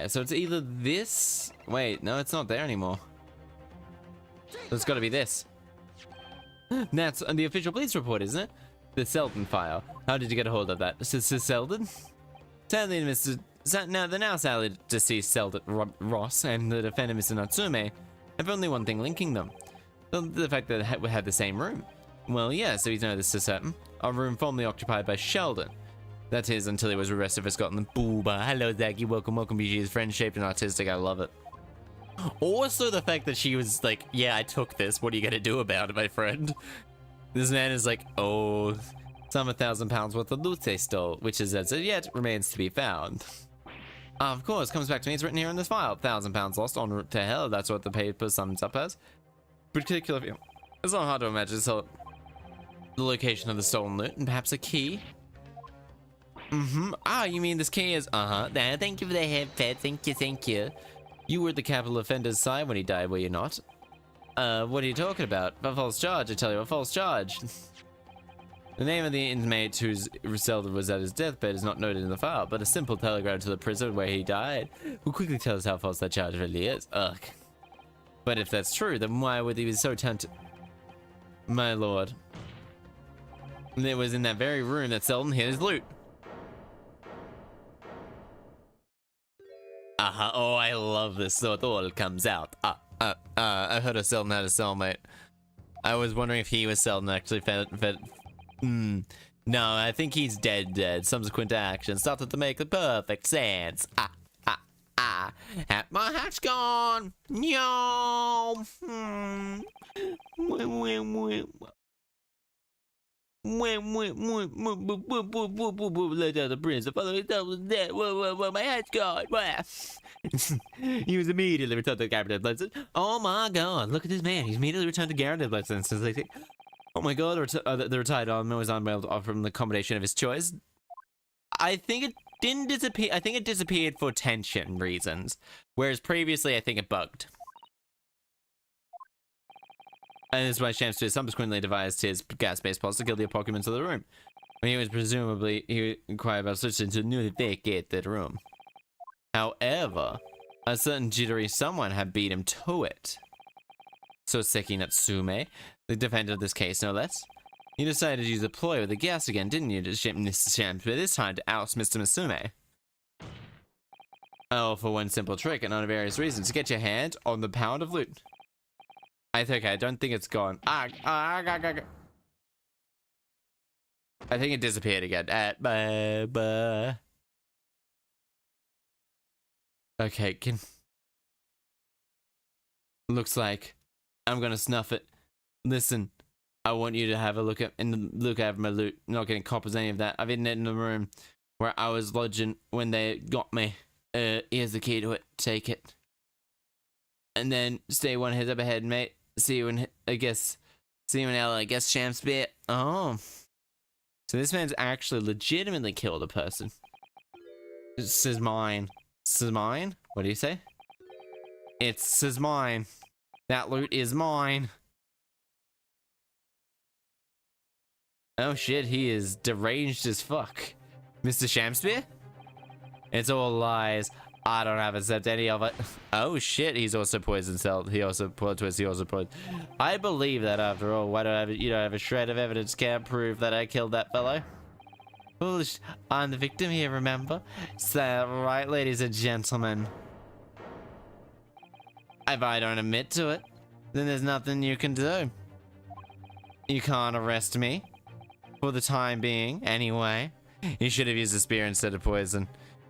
so it's either this. Wait, no, it's not there anymore. It's got to be this. That's the official police report, isn't it? The Selden file. How did you get a hold of that? Selden? Sadly, the now sadly deceased Selden Ross and the defendant, Mr. Natsume, have only one thing linking them. The fact that we had the same room. Well, yeah, so we know this is certain. A room formerly occupied by Sheldon. That is, until he was arrested for Scotland. Booba. Hello, Zaggy. Welcome. She is friend-shaped and artistic. I love it. Also, the fact that she was like, yeah, I took this. What are you going to do about it, my friend? This man is like, oh, some £1,000 worth of loot they stole, which is, as of yet, remains to be found. Of course, comes back to me. It's written here in this file. £1,000 lost en route to hell. That's what the paper sums up as. Particularly, it's not hard to imagine the location of the stolen loot and perhaps a key. You mean this key is, thank you for the head pet, thank you. You were the capital offender's side when he died, were you not? What are you talking about? A false charge, I tell you, a false charge. The name of the inmate whose Selden was at his deathbed is not noted in the file, but a simple telegram to the prison where he died will quickly tell us how false that charge really is. Ugh. But if that's true, then why would he be so tempted? My lord. It was in that very room that Selden hid his loot. Oh, I love this, so it all comes out. I heard of Selden had a cellmate. I was wondering if he was Selden actually No, I think he's dead. Subsequent action started to make the perfect sense. My hat's gone. No. Let out the prince. The father was dead. My hat's gone. He was immediately returned to Garrett Bledson. Oh my god, look at this man. He's immediately returned to Garrett Bledson. So they think, oh my god, the retired armor was unveiled from the combination of his choice. I think it didn't disappear. I think it disappeared for tension reasons. Whereas previously, I think it bugged. And this is why Chaster subsequently devised his gas-based pulse to kill the occupants of the room. When he was presumably inquired about switching to a newly vacated room. However, a certain jittery someone had beat him to it. Soseki Natsume, the defendant of this case, no less. You decided to use a ploy with the gas again, didn't you, Mr. Shams, but this time to oust Mr. Natsume? Oh, for one simple trick and on various reasons, to get your hand on the pound of loot. I don't think it's gone. I think it disappeared again. Okay, looks like I'm gonna snuff it. Listen, I want you to have a look at my loot. I'm not getting coppers, any of that. I've hidden it in the room where I was lodging when they got me. Here's the key to it. Take it. And then stay one head up ahead, mate. See you in hell, I guess, Champs bit. Oh. So this man's actually legitimately killed a person. This is mine. This is mine? What do you say? This is mine. That loot is mine. Oh shit, he is deranged as fuck. Mr. Shamspeare? It's all lies. I don't have accept any of it. Oh shit, he's also poisoned cell. He also plot twist, he also poisoned. I believe that after all. Why do I have you don't have a shred of evidence can't prove that I killed that fellow? Foolish. I'm the victim here, remember? Is that right, ladies and gentlemen? If I don't admit to it, then there's nothing you can do. You can't arrest me. For the time being, anyway. You should have used a spear instead of poison.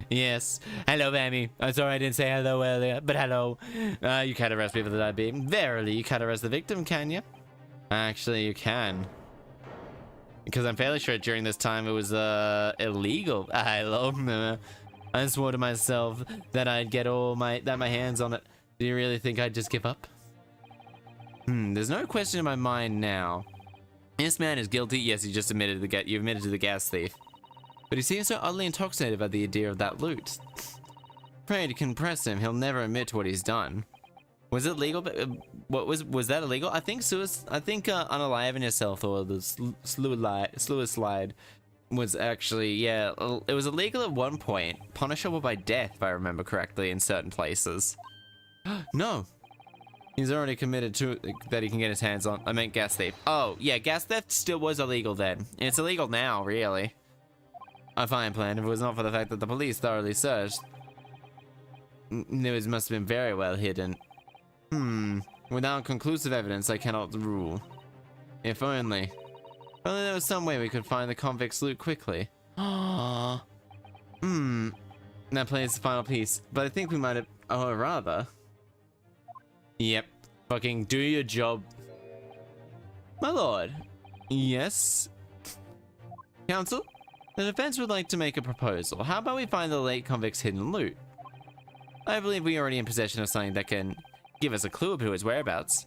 Yes. Hello, Mammy. I'm sorry I didn't say hello earlier, but hello. You can't arrest me for the time being. Verily, you can't arrest the victim, can you? Actually, you can. Because I'm fairly sure during this time it was illegal. I swore to myself that I'd get my hands on it. Do you really think I'd just give up? There's no question in my mind now. This man is guilty. Yes, you just admitted you admitted to the gas thief. But he seems so oddly intoxicated by the idea of that loot. Pray to compress him. He'll never admit to what he's done. Was it legal? What was that illegal? I think unaliving yourself or the sleuth slide was actually, yeah, it was illegal at one point, punishable by death if I remember correctly in certain places. No, he's already committed to that he can get his hands on. I meant gas thief. Oh yeah, gas theft still was illegal then. It's illegal now, really. A fine plan if it was not for the fact that the police thoroughly searched. It must have been very well hidden. Without conclusive evidence, I cannot rule. If only. If only there was some way we could find the convict's loot quickly. That plays the final piece. But I think we might have... Oh, rather... Yep. Fucking do your job. My lord. Yes? Counsel? The defense would like to make a proposal. How about we find the late convict's hidden loot? I believe we are already in possession of something that can give us a clue to his whereabouts.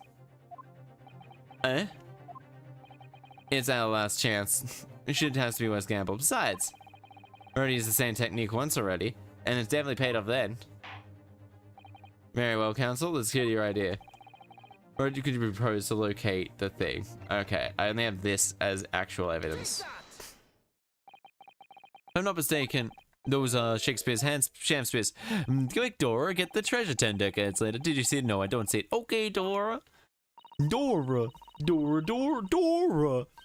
It's our last chance. It should have to be worth gamble. Besides, already used the same technique once already, and it's definitely paid off then. Very well, counsel. Let's hear your idea. Or could you propose to locate the thing? Okay, I only have this as actual evidence. If I'm not mistaken, those are Shakespeare's Shakespeare's. Quick, Dora, get the treasure 10 decades later. Did you see it? No, I don't see it. Okay, Dora. Dora,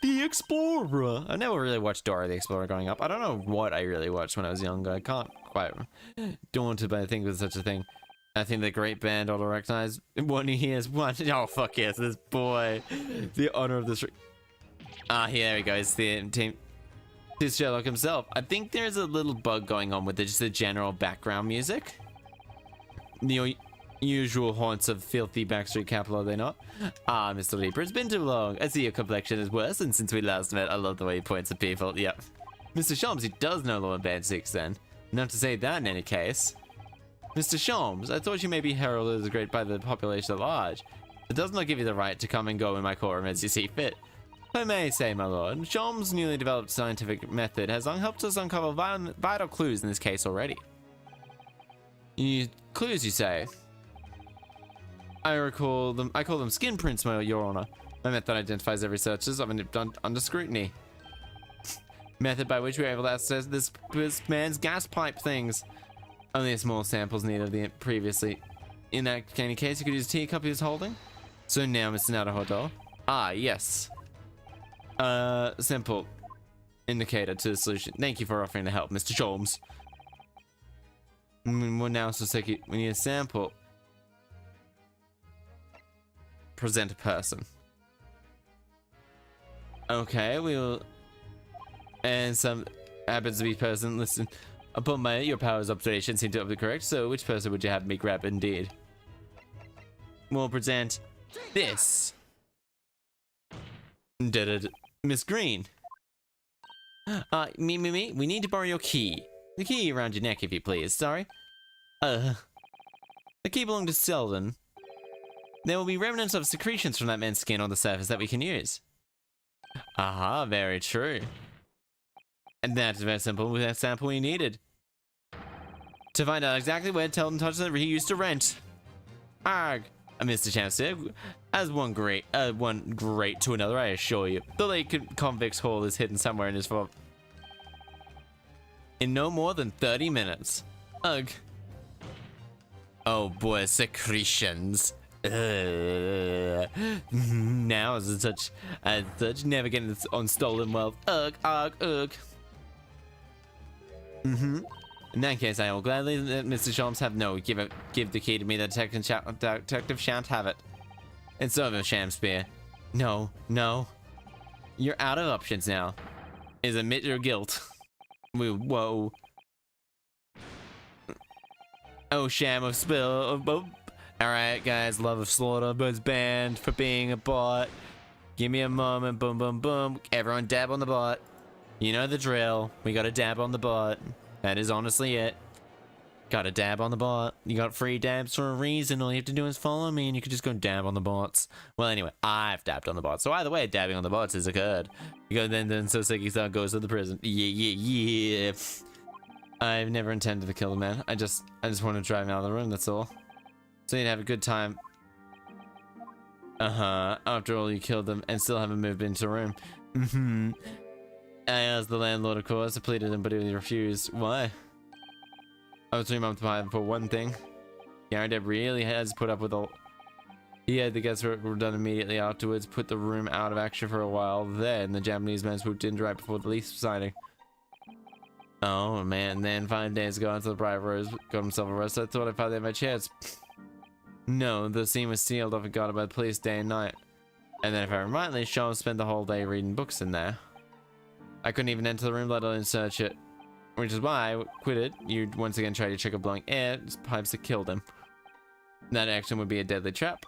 the Explorer. I never really watched Dora the Explorer growing up. I don't know what I really watched when I was younger. I can't quite daunted by thinking of such a thing. I think the great band ought to recognize when he hears one. Oh, fuck yes, this boy. The honor of this. Here we go. It's the team. It's Sherlock himself. I think there's a little bug going on with just the general background music. The usual haunts of filthy backstreet capital, are they not? Mr. Leaper, it's been too long. I see your complexion is worse, and since we last met, I love the way he points at people. Yep. Mr. Sholmes, he does know Lord Band 6 then. Not to say that in any case. Mr. Sholmes, I thought you may be heralded as great by the population at large. It does not give you the right to come and go in my courtroom as you see fit. If I may say, my lord, Sholmes' newly developed scientific method has helped us uncover vital clues in this case already. Clues, you say? I call them skin prints, your honor. My method identifies every search as under scrutiny. Method by which we are able to access this man's gas pipe things. Only a small samples needed of the previously. In that any case, you could use a teacup he was holding. So now, Mr. Naruhodo. Yes. Simple indicator to the solution. Thank you for offering the help, Mr. Sholmes. Well, now, Soseki, we need a sample. Present a person. Okay, we'll. And some happens to be person. Listen. Upon your powers observation seem to be correct, so which person would you have me grab indeed? We'll present this. Miss Green. Me. We need to borrow your key. The key around your neck, if you please. Sorry. The key belonged to Selden. There will be remnants of secretions from that man's skin on the surface that we can use. Aha, very true. And that's very simple with that sample we needed. To find out exactly where Telton touched that he used to rent. Arg! Mr. Chaster, as one great to another, I assure you. The late convict's haul is hidden somewhere in his vault. In no more than 30 minutes. Ugh. Oh boy, secretions. Now as such, never getting on stolen wealth. Ugh, ugh, ugh. In that case, I will gladly let Mr. Sholmes have give the key to me. The detective shan't have it. It's over, Shamspear. No, no. You're out of options now. Is admit your guilt. Whoa. Oh, sham of spill. Alright, guys, Love of Slaughter was banned for being a bot. Give me a moment. Boom, boom, boom. Everyone dab on the bot. You know the drill. We gotta dab on the bot. That is honestly it. Gotta dab on the bot. You got free dabs for a reason. All you have to do is follow me and you can just go dab on the bots. Well, anyway, I've dabbed on the bots. So either way, dabbing on the bots has occurred. Because then Soseki-san goes to the prison. Yeah. I've never intended to kill the man. I just want to drive him out of the room, that's all. So you'd have a good time. After all, you killed them and still haven't moved into the room. I asked the landlord, of course. I pleaded him, but he refused. Why? I was 3 months behind for one thing. Garandeb really has put up with all. He had the guesswork were done immediately afterwards, put the room out of action for a while. Then the Japanese man swooped in right before the lease signing. Oh man, then 5 days ago until the bride rose, got himself arrested. I thought I finally had my chance. No, the scene was sealed off and guarded by the police day and night. And then if I remember rightly, Shaw spent the whole day reading books in there. I couldn't even enter the room, let alone search it. Which is why I quit it. You once again tried to trick a blowing air pipes that killed him. That action would be a deadly trap.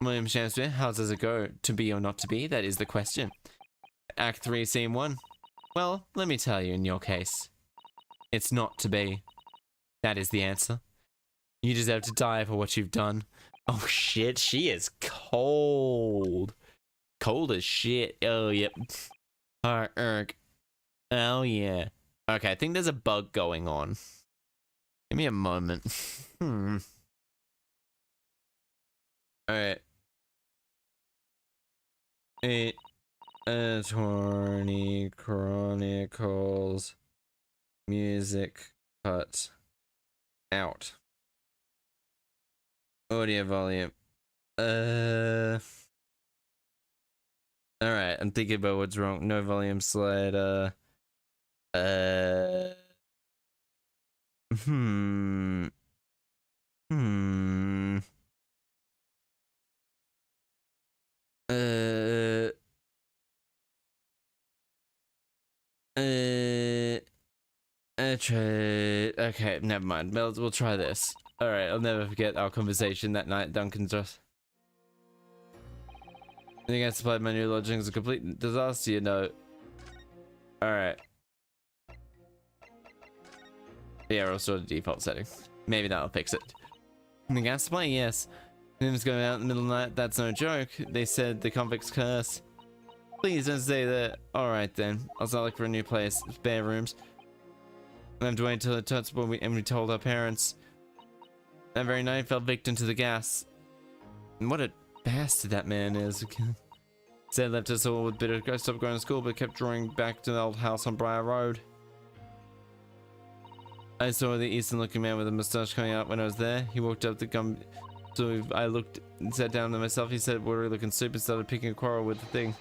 William Shakespeare, how does it go? To be or not to be? That is the question. Act 3, Scene 1. Well, let me tell you in your case. It's not to be. That is the answer. You deserve to die for what you've done. Oh shit, she is cold. Cold as shit. Oh, yep. Oh, yeah. Okay, I think there's a bug going on. Give me a moment. Alright. Attorney Chronicles. Music cut out. Audio volume. Alright, I'm thinking about what's wrong. No volume slider. Okay, never mind. We'll try this. Alright, I'll never forget our conversation that night. Duncan's just. I think I supplied my new lodgings a complete disaster, you know. Alright. Yeah, I'll restore the default setting. Maybe that'll fix it. The gas supply, yes. Name's going out in the middle of the night, that's no joke. They said the convict's curse. Please don't say that. Alright then. I'll start looking for a new place. Spare rooms. I have to wait until it turns when we told our parents. That very night, fell victim to the gas. And what a bastard that man is. Said left us all with bitter. I stopped going to school, but kept drawing back to the old house on Briar Road. I saw the eastern-looking man with a mustache coming out when I was there. He walked up the gum. So I looked and sat down to myself. He said, "Watery-looking soup," and started picking a quarrel with the thing.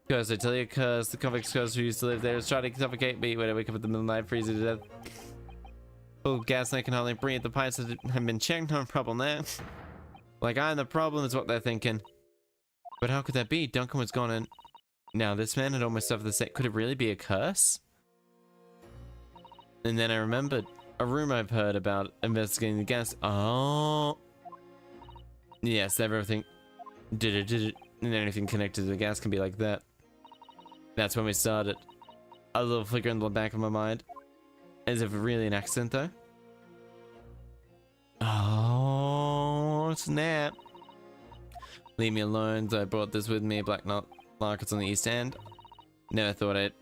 Curse, I tell you, curse. The convict's curse who used to live there is trying to suffocate me when I wake up in the middle of the night, freezing to death. Oh, gas, I can hardly breathe. The pipes have been checked. No problem there. Like I'm the problem is what they're thinking. But how could that be? Duncan was gone and now this man had almost suffered the same. Could it really be a curse? And then I remembered a rumor I've heard about investigating the gas. Oh. Yes, everything. Did it. And anything connected to the gas can be like that. That's when we started. A little flicker in the back of my mind. As if really an accident though. Oh, snap. Leave me alone, so I brought this with me. Black Nut Markets on the East End. Never thought it.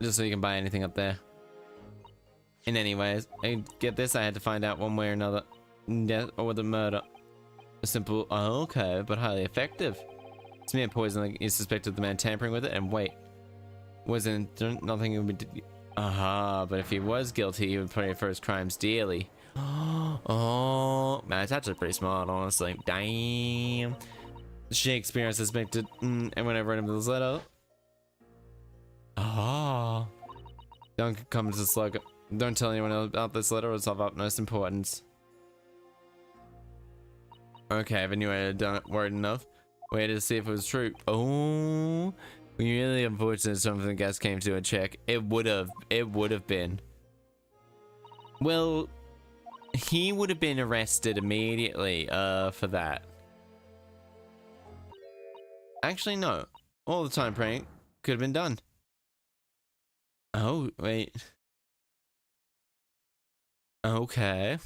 Just so you can buy anything up there. And anyways, I get this, I had to find out one way or another. Death or the murder. A simple, oh, okay, but highly effective. Smear poison, like you suspected the man tampering with it, and wait. Wasn't nothing would be But if he was guilty, he would pay for his crimes dearly. Oh, man, it's actually pretty smart, honestly. Damn. Shakespeare suspected, and when I read him this letter. Don't come to this letter. Don't tell anyone else about this letter, it's of utmost importance. Okay, if I knew I had done it word enough. Waited to see if it was true. Oh, really unfortunate something the guest came to a check. It would have been. Well, he would have been arrested immediately, for that. Actually, no. All the time prank could have been done. Oh, wait. Okay.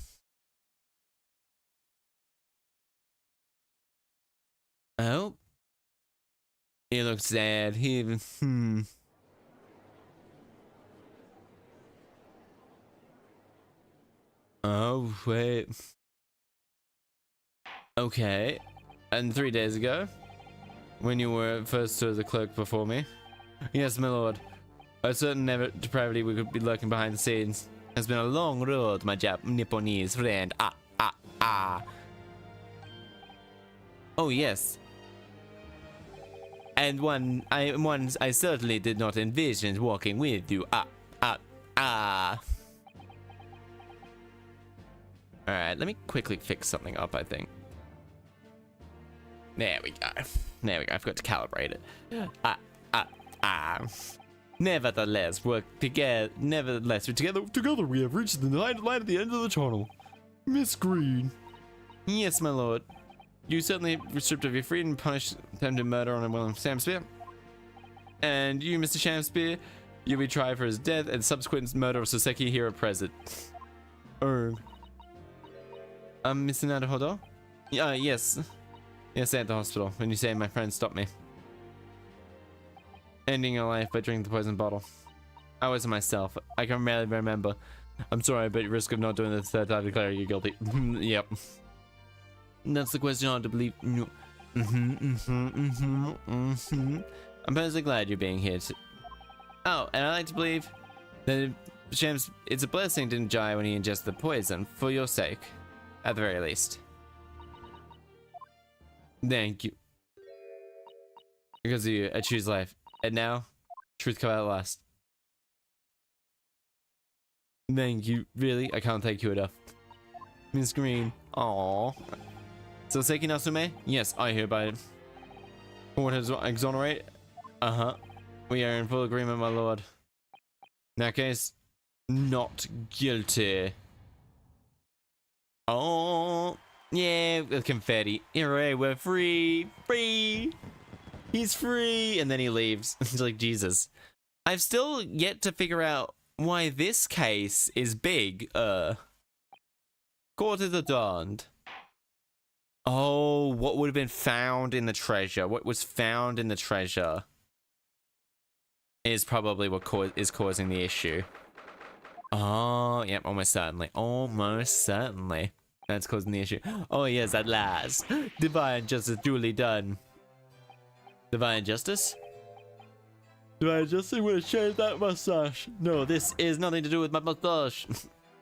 Oh. He looks sad. Oh, wait. Okay. And 3 days ago, when you were first to the clerk before me. Yes, my lord. A certain depravity we could be lurking behind the scenes. It's been a long road, my Nipponese friend. Oh, yes. And one I certainly did not envision walking with you. Alright, let me quickly fix something up, I think. There we go. There we go. I forgot to calibrate it. Nevertheless, we're together. Together we have reached the light at the end of the tunnel. Miss Green. Yes, my lord. You certainly were stripped of your freedom and punished attempted murder on William Shakespeare. And you, Mr. Shakespeare, you'll be tried for his death and subsequent murder of Soseki here at present. Mr. Naruhodo? Yes. Yes, at the hospital. When you say my friend stopped me. Ending your life by drinking the poison bottle. I wasn't myself. I can barely remember. I'm sorry, but at risk of not doing this third, I declare you guilty. Yep. That's the question I ought to believe. I'm personally glad you're being here. Oh, and I like to believe that it's a blessing didn't die when he ingested the poison, for your sake. At the very least. Thank you. Because of you, I choose life. And now, truth come out at last. Thank you. Really? I can't thank you enough. Miss Green. Aww. Soseki Nasume? Yes, I hereby court has exonerate. We are in full agreement, my lord. In that case, not guilty. Oh, yeah, the confetti. Hooray, we're free. Free. He's free. And then he leaves. It's like, Jesus. I've still yet to figure out why this case is big. Court is adorned. Oh, what would have been found in the treasure? What was found in the treasure is probably what is causing the issue. Oh, yep, almost certainly. Almost certainly. That's causing the issue. Oh, yes, at last. Divine justice duly done. Divine justice? Divine justice? I'm gonna shave that mustache. No, this is nothing to do with my mustache.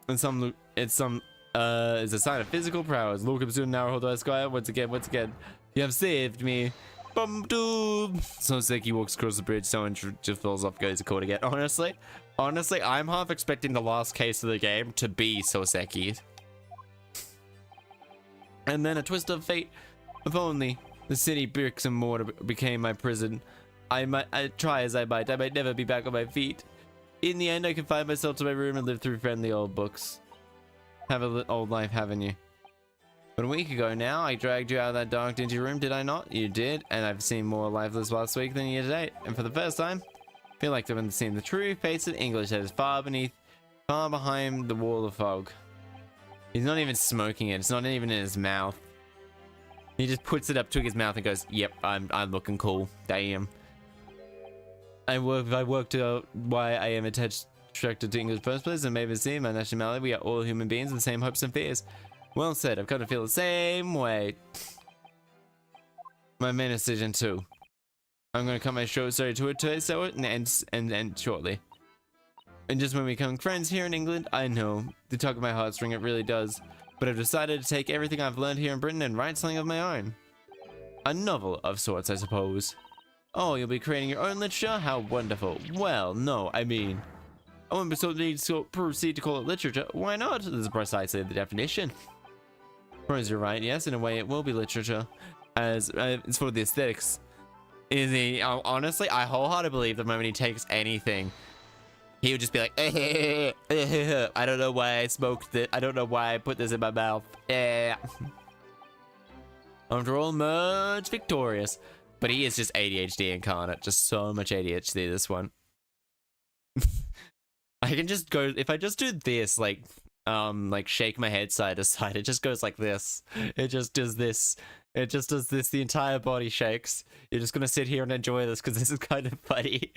It's a sign of physical prowess. Welcome to Naruhodo Esquire. Once again, you have saved me. Bum doob. Soseki walks across the bridge. Someone just falls off, goes to court again. Honestly, I'm half expecting the last case of the game to be Soseki. And then a twist of fate. If only the city bricks and mortar became my prison. I try as I might never be back on my feet. In the end, I confine myself to my room and live through friendly old books. Have an old life, haven't you? But a week ago now, I dragged you out of that dark, dingy room, did I not? You did, and I've seen more lifeless last week than year to date. And for the first time, I feel like I've seen the true face of English that is far behind the wall of fog. He's not even smoking it. It's not even in his mouth. He just puts it up to his mouth and goes, "Yep, I'm looking cool. Damn." I worked out why I am attracted to English first place and maybe see my nationality. We are all human beings with the same hopes and fears. Well said. I've come to feel the same way. My main decision too. I'm gonna cut my short story to it today, so and shortly. And just when we become friends here in England, I know, the tug of my heartstring, it really does. But I've decided to take everything I've learned here in Britain and write something of my own. A novel of sorts, I suppose. Oh, you'll be creating your own literature? How wonderful. Well, no, I mean, I wouldn't proceed to call it literature. Why not? This is precisely the definition. Suppose you're right. Yes, in a way, it will be literature, as it's for the aesthetics. Is he? Honestly, I wholeheartedly believe the moment he takes anything, he would just be like, I don't know why I smoked it. I don't know why I put this in my mouth. After all, much victorious. But he is just ADHD incarnate. Just so much ADHD, this one. I can just go, if I just do this, like shake my head side to side, it just goes like this. It just does this. It just does this. The entire body shakes. You're just gonna sit here and enjoy this because this is kind of funny.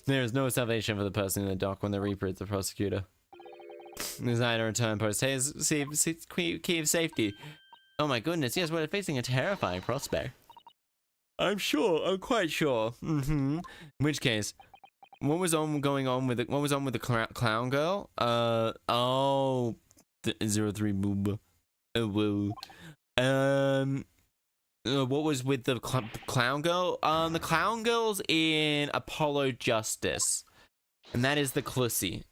There is no salvation for the person in the dock when the Reaper is the prosecutor. Designer return post. Hey, key of safety. Oh my goodness, yes, we're facing a terrifying prospect. I'm quite sure. In which case, what was going on with the clown girl? The 03 boob. Oh, whoa. What was with the clown girl? The clown girl's in Apollo Justice. And that is the Clussy.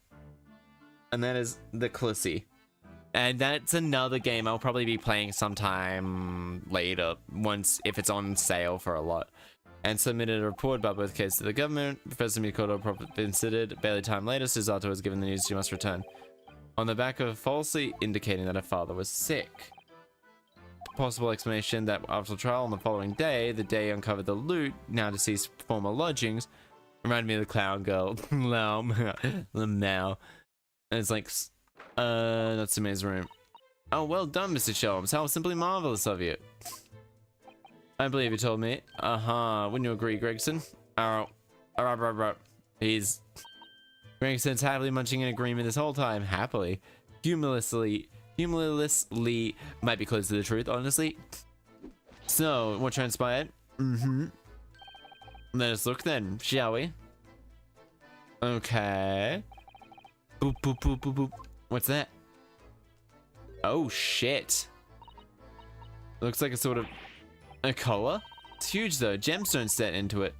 And that's another game I'll probably be playing sometime later, if it's on sale for a lot. And submitted a report about both cases to the government. Professor Mikoto considered. Barely time later, Susato was given the news she must return. On the back of falsely indicating that her father was sick. Possible explanation that after trial on the following day, the day uncovered the loot, now deceased former lodgings, reminded me of the clown girl. Now. And it's like, that's Sume's room. Oh, well done, Mr. Sholmes. How simply marvelous of you. I believe you told me. Wouldn't you agree, Gregson? Gregson's happily munching in agreement this whole time. Happily. Humorlessly might be close to the truth, honestly. So, what transpired? Let us look then, shall we? Okay. Boop, boop, boop, boop, boop. What's that? Oh, shit. Looks like a sort of a collar. It's huge, though. Gemstones set into it.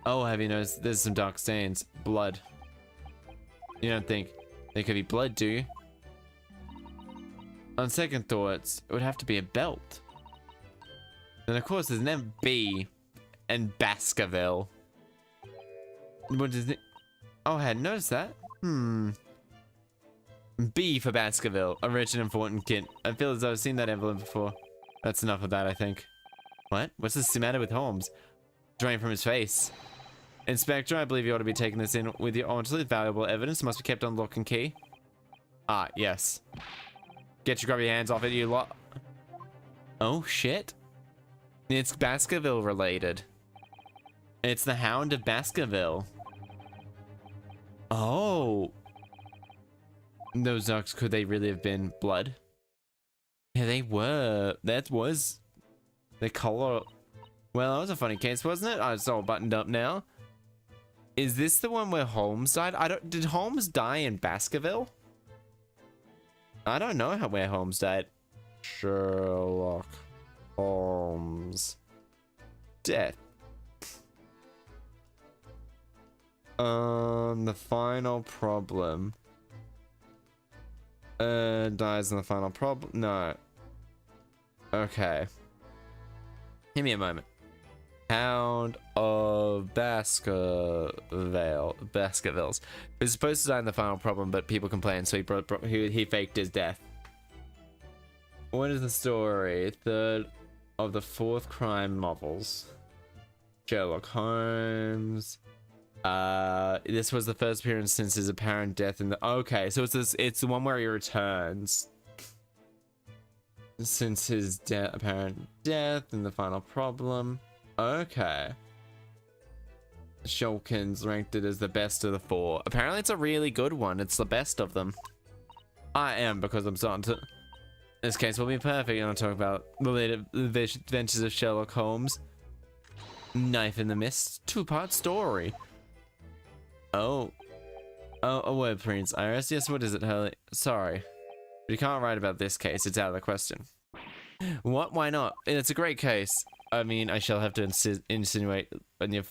Oh, have you noticed? There's some dark stains. Blood. You don't think there could be blood, do you? On second thoughts, it would have to be a belt. And of course, there's an MB and Baskerville. What is it? Oh, I hadn't noticed that. B for Baskerville, a rich and important kid. I feel as though I've seen that emblem before. That's enough of that, I think. What? What's the matter with Holmes? Drained from his face. Inspector, I believe you ought to be taking this in with you. Honestly, valuable evidence must be kept on lock and key. Ah, yes. Grab your hands off it, you lot. Oh, shit. It's Baskerville related. It's the Hound of Baskerville. Oh. Those ducks, could they really have been blood? Yeah, they were. That was the color. Well, that was a funny case, wasn't it? Oh, it's all buttoned up now. Is this the one where Holmes died? Did Holmes die in Baskerville? I don't know where Holmes died. Sherlock Holmes. Death. The final problem. Dies in the final problem. No. Okay. Give me a moment. Hound of Baskervilles. He was supposed to die in the final problem, but people complained, so he faked his death. What is the story? Third of the fourth crime novels. Sherlock Holmes. This was the first appearance since his apparent death in the. Okay, so it's the one where he returns since his apparent death and the final problem. Okay. Shulkin's ranked it as the best of the 4. Apparently it's a really good one. It's the best of them. I am, because I'm starting to... This case will be perfect. I'll talk about the later adventures of Sherlock Holmes. Knife in the Mist. 2-part story. Oh. Oh, a word, Prince Iris. Yes, what is it, Hurley? Sorry. You can't write about this case. It's out of the question. What? Why not? It's a great case. I mean, I shall have to insinuate when you...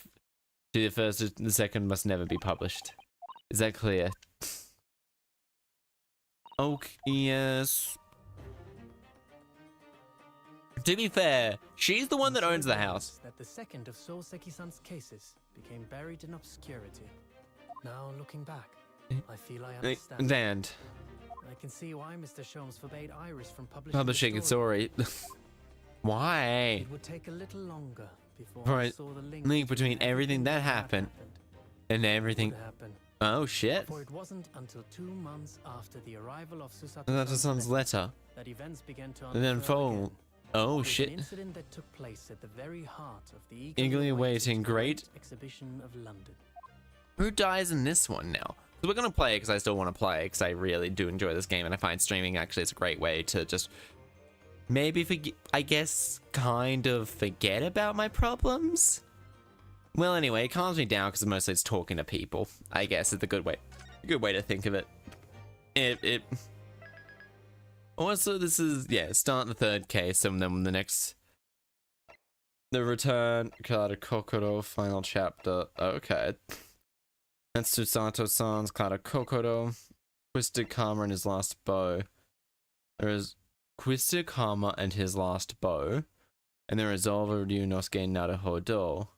The first and the second must never be published. Is that clear? Okay, yes. To be fair, she's the one that owns the house. That the second of Soseki-san's cases became buried in obscurity. Now looking back, I feel I understand. And I can see why Mr. Sholmes forbade Iris from publishing a story. Why? It would take a little longer before I Right. saw the Link between everything that happened and everything. Oh shit. For it wasn't until 2 months after the arrival of That's son's letter. that events began to And then unfurl fall. again. Oh It was shit. An incident that took place at the very heart of the Eagerly awaiting great exhibition of London. Who dies in this one now? So we're gonna play it because I still want to play because I really do enjoy this game and I find streaming actually is a great way to just maybe forget, I guess, kind of forget about my problems. Well, anyway, it calms me down because mostly it's talking to people. I guess it's a good way to think of it. It. Also, this is start the 3rd case and then the next. The return card of Kokoro final chapter. Okay. That's Susato-san's card of Kokoro. Twisted Karma and his last bow. There is Twisted Karma and his last bow. And the Resolve of Ryunosuke Naruhodo.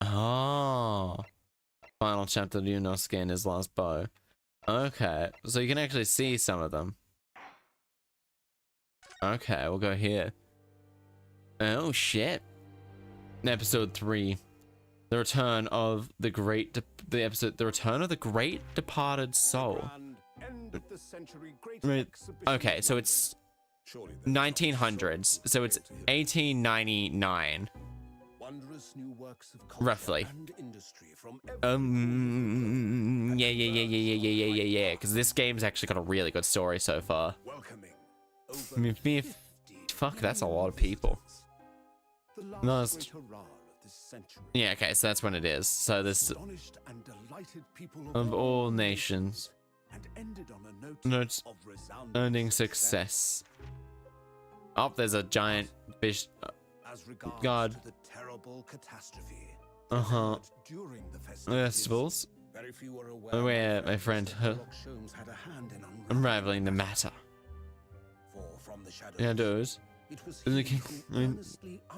Oh. Final chapter of Ryunosuke and his last bow. Okay. So you can actually see some of them. Okay, we'll go here. Oh shit. Episode 3. The return of the great the return of the great departed soul. Right. Okay, so it's 1900s. So it's 1899. Roughly. Yeah. Because this game's actually got a really good story so far. I mean, fuck, that's a lot of people. Last. Yeah, okay, so that's when it is. So this of all nations, notes earning success. Oh, there's a giant fish. God. Festivals. Where my friend unraveling the matter. Shadows.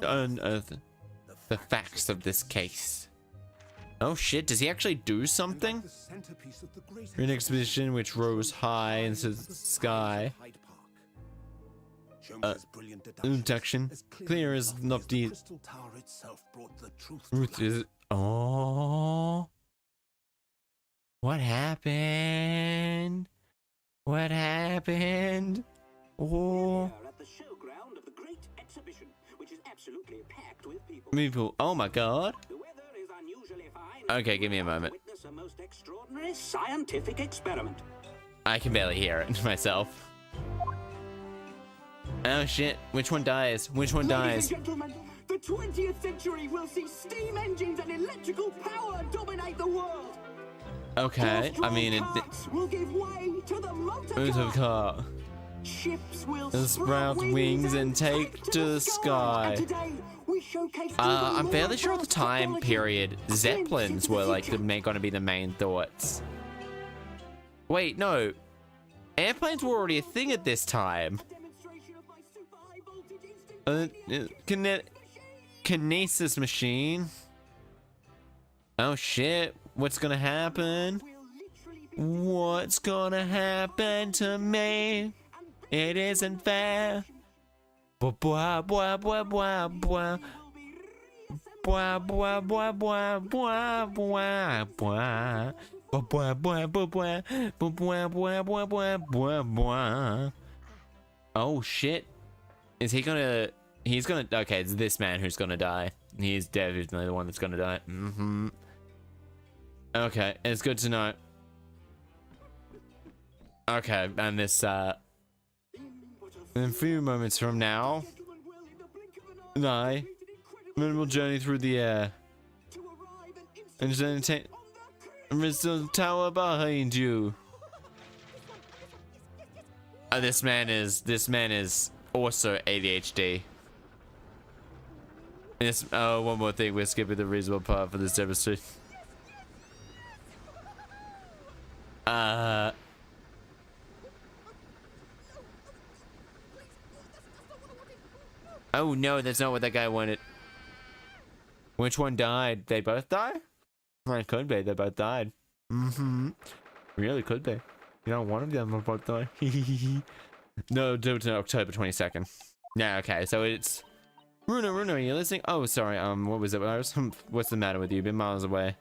Unearth the facts of this case. Oh shit, does he actually do something? An expedition which rose high into the sky. Abduction. Clear as not the truth is. Oh. What happened? What happened? Oh. People. Oh my god. Okay, give me a moment. Witness a most extraordinary scientific experiment. I can barely hear it myself. Oh shit, which one dies? Which one dies? Ladies and gentlemen, the 20th century will see steam engines and electrical power dominate the world. Okay, I mean it. Will give way to the Motor car. Ships will sprout wings and take to the sky. I'm fairly sure at the time period, Zeppelins were like gonna be the main thoughts. Wait, no. Airplanes were already a thing at this time. Kinesis machine. Oh shit, what's gonna happen? What's gonna happen to me? It isn't fair. Blah blah blah blah blah blah. Blah blah blah blah blah blah blah. Blah blah blah blah blah blah blah blah blah blah. Oh shit. Is he gonna? He's gonna. Okay, it's this man who's gonna die. He is definitely the one that's gonna die. Okay, it's good to know. Okay, and this, in a few moments from now, minimal journey through the air. And just entertain. There's the tower behind you. This man is also ADHD. Yes. Oh, one more thing. We're skipping the reasonable part for this episode. Oh no, that's not what that guy wanted. Which one died? They both died? Well, it could be. They both died. Really could be. You know, one of them will both die. No, do it October 22nd. Yeah, okay. So it's Runo, are you listening? Oh, sorry. What was it? What's the matter with you? You've been miles away.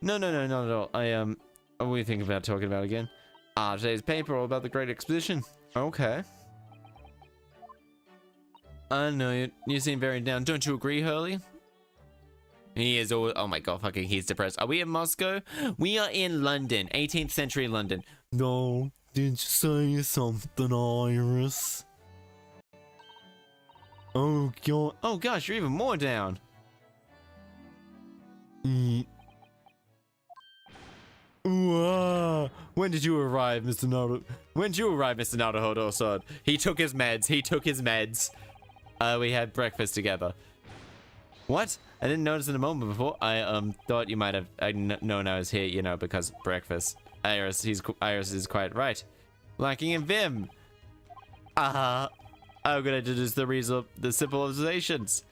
No, not at all. What are you thinking about talking about again? Today's paper all about the Great Exposition. Okay. I know you seem very down. Don't you agree, Hurley? He is all. Oh my god, fucking, he's depressed. Are we in Moscow? We are in London, 18th century London. No, did you say something, Iris? Oh god. Oh gosh, you're even more down. When did you arrive, Mr. Naruto? When did you arrive, Mr. Naruto? He took his meds. We had breakfast together. What? I didn't notice in a moment before. I thought you might have known I was here, you know, because breakfast. Iris is quite right. Lacking in vim. I'm gonna introduce the simple observations.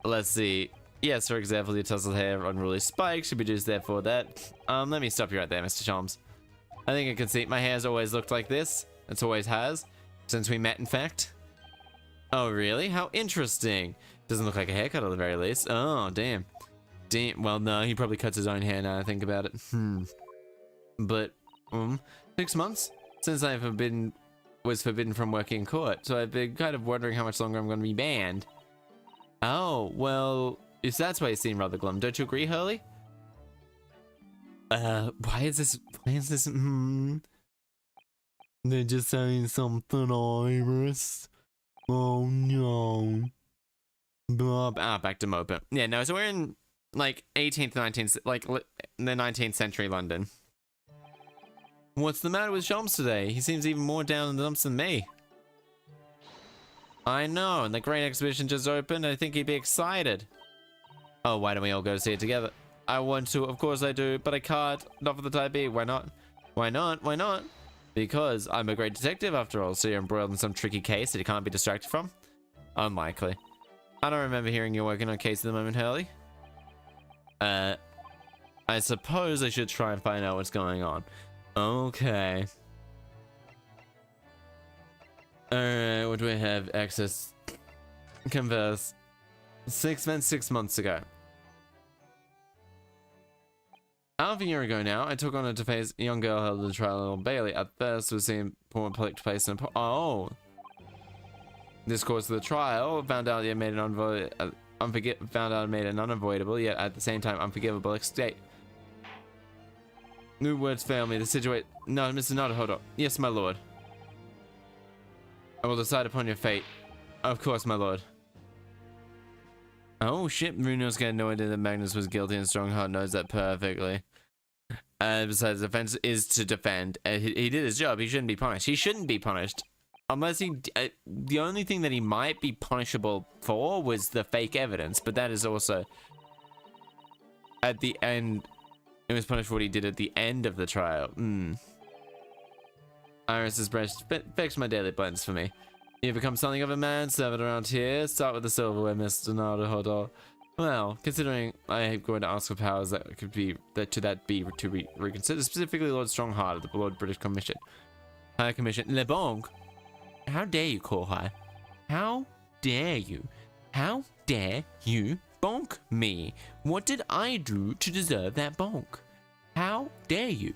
Let's see. Yes, for example, your tousled hair, unruly spikes should be used there for that. Let me stop you right there, Mr. Chalmers. I think I can see my hair's always looked like this. It always has. Since we met, in fact. Oh, really? How interesting. Doesn't look like a haircut at the very least. Oh, damn. Well, no, he probably cuts his own hair now I think about it. But, 6 months since I was forbidden from working in court, so I've been kind of wondering how much longer I'm going to be banned. Oh, well, if that's why you seem rather glum, don't you agree, Hurley? Why is this, They're just saying something, Iris. Oh, no. Back to Mopa. Yeah, no, so we're in, like, 18th, 19th, like, the 19th century London. What's the matter with Shams today? He seems even more down in the dumps than me. I know, and the Great Exhibition just opened. I think he'd be excited. Oh, why don't we all go see it together? I want to, of course I do, but I can't. Not for the time being. Why not? Why not? Why not? Because I'm a great detective after all, so you're embroiled in some tricky case that you can't be distracted from? Unlikely. I don't remember hearing you're working on a case at the moment, Hurley. I suppose I should try and find out what's going on. Okay. Alright, what do we have? Access. Converse. 6 months ago. Half a year ago now, I took on to face a young girl held in the trial in Old Bailey. At first, it was the important public place in this course of the trial, found out it made an unavoidable, yet at the same time unforgivable escape. New words fail me. The situation. No, Mr. Naruto. Yes, my lord. I will decide upon your fate. Of course, my lord. Oh shit, Bruno's got no idea that Magnus was guilty and Strongheart knows that perfectly. Besides, the offense is to defend. He did his job. He shouldn't be punished. He shouldn't be punished. Unless he... the only thing that he might be punishable for was the fake evidence, but that is also... At the end... It was punished for what he did at the end of the trial. Iris's breast fixed my daily blends for me. You've become something of a man servant around here. Start with the silverware, Mr. Naruto. Well, considering I am going to ask for powers that could be to be reconsidered, specifically Lord Strongheart of the Lord British Commission. High Commission. Le Bonk. How dare you call her? How dare you? How dare you bonk me? What did I do to deserve that bonk? How dare you?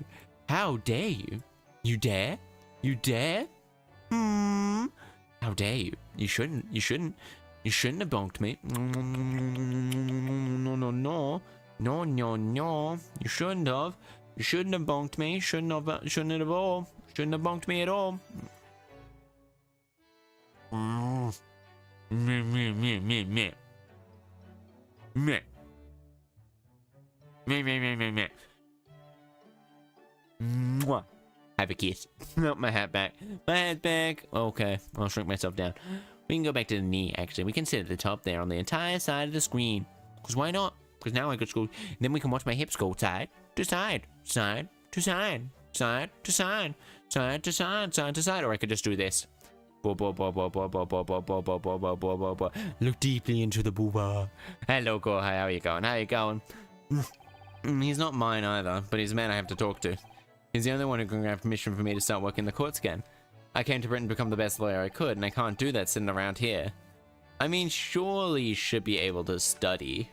How dare you? You dare? You dare? How dare you? You shouldn't. You shouldn't. You shouldn't have bonked me. No, no, no. No, no, no. You shouldn't have. You shouldn't have bonked me. Shouldn't have all. Shouldn't have bonked me at all. Meh, meh, meh, meh, meh. Meh. Meh, meh, meh, meh, meh. Mwah. Have a kiss. No, my hat back. My hat back. Okay, I'll shrink myself down. We can go back to the knee, actually. We can sit at the top there on the entire side of the screen. Because why not? Because now I could go. Then we can watch my hips go side to side, side to side, side to side, side to side, side to side. Or I could just do this. Look deeply into the booba. Hello, Go. How are you going? How are you going? He's not mine either, but he's a man I have to talk to. He's the only one who can grant permission for me to start working the courts again. I came to Britain to become the best lawyer I could, and I can't do that sitting around here. I mean, surely you should be able to study.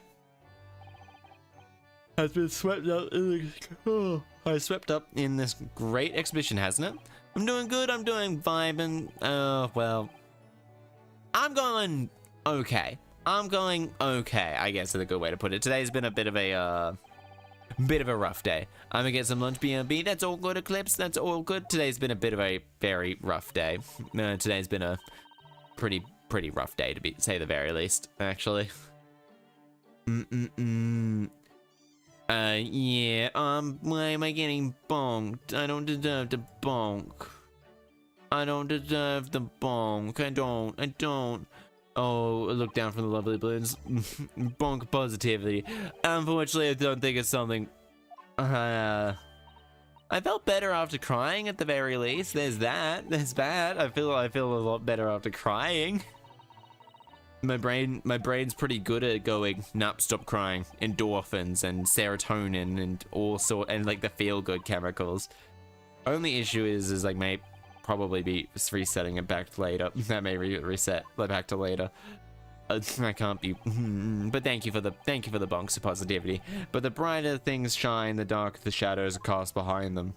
Has been swept up in the... I swept up in this great exhibition, hasn't it? I'm doing good, I'm doing vibing. Well... I'm going okay. I'm going okay, I guess is a good way to put it. Today's been a bit of a rough day. I'm gonna get some lunch B&B. That's all good, Eclipse. That's all good. Today's been a bit of a very rough day. Today's been a pretty rough day, to say the very least, actually. Yeah, why am I getting bonked? I don't deserve to bonk. I don't deserve the bonk. I don't. Oh, look down from the lovely balloons. Bonk positivity. Unfortunately, I don't think it's something... I felt better after crying at the very least. There's that. There's that. I feel a lot better after crying. My brain's pretty good at going, nope, stop crying. Endorphins and serotonin and like the feel-good chemicals. Only issue is like may probably be resetting it back to later. That may reset back to later. I can't be. But thank you for the bonks of positivity. But the brighter things shine, the darker the shadows are cast behind them.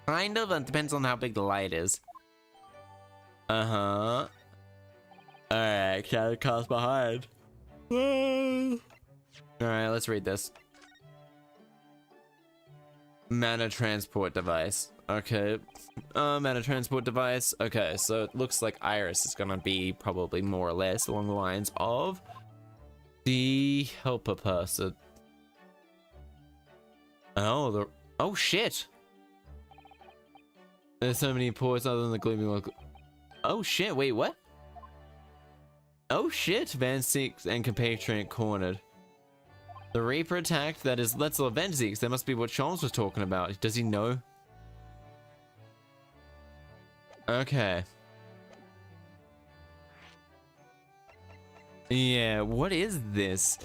Kind of. It depends on how big the light is. Alright, shadow cast behind. Alright, let's read this. Mana transport device. Okay. Mana transport device. Okay, so it looks like Iris is gonna be probably more or less along the lines of the helper person. Oh, oh shit! There's so many ports other than the gloomy one. Oh shit! Wait, what? Oh shit! Van Six and compatriot cornered. The Reaper attacked. That is, let's avenge Zeeks. That must be what Charles was talking about. Does he know? Okay. Yeah, what is this?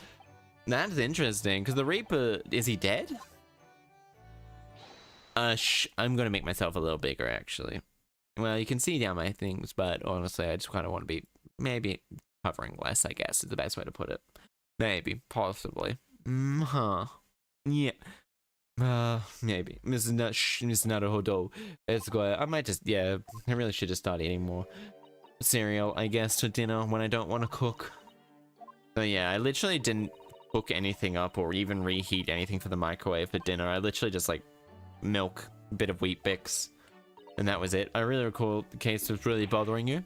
That's interesting, because the Reaper, is he dead? I'm gonna make myself a little bigger, actually. Well, you can see down my things, but honestly, I just kind of want to be, maybe, covering less, I guess, is the best way to put it. Maybe, possibly. Yeah. Maybe. Mr. Naruhodo. It's good. I might just, yeah, I really should just start eating more cereal, I guess, for dinner when I don't want to cook. So yeah, I literally didn't cook anything up or even reheat anything for the microwave for dinner. I literally just, like, milk, a bit of Wheat Bix, and that was it. I really recall the case was really bothering you.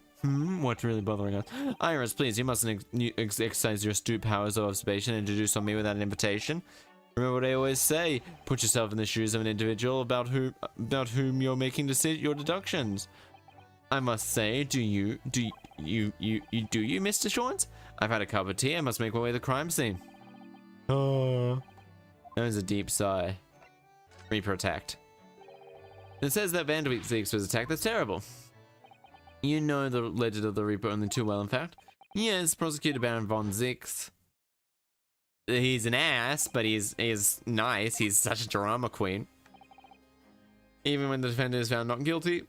What's really bothering us? Iris, please, you mustn't exercise your astute powers of observation and introduce on me without an invitation. Remember what I always say, put yourself in the shoes of an individual about whom you're making your deductions. I must say, do you, Mr. Shorns? I've had a cup of tea, I must make my way to the crime scene. That was a deep sigh. Reaper attacked. It says that Van Six was attacked, that's terrible. You know the legend of the Reaper only too well, in fact. Yes, Prosecutor Baron von Zix. He's an ass, but he's nice. He's such a drama queen. Even when the defendant is found not guilty,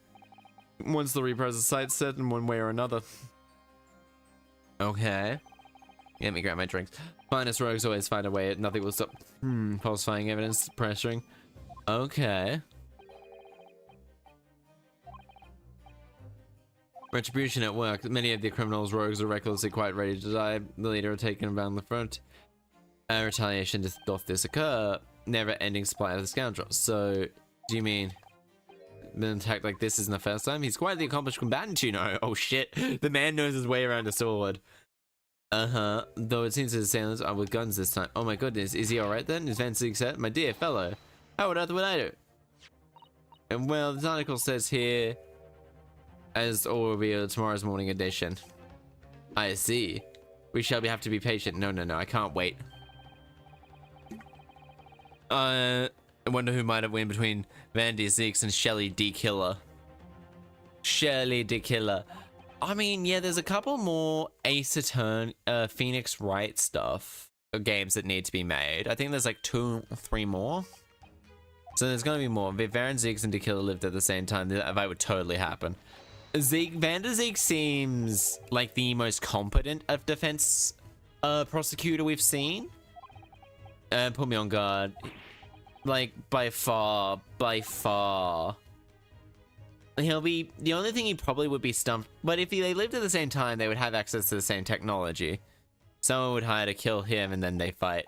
once the Reaper has a sight set in one way or another. Okay. Let me grab my drinks. Finest rogues always find a way. Nothing will stop. Falsifying evidence, pressuring. Okay. Retribution at work. Many of the criminals, rogues, are recklessly quite ready to die. The leader are taken around the front. Retaliation doth this occur. Never-ending supply of the scoundrels. So, do you mean been attacked like this isn't the first time? He's quite the accomplished combatant, you know. Oh shit, the man knows his way around a sword. Though it seems his assailants are with guns this time. Oh my goodness, is he alright then? Is Van Sieg set? My dear fellow, how on earth would I do? And well, this article says here, as all will be tomorrow's morning edition. I see. We shall have to be patient. No, I can't wait. I wonder who might have won between Van der Zeeks and Shelly D. Killer. Shelly D. Killer. I mean, yeah, there's a couple more Ace Attorney, Phoenix Wright stuff, games that need to be made. I think there's like 2 or 3 more. So there's gonna be more. If Van der Zeeks and D. Killer lived at the same time, that would totally happen. Van der Zeek seems like the most competent of defense prosecutor we've seen. Put me on guard. Like, by far. He'll be, the only thing he probably would be stumped, but if they lived at the same time, they would have access to the same technology. Someone would hire to kill him and then they fight.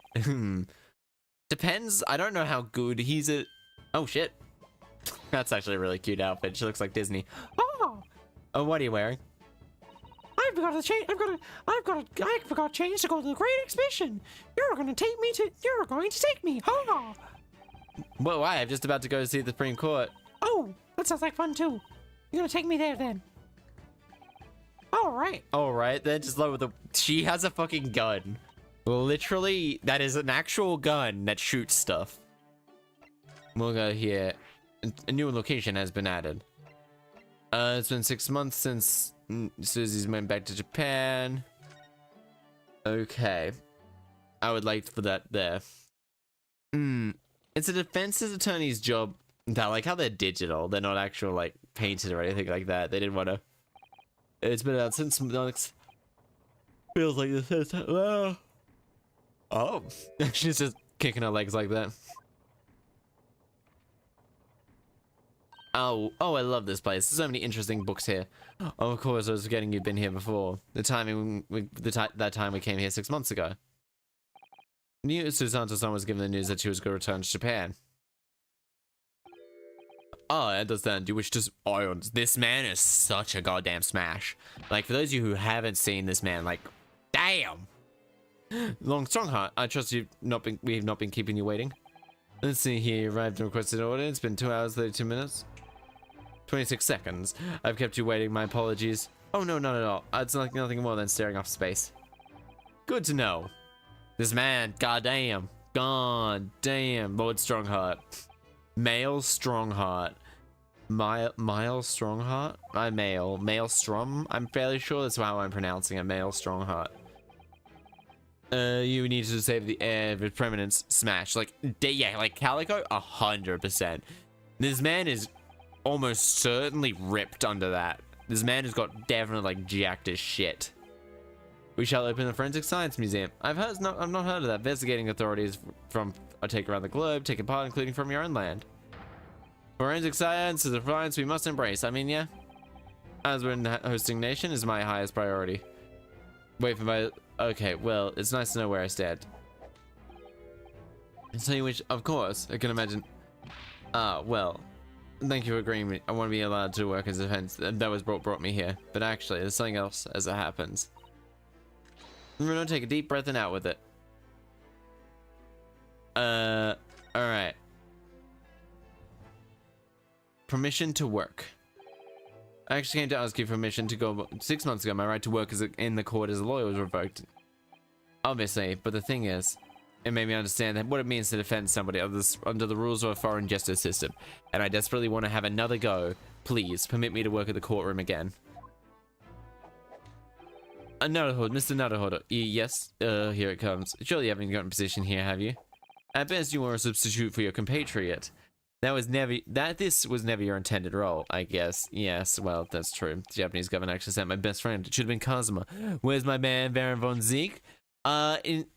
Depends, I don't know how good he's at. Oh shit. That's actually a really cute outfit. She looks like Disney. Oh, what are you wearing? I've got to change. I forgot change to go to the Great Exhibition. You're going to take me. Ha! Well, why? I'm just about to go see the Supreme Court. Oh, that sounds like fun too. You're gonna take me there then. All right. Then Just lower the. She has a fucking gun. Literally, that is an actual gun that shoots stuff. We'll go here. A new location has been added. It's been 6 months since Susie's went back to Japan. Okay. I would like for that there. It's a defense attorney's job. I like how they're digital. They're not actual, like, painted or anything like that. They didn't want to. It's been out since months. Feels like this. Oh. She's just kicking her legs like that. Oh, I love this place. There's so many interesting books here. Oh, of course, I was forgetting you'd been here before. The timing, that time we came here 6 months ago. Susanto-san was given the news that she was going to return to Japan. Oh, I understand. You wish to... this man is such a goddamn smash. Like, for those of you who haven't seen this man, like, damn! Long Strongheart, I trust we've not been keeping you waiting. Let's see here. You arrived and requested an order. It's been 2 hours, 32 minutes. 26 seconds. I've kept you waiting. My apologies. Oh, no, not at all. It's like nothing more than staring off space. Good to know. This man, goddamn. Goddamn. Lord Strongheart. Male Strongheart. Mile Strongheart? Maelstrom? I'm fairly sure that's how I'm pronouncing it. Male Strongheart. You need to save the air with permanence. Smash. Like, yeah, like Calico, 100%. This man is almost certainly ripped under that. This man has got definitely, like, jacked as shit. We shall open the Forensic Science Museum. I've not heard of that. Investigating authorities from take around the globe, taking part, including from your own land. Forensic science is a science we must embrace. I mean, yeah. As we're in the hosting nation, is my highest priority. Wait for my... Okay, well, it's nice to know where I stand. So you wish... Of course, I can imagine... well... Thank you for agreeing with me. I want to be allowed to work as a defense. That was brought me here. But actually, there's something else as it happens. Bruno, take a deep breath and out with it. Alright. Permission to work. I actually came to ask you permission to go 6 months ago. My right to work in the court as a lawyer was revoked. Obviously, but the thing is, it made me understand that what it means to defend somebody under the rules of a foreign justice system. And I desperately want to have another go. Please, permit me to work at the courtroom again. Naruhodo, Mr. Naruhodo. Yes, here it comes. Surely you haven't gotten a position here, have you? At best, you are a substitute for your compatriot. This was never your intended role, I guess. Yes, well, that's true. The Japanese government actually sent my best friend. It should have been Kazuma. Where's my man, Baron von Zeke?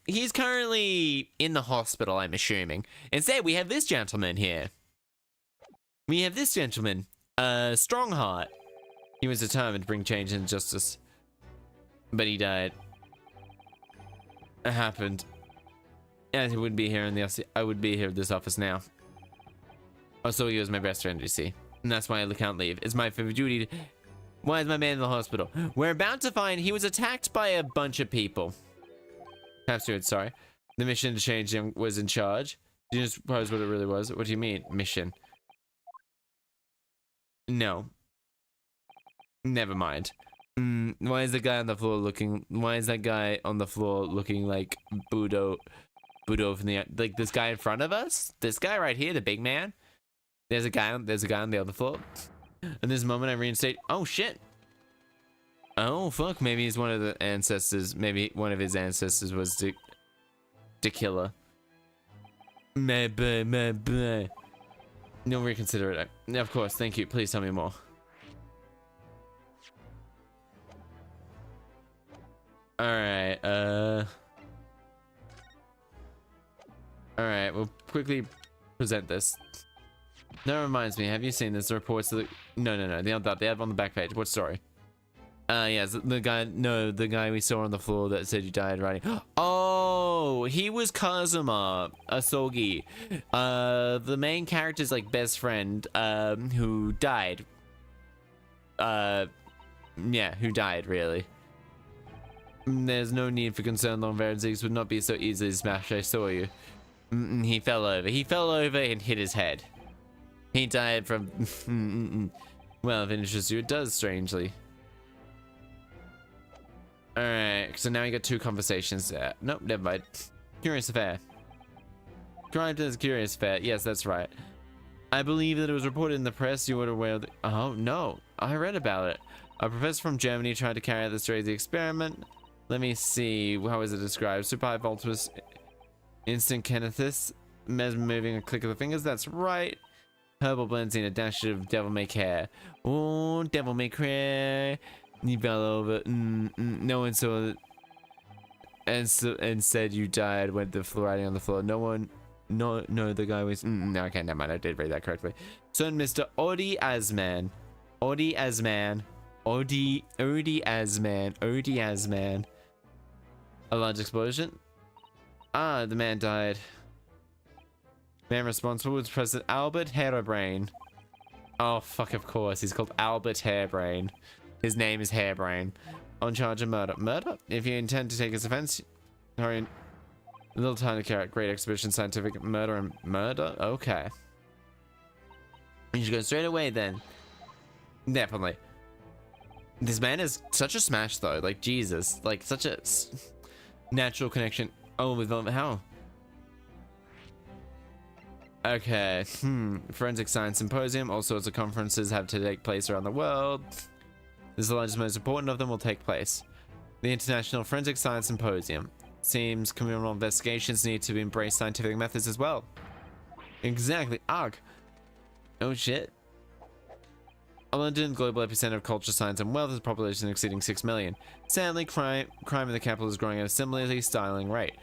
He's currently in the hospital, I'm assuming. Instead, we have this gentleman here. Strongheart. He was determined to bring change and justice. But he died. It happened. And he wouldn't be here in the I would be here at this office now. I saw you as my best friend, you see. And that's why I can't leave. It's my favorite duty to... Why is my man in the hospital? We're about to find he was attacked by a bunch of people. Chaster, sorry. The mission to change him was in charge. Did you suppose what it really was? What do you mean, mission? No. Never mind. Why is the guy on the floor looking... Why is that guy on the floor looking like Budo from the... Like this guy in front of us? This guy right here, the big man? There's a guy on the other floor. In this moment, I reinstate... Oh, shit. Oh, fuck. Maybe he's one of the ancestors. Maybe one of his ancestors was the killer. Maybe. No, reconsider it. Of course. Thank you. Please tell me more. Alright, Alright, we'll quickly present this. That reminds me, have you seen this? The reports of the... No, the ad on the back page. What story? Yes, the guy we saw on the floor that said you died riding. Oh, he was Kazuma Asogi. The main character's, like, best friend, who died. Yeah, who died, really. There's no need for concern. Long Verenzigs would not be so easily smashed. I saw you. He fell over. He fell over and hit his head. He died from... Well, if it interests you, it does, strangely. Alright, so now we got two conversations there. Nope, never mind. Curious affair. Crime as curious affair. Yes, that's right. I believe that it was reported in the press you were aware of the... Oh, no. I read about it. A professor from Germany tried to carry out this crazy experiment. Let me see. How is it described? Super high voltage instant kinethis. Mesmer moving a click of the fingers. That's right. Herbal blends in a dash of devil may care. Oh, devil may care. You fell over. No one saw it. And said you died when the riding on the floor. No one. No, the guy was. No, okay, never mind. I did read that correctly. So, Mr. Odi Asman. Odi Asman. A large explosion. Ah, the man died. Man responsible was President Albert Hairbrain. Oh, fuck, of course. He's called Albert Hairbrain. His name is Hairbrain. On charge of murder. Murder? If you intend to take his offense, hurry in. A little time to carry out great exhibition, scientific murder and murder? Okay. You should go straight away then. Definitely. This man is such a smash though. Like, Jesus. Like, such a natural connection. Oh, with how? Okay. Forensic Science Symposium. All sorts of conferences have to take place around the world. This is the largest, most important of them will take place. The International Forensic Science Symposium. Seems criminal investigations need to embrace scientific methods as well. Exactly. Arg. Oh shit. London, global epicenter of culture, science, and wealth, with a population exceeding 6 million. Sadly, crime in the capital is growing at a similarly startling rate.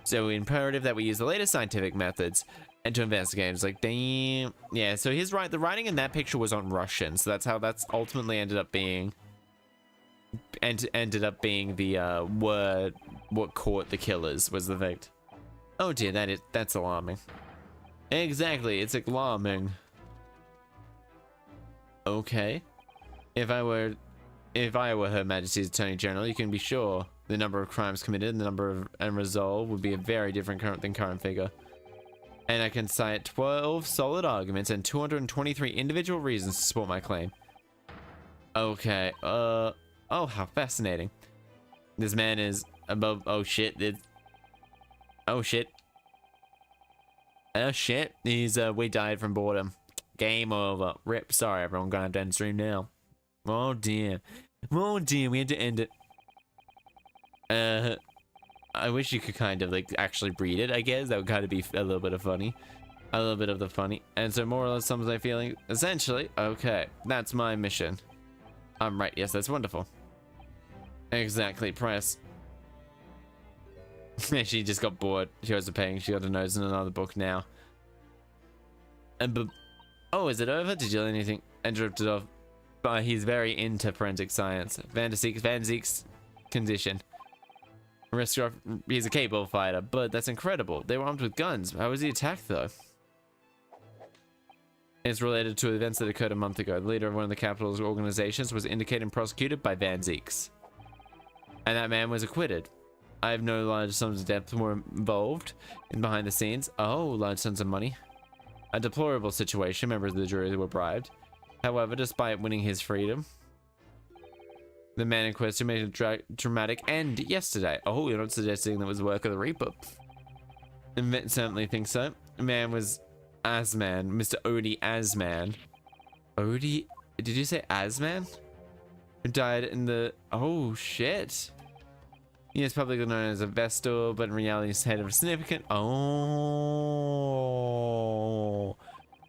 So imperative that we use the latest scientific methods and to investigate. It's like, damn. Yeah, so he's right. The writing in that picture was on Russian, so that's how that's ultimately ended up being. Ended up being the word what caught the killers was the fact. Oh dear, that's alarming. Exactly, it's alarming. Okay. If I were Her Majesty's Attorney General, you can be sure the number of crimes committed and the number of and resolved would be a very different current figure. And I can cite 12 solid arguments and 223 individual reasons to support my claim. Okay. Oh, how fascinating. This man is above. Oh shit. Oh shit. Oh shit. He's we died from boredom. Game over. Rip. Sorry, everyone. Gonna have to end stream now. Oh dear. Oh dear. We had to end it. I wish you could kind of like actually read it. I guess that would kind of be a little bit of funny. A little bit of the funny. And so more or less sums my feeling. Essentially. Okay. That's my mission. I'm right. Yes, that's wonderful. Exactly. Press. She just got bored. She wasn't paying. She got a nose in another book now. And oh, is it over? Did you do anything? And dropped it off. But he's very into forensic science. Van Ziek's condition. He's a capable fighter, but that's incredible. They were armed with guns. How was he attacked, though? It's related to events that occurred a month ago. The leader of one of the capital's organizations was indicated and prosecuted by Van Zieks. And that man was acquitted. I have no large sums of debt were involved in behind the scenes. Oh, large sums of money. A deplorable situation. Members of the jury were bribed. However, despite winning his freedom, the man in question made a dramatic end yesterday. Oh, you're not suggesting that was the work of the Reaper? I certainly think so. The man was Asman, Mr. Odie Asman. Odie? Did you say Asman? Who died in the... Oh, shit. He is publicly known as a Vestal, but in reality he's head of a significant... Oh.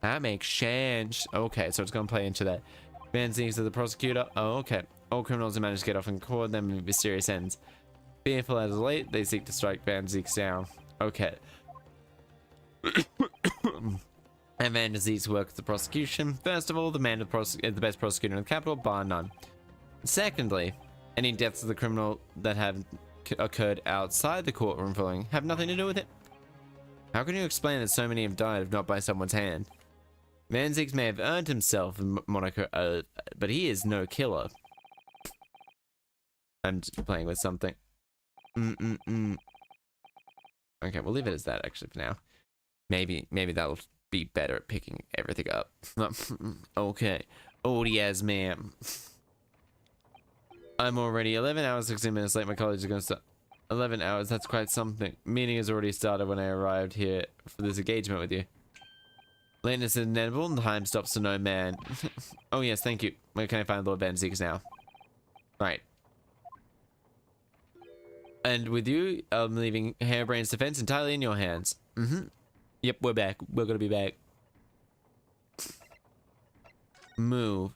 That makes sense. Okay, so it's going to play into that. Van Zieks of the prosecutor. Oh, okay. All criminals who manage to get off and record them in mysterious ends. Fearful as of late, they seek to strike Van Zieks down. Okay. And Van Zieks work with the prosecution. First of all, the man is the best prosecutor in the capital, bar none. Secondly, any deaths of the criminal that have occurred outside the courtroom following have nothing to do with it. How can you explain that so many have died if not by someone's hand? Van Zieks may have earned himself a moniker, but he is no killer. I'm just playing with something. Okay, we'll leave it as that actually for now. Maybe that'll be better at picking everything up. Okay. Odie as ma'am. I'm already 11 hours, 16 minutes late. My college is going to start. 11 hours, that's quite something. Meeting has already started when I arrived here for this engagement with you. Lateness is inevitable and time stops to no man. Oh yes, thank you. Where can I find Lord Van Zieks now? Right. And with you, I'm leaving Hairbrain's defense entirely in your hands. Yep, we're back. We're gonna be back. Move.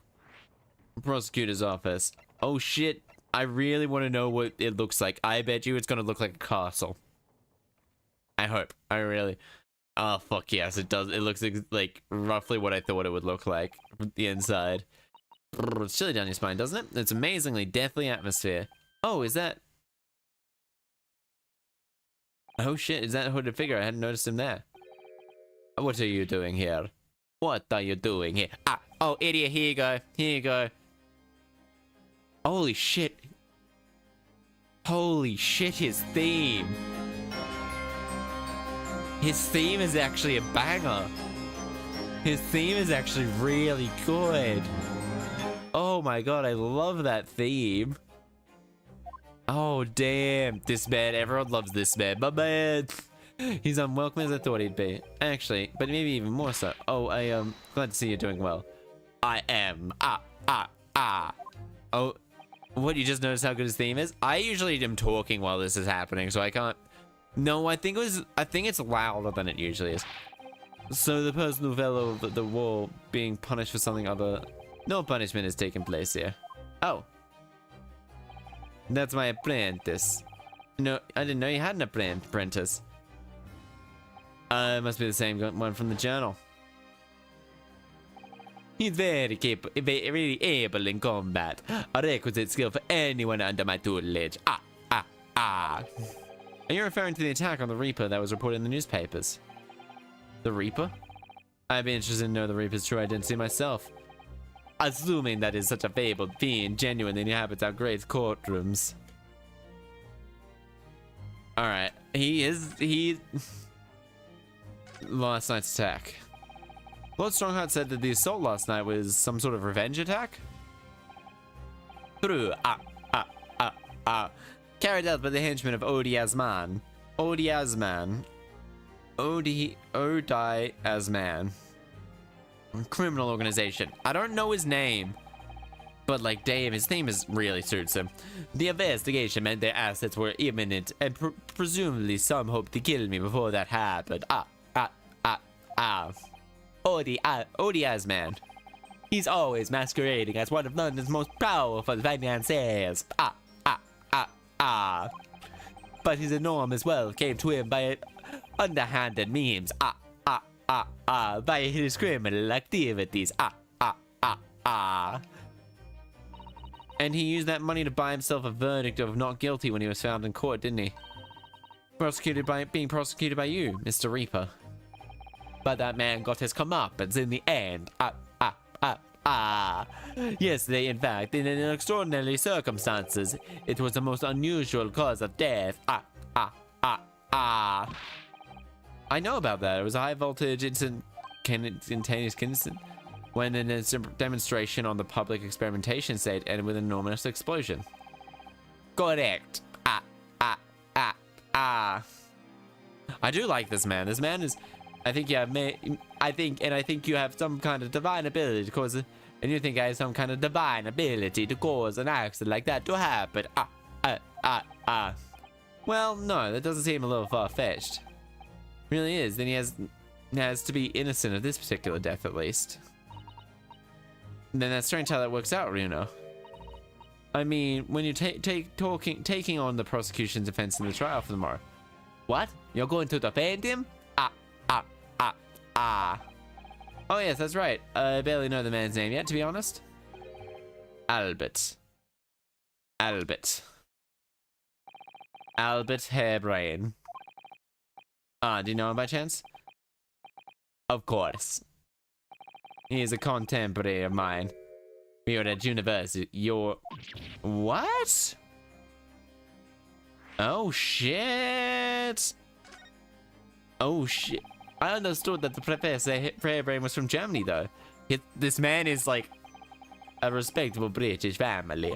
Prosecutor's office. Oh shit. I really want to know what it looks like. I bet you it's gonna look like a castle. I hope. I really... Oh, fuck yes, it does. It looks like roughly what I thought it would look like from the inside. It's chilly down your spine, doesn't it? It's amazingly deathly atmosphere. Oh, is that... Oh shit, is that a hooded figure? I hadn't noticed him there. What are you doing here? What are you doing here? Ah, oh, idiot, here you go. Here you go. Holy shit. Holy shit, his theme. His theme is actually a banger. His theme is actually really good. Oh my god, I love that theme. Oh damn, this man, everyone loves this man. My man. He's unwelcome as I thought he'd be. Actually, but maybe even more so. Oh, I am glad to see you're doing well. I am. Oh, what, you just noticed how good his theme is? I usually am talking while this is happening, so I can't. No, I think it's louder than it usually is. So the person who fell over the wall being punished for something other. No punishment is taking place here. Oh. That's my apprentice. No, I didn't know you had an apprentice. It must be the same one from the journal. He's very able in combat. A requisite skill for anyone under my tutelage. Are you referring to the attack on the Reaper that was reported in the newspapers? The Reaper? I'd be interested to know the Reaper's true identity myself. Assuming that is such a fabled fiend genuinely inhabits our great courtrooms. Alright, he last night's attack. Lord Strongheart said that the assault last night was some sort of revenge attack? True. Carried out by the henchmen of Odie Asman. Odie Asman. Criminal organization. I don't know his name. But like Dave, his name really suits him. The investigation meant their assets were imminent, and presumably some hoped to kill me before that happened. Odie Asman. He's always masquerading as one of London's most powerful financiers. But his enormous wealth came to him by underhanded means. By his criminal activities. And he used that money to buy himself a verdict of not guilty when he was found in court, didn't he? Being prosecuted by you, Mr. Reaper. But that man got his comeuppance in the end. Yes, in fact, in extraordinary circumstances, it was the most unusual cause of death. I know about that. It was a high voltage instantaneous instant when in a demonstration on the public experimentation stage ended with an enormous explosion. Correct. I do like this man. This man is, I think you have some kind of divine ability to cause, and you think I have some kind of divine ability to cause an accident like that to happen. Well, no, that doesn't seem a little far-fetched. Really is. Then he has to be innocent of this particular death, at least. And then that's strange how that works out, Reno. I mean, when you taking on the prosecution's defense in the trial for tomorrow. What? You're going to defend him? Oh yes, that's right. I barely know the man's name yet, to be honest. Albert Hairbrain. Do you know him by chance? Of course. He is a contemporary of mine. We were at university. What? Oh shit! Oh shit! I understood that the Professor Hairbrain was from Germany, though. This man is like a respectable British family.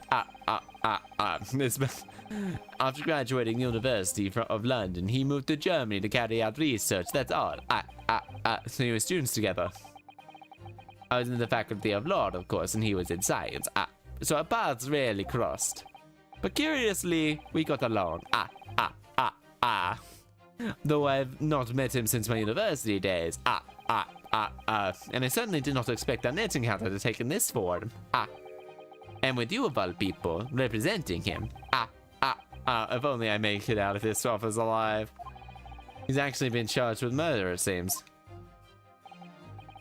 This man, after graduating University of London, he moved to Germany to carry out research. That's all. So we were students together. I was in the Faculty of Law, of course, and he was in science. So our paths rarely crossed. But curiously, we got along. Though I've not met him since my university days. And I certainly did not expect our net encounter to take in this form. And with you of all people, representing him. If only I make it out of this office alive. He's actually been charged with murder, it seems.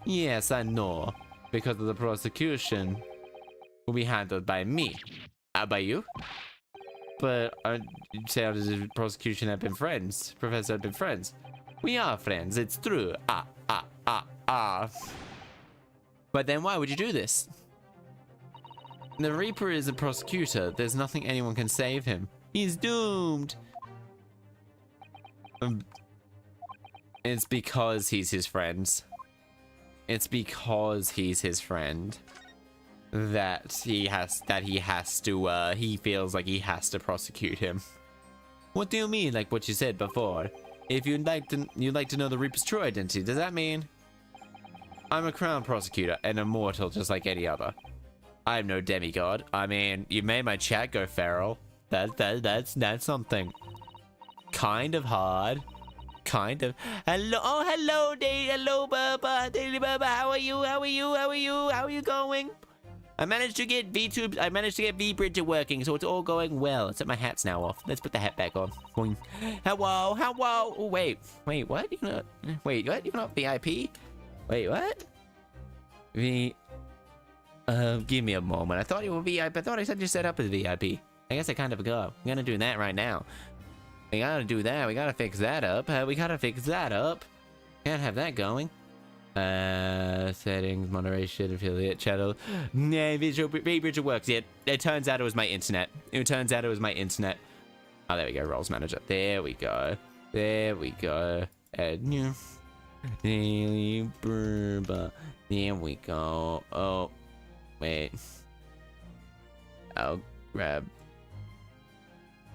Yes, I know. Because of the prosecution will be handled by me. By you? But you say the prosecution have been friends. Professor have been friends. We are friends, it's true. But then why would you do this? The Reaper is a prosecutor. There's nothing anyone can save him. He's doomed. It's because he's his friend. It's because he's his friend that he feels like he has to prosecute him. What do you mean, like what you said before? If you'd like to know the Reaper's true identity, does that mean I'm a crown prosecutor and immortal just like any other? I'm no demigod. I mean, you made my chat go feral. That's something kind of hard. Kind of. Hello, Bubba. Daily Bubba, how are you going? I managed to get V-Bridger working, so it's all going well. Except my hat's now off. Let's put the hat back on. Boing. Hello. Oh, wait, what? You're not VIP? Wait, what? Give me a moment. I thought you were VIP. I thought I said you set up as VIP. I guess I kind of forgot. I'm gonna do that right now. We gotta do that. We gotta fix that up. Can't have that going. Settings, moderation, affiliate, channel. Nah, V-Bridger works. Yeah, it turns out it was my internet. Oh, there we go. Roles manager. There we go. Add new. Daily Burba. There we go. Oh, wait. I'll grab.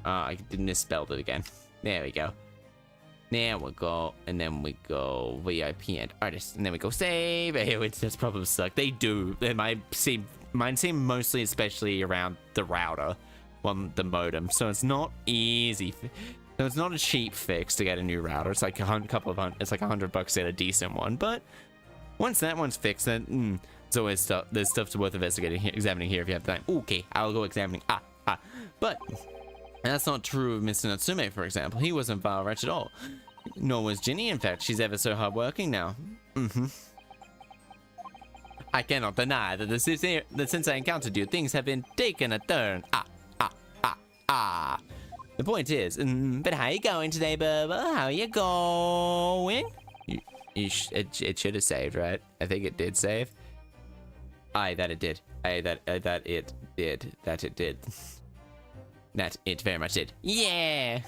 I misspelled it again. There we go. There we go. And then we go VIP and artist. And then we go save. That's probably suck. They do. Mine seem mostly especially around the router. The modem. So it's not easy. So it's not a cheap fix to get a new router. It's like it's like $100 to get a decent one. But once that one's fixed, then it's always there's stuff worth examining here if you have time. Okay, I'll go examining. But that's not true of Mr. Natsume, for example. He wasn't vile wretch at all. Nor was Ginny, in fact. She's ever so hardworking now. I cannot deny that since I encountered you, things have been taking a turn. The point is, but how you going today, Bubba? How you going? It should have saved, right? I think it did save. That it did. That it did. That it did. That it very much did. Yeah!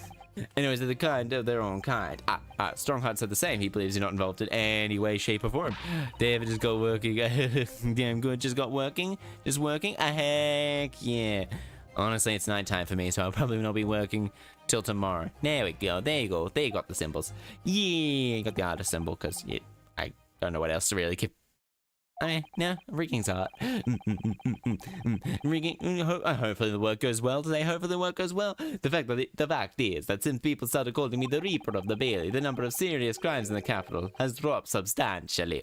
Anyways, they're the kind of their own kind. Strongheart said the same. He believes you're not involved in any way, shape, or form. David just got working. Damn good. Just got working. Just working. Heck yeah. Honestly, it's nighttime for me, so I'll probably not be working till tomorrow. There we go. There you go. There you got the symbols. Yeah, got the artist symbol, because I don't know what else to really keep. No, rigging's hard. Rigging. Hopefully the work goes well today. Hopefully the work goes well. The fact is that since people started calling me the Reaper of the Bailey, the number of serious crimes in the capital has dropped substantially.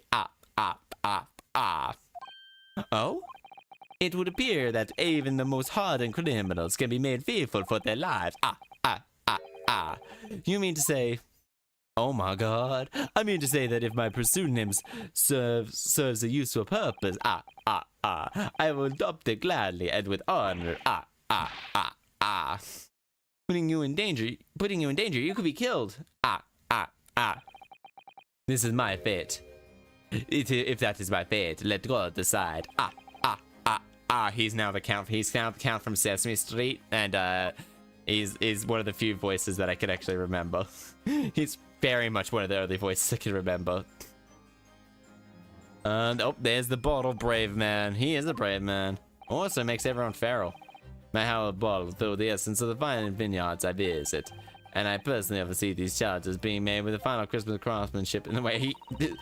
Oh? It would appear that even the most hardened criminals can be made fearful for their lives. You mean to say... Oh my god. I mean to say that if my pseudonyms serves a useful purpose, I will adopt it gladly and with honor. Putting you in danger, you could be killed. This is my fate. If that is my fate, let God decide. He's now the Count. He's now the Count from Sesame Street, and he's one of the few voices that I can actually remember. He's very much one of the early voices I can remember. And oh, there's the bottle brave man. He is a brave man. Also makes everyone feral. My hallowed bottle filled the essence of the fine vineyards I visit, and I personally oversee these charges being made with the final Christmas craftsmanship in the way and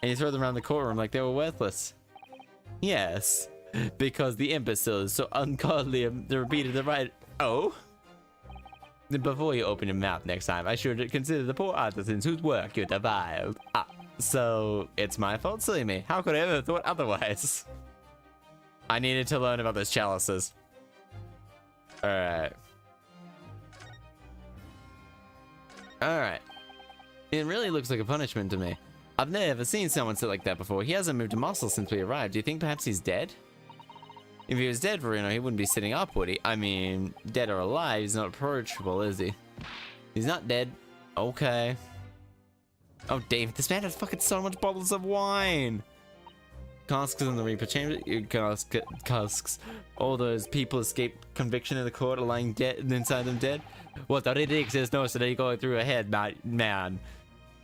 he threw them around the courtroom like they were worthless. Yes, because the imbecile is so ungodly to repeat the right. Oh. Before you open your mouth next time, I should consider the poor artisans whose work you defiled. So it's my fault, silly me. How could I ever have thought otherwise? I needed to learn about those chalices. Alright. It really looks like a punishment to me. I've never seen someone sit like that before. He hasn't moved a muscle since we arrived. Do you think perhaps he's dead? If he was dead for he wouldn't be sitting up, would he? I mean, dead or alive, he's not approachable, is he? He's not dead. Okay. Oh, David, this man has fucking so much bottles of wine. Casks in the Reaper chamber. Casks. All those people escaped conviction in the court are lying dead and inside them dead. What the ridiculous notion are you going through your head, man?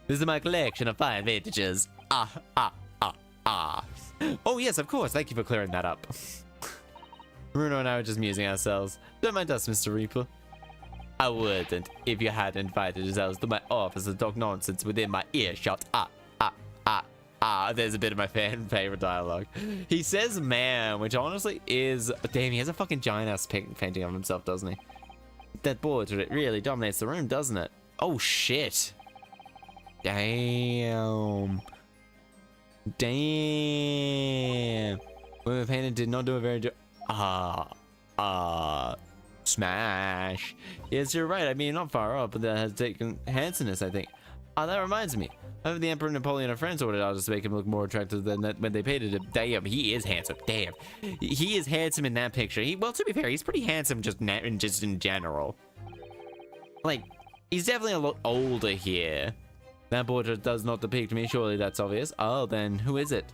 This is my collection of fine vintages. Oh, yes, of course. Thank you for clearing that up. Bruno and I were just amusing ourselves. Don't mind us, Mr. Reaper. I wouldn't if you hadn't invited yourselves to my office and talk nonsense within my earshot. There's a bit of my fan favorite dialogue. He says man, which honestly is... Damn, he has a fucking giant-ass painting of himself, doesn't he? That portrait really dominates the room, doesn't it? Oh, shit. Damn. Whoever painted did not do a very good... Smash. Yes, you're right. I mean, not far off, but that has taken handsomeness, I think. That reminds me. I have the Emperor Napoleon of France ordered out just to make him look more attractive than that when they painted him. Damn, he is handsome. Damn. He is handsome in that picture. Well, to be fair, he's pretty handsome just in general. Like, he's definitely a lot older here. That portrait does not depict me. Surely that's obvious. Oh, then who is it?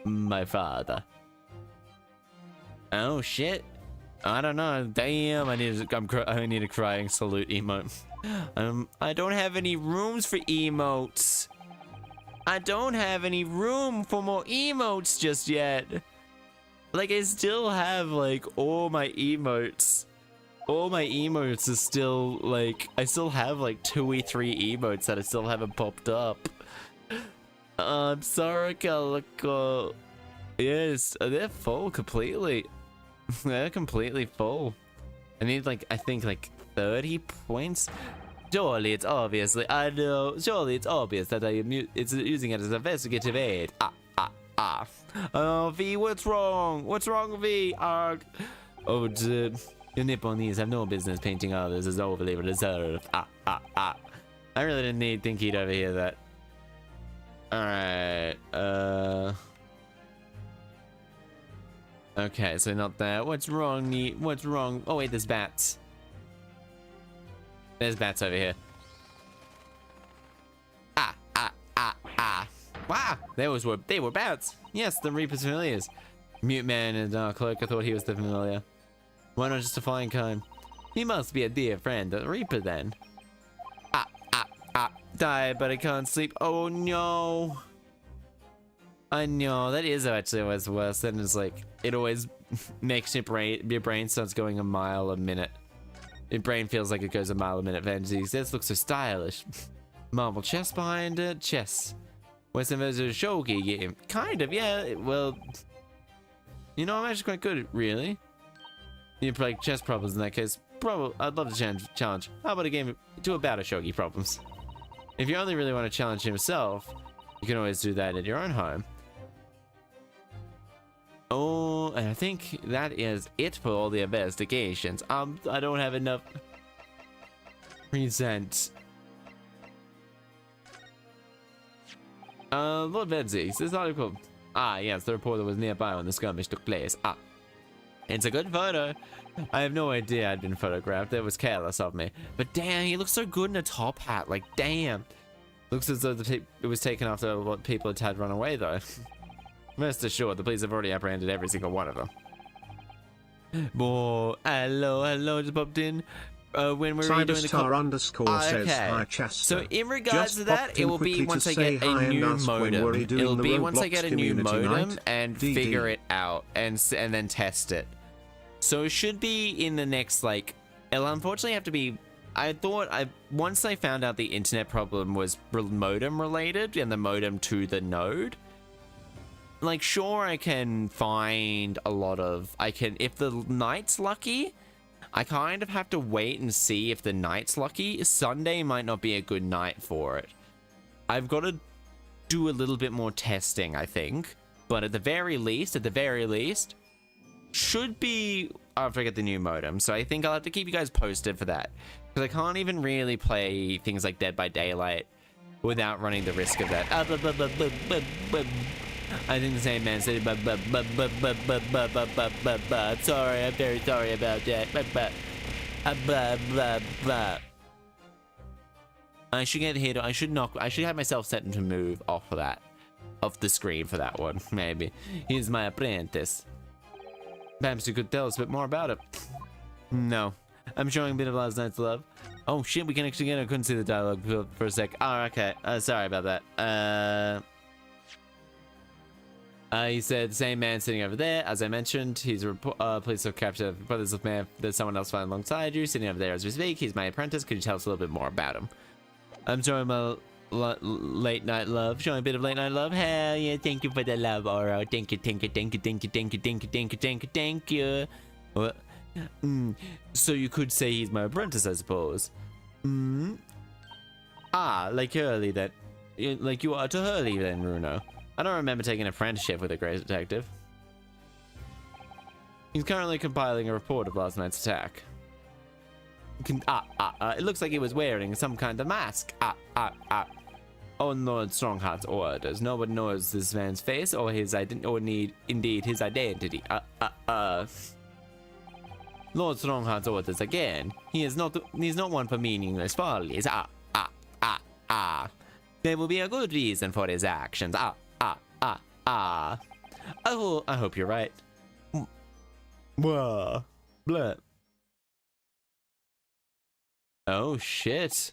My father. Oh shit! I don't know. Damn! I need a crying salute emote. I don't have any rooms for emotes. I don't have any room for more emotes just yet. Like I still have like all my emotes. All my emotes are still like I still have like 2 or 3 emotes that I still haven't popped up. I'm sorry, Calico. Yes, they're full completely. They're completely full. I need like, I think like 30 points. Surely it's obviously, I know, surely it's obvious that it's using it as investigative aid. Oh, V, what's wrong? What's wrong, V? Arg. Oh, dude. Your Nipponese have no business painting others as overly reserved. I really didn't think he'd overhear that. Alright, Okay, so not that. What's wrong? What's wrong? Oh wait, there's bats. There's bats over here. Wow, they were bats. Yes, the Reaper's familiars. Mute man in a dark cloak. I thought he was the familiar. Why not just a flying kind? He must be a dear friend, the Reaper then. Tired, but I can't sleep. Oh no. I know that is actually always worse. Then it's like it always makes your brain starts going a mile a minute. Your brain feels like it goes a mile a minute. Vanity, this looks so stylish. Marble chess behind it. Chess. What's the version of a shogi game? Kind of, yeah. Well, you know, I'm actually quite good, really. You play chess problems in that case. Probably, I'd love to challenge. How about a game to about a shogi problems? If you only really want to challenge himself, you can always do that at your own home. Oh, and I think that is it for all the investigations. I don't have enough. Present. Lord Vedzig, this article. Ah, yes, the reporter was nearby when the skirmish took place. Ah, it's a good photo. I have no idea I'd been photographed. That was careless of me. But damn, he looks so good in a top hat. Like, damn. Looks as though it was taken after what people had run away, though. Rest assured, the police have already apprehended every single one of them. Boy, hello, just popped in. When we're doing the Cyberstar_ says hi, Chaster. So in regards Just to that, popped it in will be quickly once to I say get a hi and new ask when modem. we're doing It'll the be once I Roblox get a new community modem night. and DD. figure it out and then test it. So it should be in the next, like, it'll unfortunately have to be. Once I found out the internet problem was modem related and the modem to the node. Like, sure, I can find a lot of, if the night's lucky, I kind of have to wait and see if the night's lucky. Sunday might not be a good night for it. I've got to do a little bit more testing, I think. But at the very least, should be after I get the new modem. So I think I'll have to keep you guys posted for that. Because I can't even really play things like Dead by Daylight without running the risk of that. I think the same man said, sorry, I'm very sorry about that. I should get hit. I should have myself set to move off the screen for that one. Maybe. He's my apprentice. Perhaps you could tell us a bit more about it. No. I'm showing a bit of last night's love. Oh shit, we can actually get. I couldn't see the dialogue for a sec. Oh, okay. Sorry about that. He said, the same man sitting over there. As I mentioned, he's a police have captured brothers of man. There's someone else found alongside you, sitting over there as we speak. He's my apprentice. Could you tell us a little bit more about him? I'm showing my late night love. Showing a bit of late night love. Hell yeah, thank you for the love, Oro. Thank you. What? So you could say he's my apprentice, I suppose. Ah, like Hurley then. Like you are to Hurley then, Runo. I don't remember taking an apprenticeship with a great detective. He's currently compiling a report of last night's attack. It looks like he was wearing some kind of mask. Oh, Lord Strongheart's orders. Nobody knows this man's face or indeed his identity. Lord Strongheart's orders again. He's not one for meaningless follies. There will be a good reason for his actions. Oh, I hope you're right. Blah. Oh shit.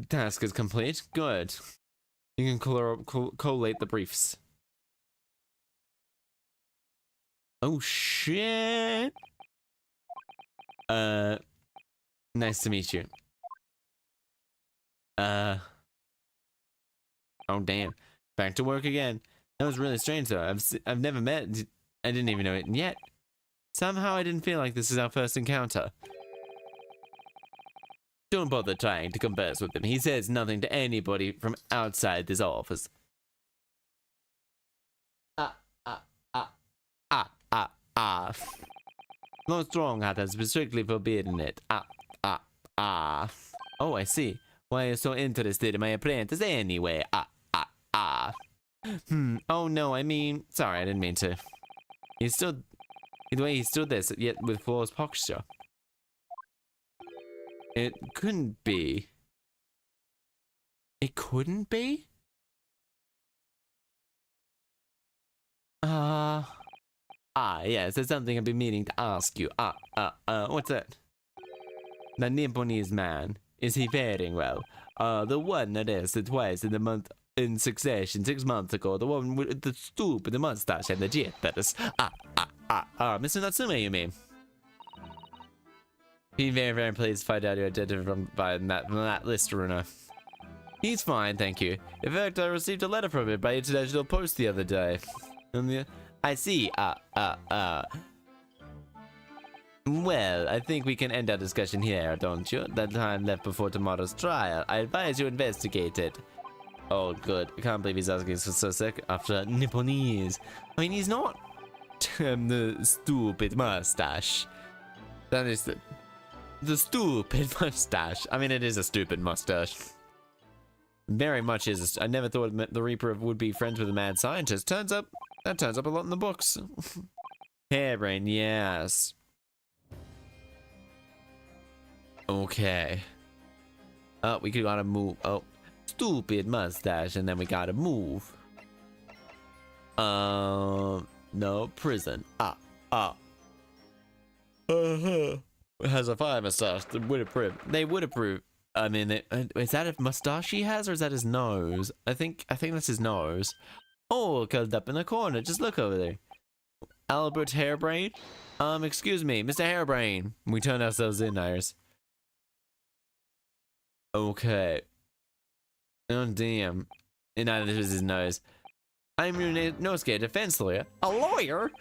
Task is complete. Good. You can collate the briefs. Oh shit. Nice to meet you. Oh damn. Back to work again. That was really strange though. I've never met. I didn't even know it yet. Somehow I didn't feel like this is our first encounter. Don't bother trying to converse with him. He says nothing to anybody from outside this office. Lord Strongheart has strictly forbidden it. Oh, I see. Why are you so interested in my apprentice anyway? Oh no, I mean, sorry, I didn't mean to. He stood, the way he stood there, yet with flawless posture. It couldn't be. It couldn't be? Yes, there's something I've been meaning to ask you. What's that? The Nipponese man, is he faring well? The one arrested twice in succession 6 months ago, the one with the stupid mustache and the jetpackers. Mr. Natsume, you mean? Be very, very pleased to find out you're identified by that list, Runa. He's fine, thank you. In fact, I received a letter from him by international post the other day. I see. Well, I think we can end our discussion here, don't you? That time left before tomorrow's trial. I advise you investigate it. Oh, good. I can't believe he's asking for Soseki after Nipponese. I mean, he's not the stupid mustache. That is the stupid mustache. I mean, it is a stupid mustache. Very much is. I never thought the Reaper would be friends with a mad scientist. That turns up a lot in the books. Hairbrain, yes. Okay. Oh, we gotta move. Oh, stupid mustache, and then we gotta move. No, prison. Has a fire mustache. They would approve. I mean, is that a mustache he has, or is that his nose? I think that's his nose. Oh, curled up in the corner. Just look over there. Albert Hairbrain? Excuse me, Mr. Hairbrain. We turned ourselves in, Iris. Okay. Oh, damn. And that was his nose. I'm your Nosuke, defense lawyer. A lawyer?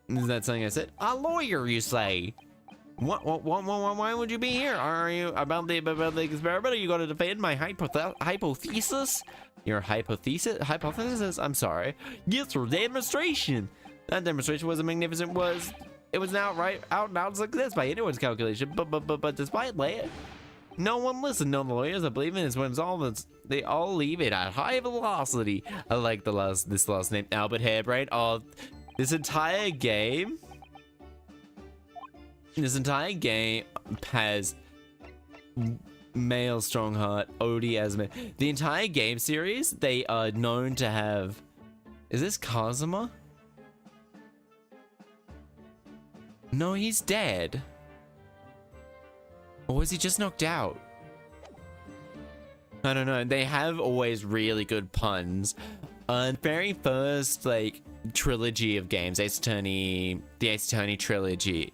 Is that something I said? A lawyer, you say? Why would you be here? Are you about the experiment? Are you going to defend my hypothesis? Your hypothesis? I'm sorry. Yes, for demonstration. That demonstration was a magnificent. It was an out and out success by anyone's calculation. But despite that, no one listened. No lawyers. I believe in this when they all leave it at high velocity. I like this last name, Albert Hairbrain. Oh, this entire game. This entire game has male strong heart, Odie as male. The entire game series, they are known to have. Is this Kazuma? No, he's dead. Or was he just knocked out? I don't know. They have always really good puns. Very first like trilogy of games, the Ace Attorney trilogy.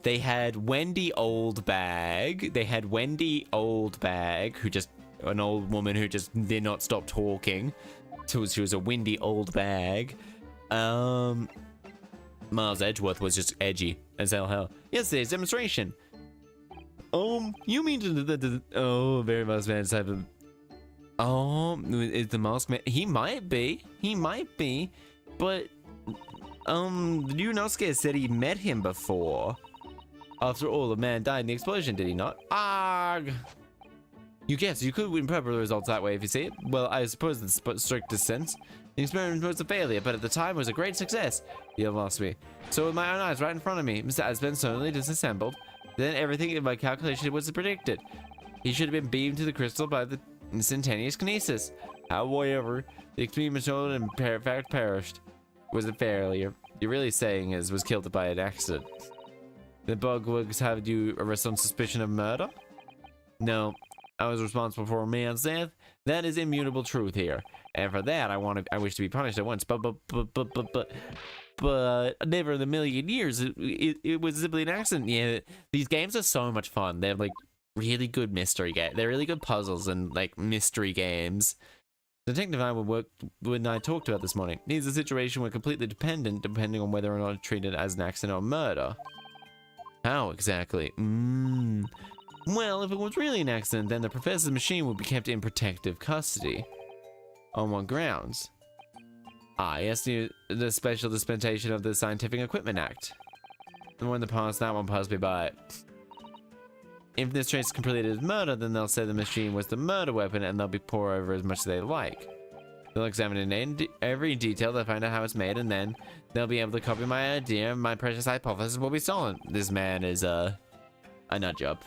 They had Wendy Oldbag. Who just an old woman who just did not stop talking. So she was a windy old bag. Miles Edgeworth was just edgy as hell. Yesterday's demonstration. You mean very much man type of. Is the mask man? He might be, but Yunosuke said he met him before. After all, the man died in the explosion, did he not? Arg! You guess you could interpret the results that way if you see it. Well, I suppose in the strictest sense. The experiment was a failure, but at the time it was a great success. You lost me. So with my own eyes right in front of me, Mr. has been suddenly disassembled. Then everything in my calculation was predicted. He should have been beamed to the crystal by the instantaneous kinesis. However, the experiment showed and in fact perished. Was a failure. You're really saying was killed by an accident. The bugwigs have you arrested on suspicion of murder? No, I was responsible for a man's death. That is immutable truth here, and for that I wish to be punished at once. But never in a million years. It was simply an accident. Yeah, these games are so much fun. They're like really good mystery games. They're really good puzzles and like mystery games. Detective and I would work when I talked about this morning. It's a situation we're completely depending on whether or not it's treated as an accident or murder. How exactly? Well, if it was really an accident, then the professor's machine would be kept in protective custody. On what grounds? Yes, the special dispensation of the Scientific Equipment Act. And when the past, that one passed me by. If this trace is completed as murder, then they'll say the machine was the murder weapon and they'll be pour over as much as they like. They'll examine it in every detail to find out how it's made, and then they'll be able to copy my idea, and my precious hypothesis will be stolen. This man is a nut job.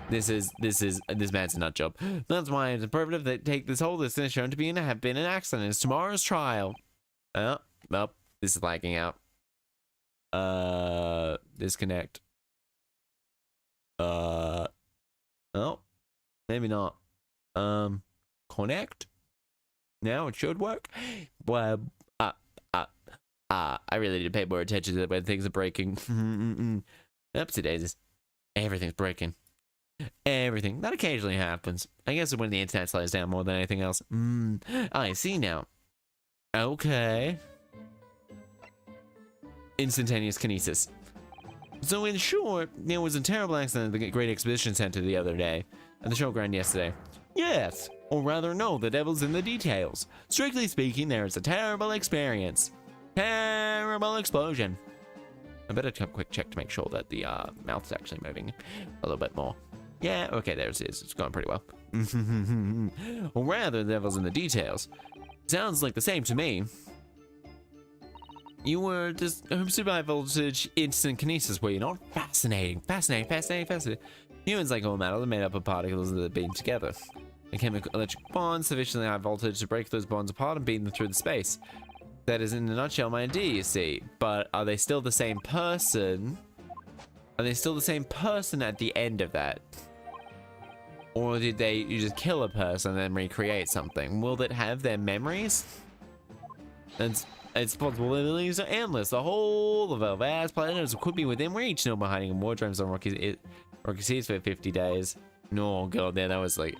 This man's a nut job. That's why it's imperative that take this whole list and shown to have been an accident. It's tomorrow's trial. Oh, well, this is lagging out. Disconnect. Oh, maybe not. Connect. Now it should work. Well, I really need to pay more attention to when things are breaking. Oopsie daisies. Everything's breaking. Everything. That occasionally happens. I guess when the internet slows down more than anything else. I see now. Okay. Instantaneous kinesis. So in short, there was a terrible accident at the Great Exhibition Center the other day. At the showground yesterday. Yes. Or rather, no, the devil's in the details. Strictly speaking, there is a terrible experience. Terrible explosion. I better take a quick check to make sure that the mouth's actually moving a little bit more. Yeah, okay, there it is. It's going pretty well. Or rather, the devil's in the details. Sounds like the same to me. You were just super high voltage instant kinesis, were you not? Fascinating. Humans, like all matter, are made up of particles that are beaten together. A chemical electric bonds sufficiently high voltage to break those bonds apart and beat them through the space. That is in a nutshell my idea, you see. But are they still the same person? Are they still the same person at the end of that? Or did you just kill a person and then recreate something? Will it have their memories? Its possibilities are endless. The whole of our vast planets could be within reach. No more hiding in wardrobes on rocky seas for 50 days. No, god, that was like...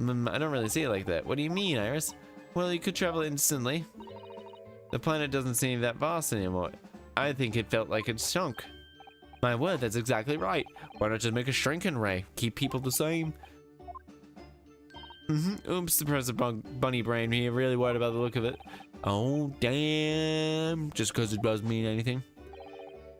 I don't really see it like that. What do you mean, Iris? Well, you could travel instantly. The planet doesn't seem that vast anymore. I think it felt like it shrunk. My word, that's exactly right. Why not just make a shrinking ray? Keep people the same. Oops, the present bunny brain here. Really worried about the look of it. Oh, damn. Just because it doesn't mean anything.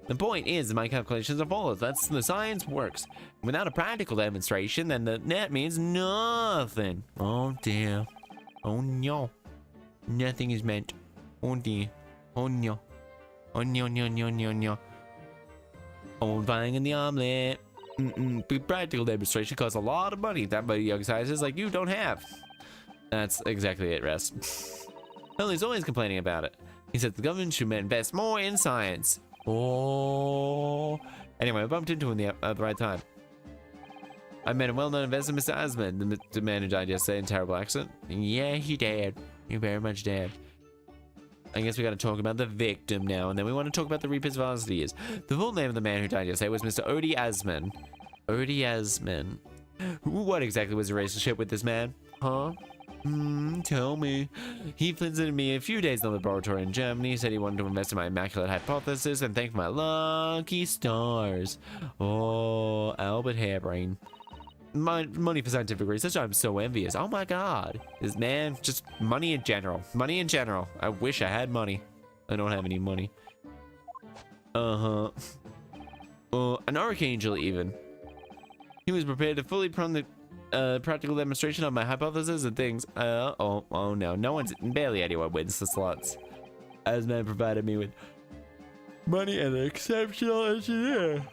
The point is, my calculations are flawless. That's the science works. Without a practical demonstration, then the net means nothing. Oh, damn. Oh, no. Nothing is meant. Oh, dear. Oh, no. Oh, no. Oh, buying in the omelet. Practical demonstration costs a lot of money. That many young scientists like you don't have. That's exactly it, Rest. Well, he's always complaining about it. He said the government should invest more in science. Oh. Anyway, I bumped into him at the right time. I met a well-known investor, Mr. Asman, the man who died yesterday in a terrible accident. Yeah, he did. He very much did. I guess we gotta talk about the victim now, and then we want to talk about the Reaper's varsity is. The full name of the man who died yesterday was Mr. Odie Asman. Odie Asman. What exactly was the relationship with this man? Huh? Tell me. He visited me a few days in the laboratory in Germany. He said he wanted to invest in my immaculate hypothesis and thank my lucky stars. Oh, Albert Hairbrain. My money for scientific research, I'm so envious. Oh my god. This man, just money in general. Money in general. I wish I had money. I don't have any money. An archangel even. He was prepared to fully run the practical demonstration of my hypothesis and things. Oh no. No one's, barely anyone wins the slots. Asman provided me with money and an exceptional engineer.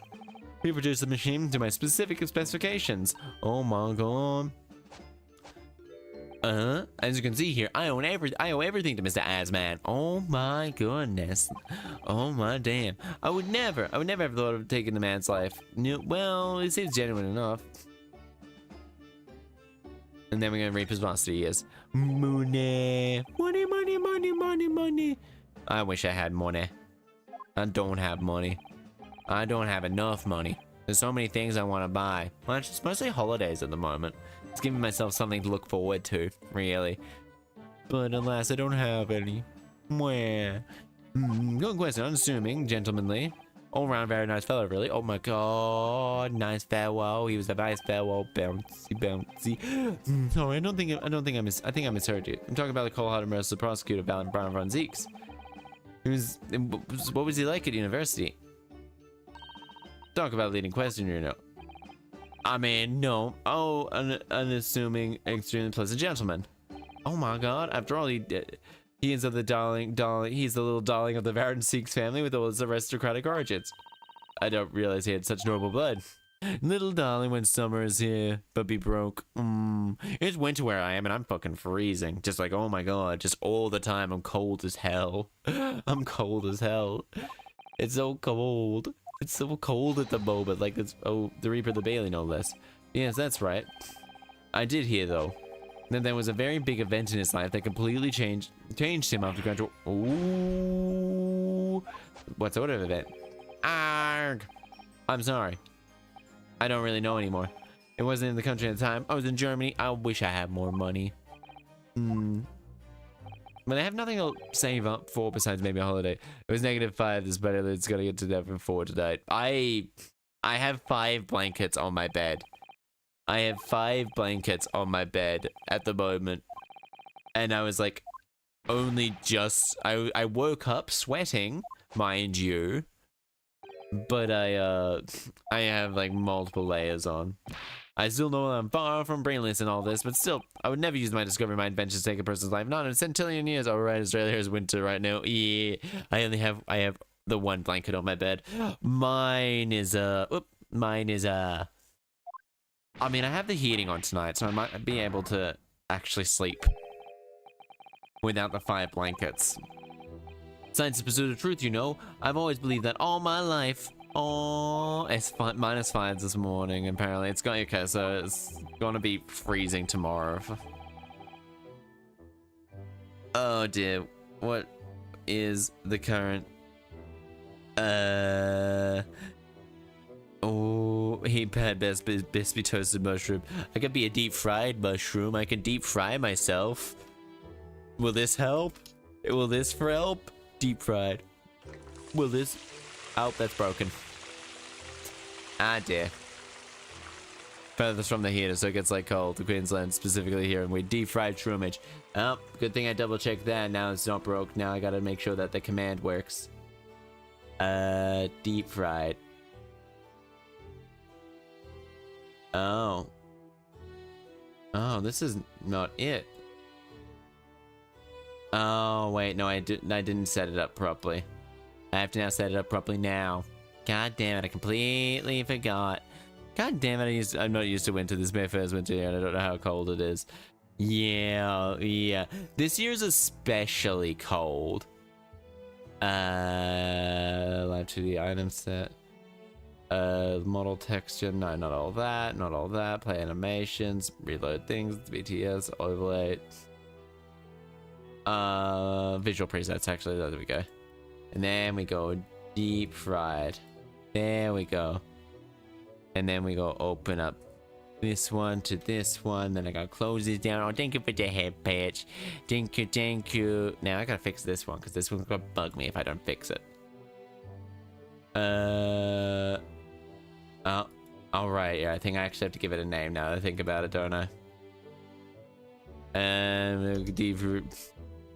We produced the machine to my specific specifications. Oh my god. As you can see here, I owe everything to Mr. Asman. Oh my goodness. Oh my damn. I would never have thought of taking the man's life. No, well, it seems genuine enough. And then we're gonna reap his varsity years. Money. I wish I had money. I don't have money. I don't have enough money. There's so many things I want to buy. Well, it's mostly holidays at the moment. It's giving myself something to look forward to, really. But alas, I don't have any. Where? Good question. Unassuming, gentlemanly. All around very nice fellow, really. Oh my god, nice farewell. He was a nice farewell, bouncy. Sorry, I think I misheard you. I'm talking about the cold-hearted merciless prosecutor, Brian von Zeeks. What was he like at university? Talk about leading question, you know. I mean, no. Oh, an unassuming, extremely pleasant gentleman. Oh my god, after all, he is of the he's the little darling of the Varan Sikhs family with all his aristocratic origins. I don't realize he had such noble blood. Little darling when summer is here, but be broke. It's winter where I am and I'm fucking freezing. Just like, oh my god, just all the time. I'm cold as hell. I'm cold as hell. It's so cold. It's so cold at the moment. Like it's, oh, the Reaper the Bailey, no less. Yes, that's right. I did hear though that there was a very big event in his life that completely changed him after graduation. Ooh. What sort of event? Arg. I'm sorry. I don't really know anymore. It wasn't in the country at the time. I was in Germany. I wish I had more money. But I have nothing to save up for besides maybe a holiday. It was -5 this better. It's gonna get to -4 tonight. I have 5 blankets on my bed. I have 5 blankets on my bed at the moment. And I was like, only just, I woke up sweating, mind you. But I have like multiple layers on. I still know I'm far from brainless in all this, but still, I would never use my discovery, my inventions to take a person's life. Not in a centillion years. All right, Australia is winter right now. Yeah, I have the 1 blanket on my bed. Mine is I mean, I have the heating on tonight, so I might be able to actually sleep without the 5 blankets. Science is the pursuit of truth, you know. I've always believed that all my life. Oh, it's -5 this morning. Apparently, it's going okay. So it's gonna be freezing tomorrow. Oh dear, what is the current? Oh, he had best be toasted mushroom. I could be a deep fried mushroom. I can deep fry myself. Will this help? Will this help? Deep fried. Will this? Oh, that's broken. Ah, dear. Furthest from the heater, so it gets like cold. The Queensland specifically here, and we deep fried shroomage. Oh, good thing I double checked that. Now it's not broke. Now I gotta make sure that the command works. Deep fried. Oh. Oh, this is not it. Oh, wait, no, I didn't set it up properly. I have to now set it up properly now. God damn it, I completely forgot. God damn it, I'm not used to winter. This is my first winter here, and I don't know how cold it is. Yeah. This year's especially cold. Live 2D item set. Model texture, no, not all that. Play animations, reload things, BTS, overlay. Visual presets, actually, there we go. And then we go deep fried. There we go. And then we go open up this one to this one. Then I gotta close this down. Oh, thank you for the head patch. Thank you. Now I gotta fix this one, because this one's gonna bug me if I don't fix it. Oh, alright, yeah, I think I actually have to give it a name now that I think about it, don't I? Deep.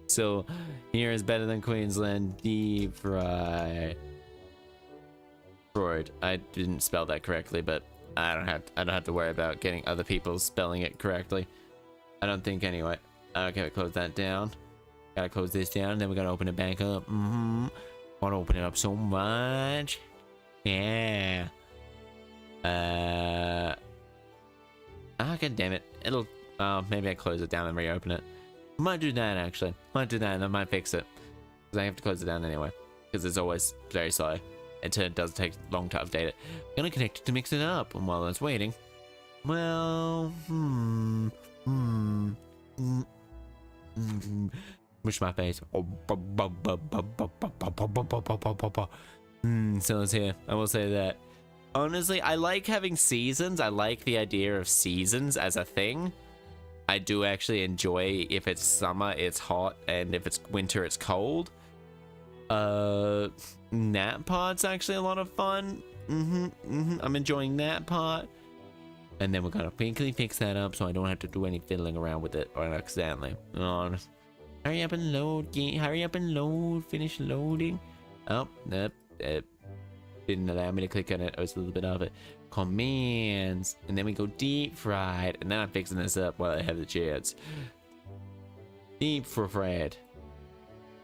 So here is better than Queensland. Deep fried. Freud. I didn't spell that correctly, but I don't have to worry about getting other people spelling it correctly. I don't think anyway. Okay, close that down. Gotta close this down, then we gotta open it back up. Want to open it up so much. Yeah. God damn it. It'll. Maybe I close it down and reopen it. Might do that actually. Might do that and I might fix it. Because I have to close it down anyway. Because it's always very slow. It does take long to update it. I'm gonna connect it to mix it up. And while it's waiting. Well, Mush my face. So it's here. I will say that. Honestly, I like having seasons. I like the idea of seasons as a thing. I do actually enjoy if it's summer, it's hot, and if it's winter, it's cold. That part's actually a lot of fun. I'm enjoying that part. And then we're gonna quickly fix that up so I don't have to do any fiddling around with it or accidentally. Hurry up and load, hurry up and load, finish loading. Oh, nope, didn't allow me to click on it. I was a little bit of it. Commands, and then we go deep fried, and then I'm fixing this up while I have the chance. Deep for Fred.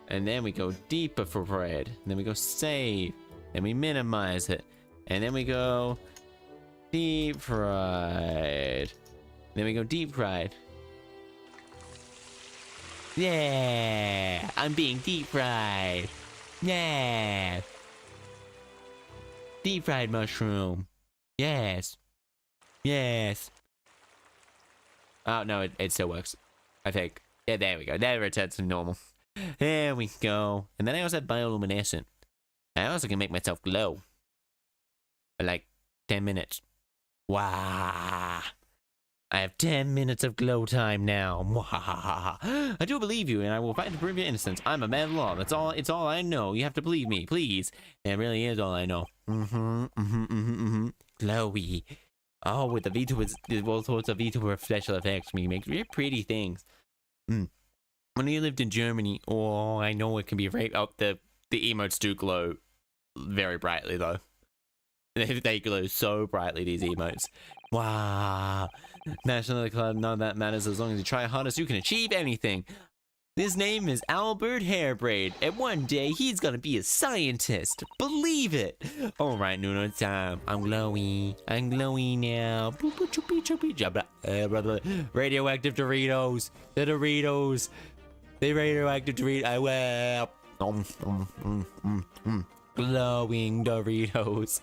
And then we go deeper for Fred. And then we go save. Then we minimize it. And then we go deep fried. Then we go deep fried. Yeah, I'm being deep fried. Yeah. Deep fried mushroom. Yes. Yes. Oh, no, it still works. I think. Yeah, there we go. There it returns to normal. There we go. And then I also have bioluminescent. I also can make myself glow. For like 10 minutes. Wow. I have 10 minutes of glow time now. I do believe you, and I will fight to prove your innocence. I'm a man of law. That's all. It's all I know. You have to believe me, please. And it really is all I know. Glowy. Oh, with the Vtuber, all sorts of Vtuber special effects, we make very pretty things. When you lived in Germany, oh, I know it can be very. Oh, the emotes do glow very brightly though. They glow so brightly, these emotes. Wow. National Club, none of that matters. As long as you try hardest, you can achieve anything. His name is Albert Hairbraid, and one day he's gonna be a scientist. Believe it. All right, Nuno, time. I'm glowy. I'm glowy now. Radioactive Doritos. The Doritos. The radioactive Doritos. I will. Glowing Doritos.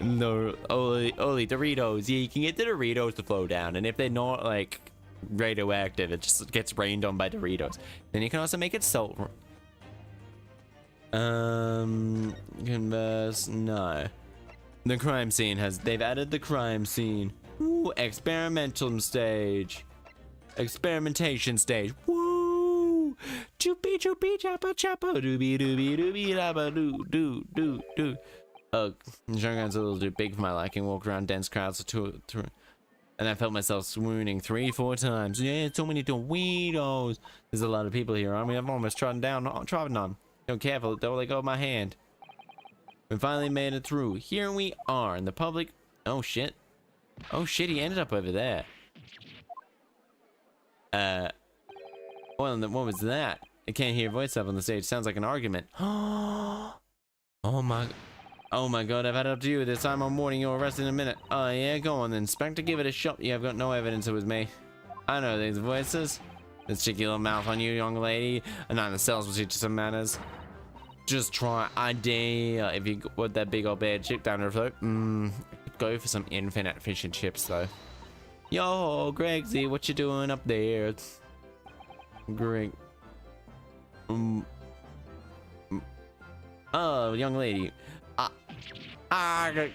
No, only Doritos. Yeah, you can get the Doritos to flow down, and if they're not like radioactive, it just gets rained on by Doritos. Then you can also make it salt. Converse, no. The crime scene they've added the crime scene. Ooh, experimental stage. Experimentation stage. Woo! Choopy choopy choppa choppa doobie doobie doobie dabba doo doo doo doo. Shotgun's a little too big for my liking. Walk around dense crowds and I felt myself swooning 3-4 times. Yeah, so many Doritos. There's a lot of people here. I mean, I've almost trodden on. Don't careful, don't let go of my hand. We finally made it through. Here we are in the public. Oh shit. Oh shit, he ended up over there. Well, what was that? I can't hear voice up on the stage. Sounds like an argument. Oh my god, I've had it up to you this time. I'm warning you'll arrest in a minute. Oh yeah, go on then, Inspector, give it a shot. Yeah, I've got no evidence it was me. I know these voices. This cheeky little mouth on you, young lady. A night in the cells will teach you some manners. Just try, I dare. If you want that big old bad chip down her throat. Go for some infinite fish and chips though. Yo, Gregsy, what you doing up there? Greg. Oh, young lady. I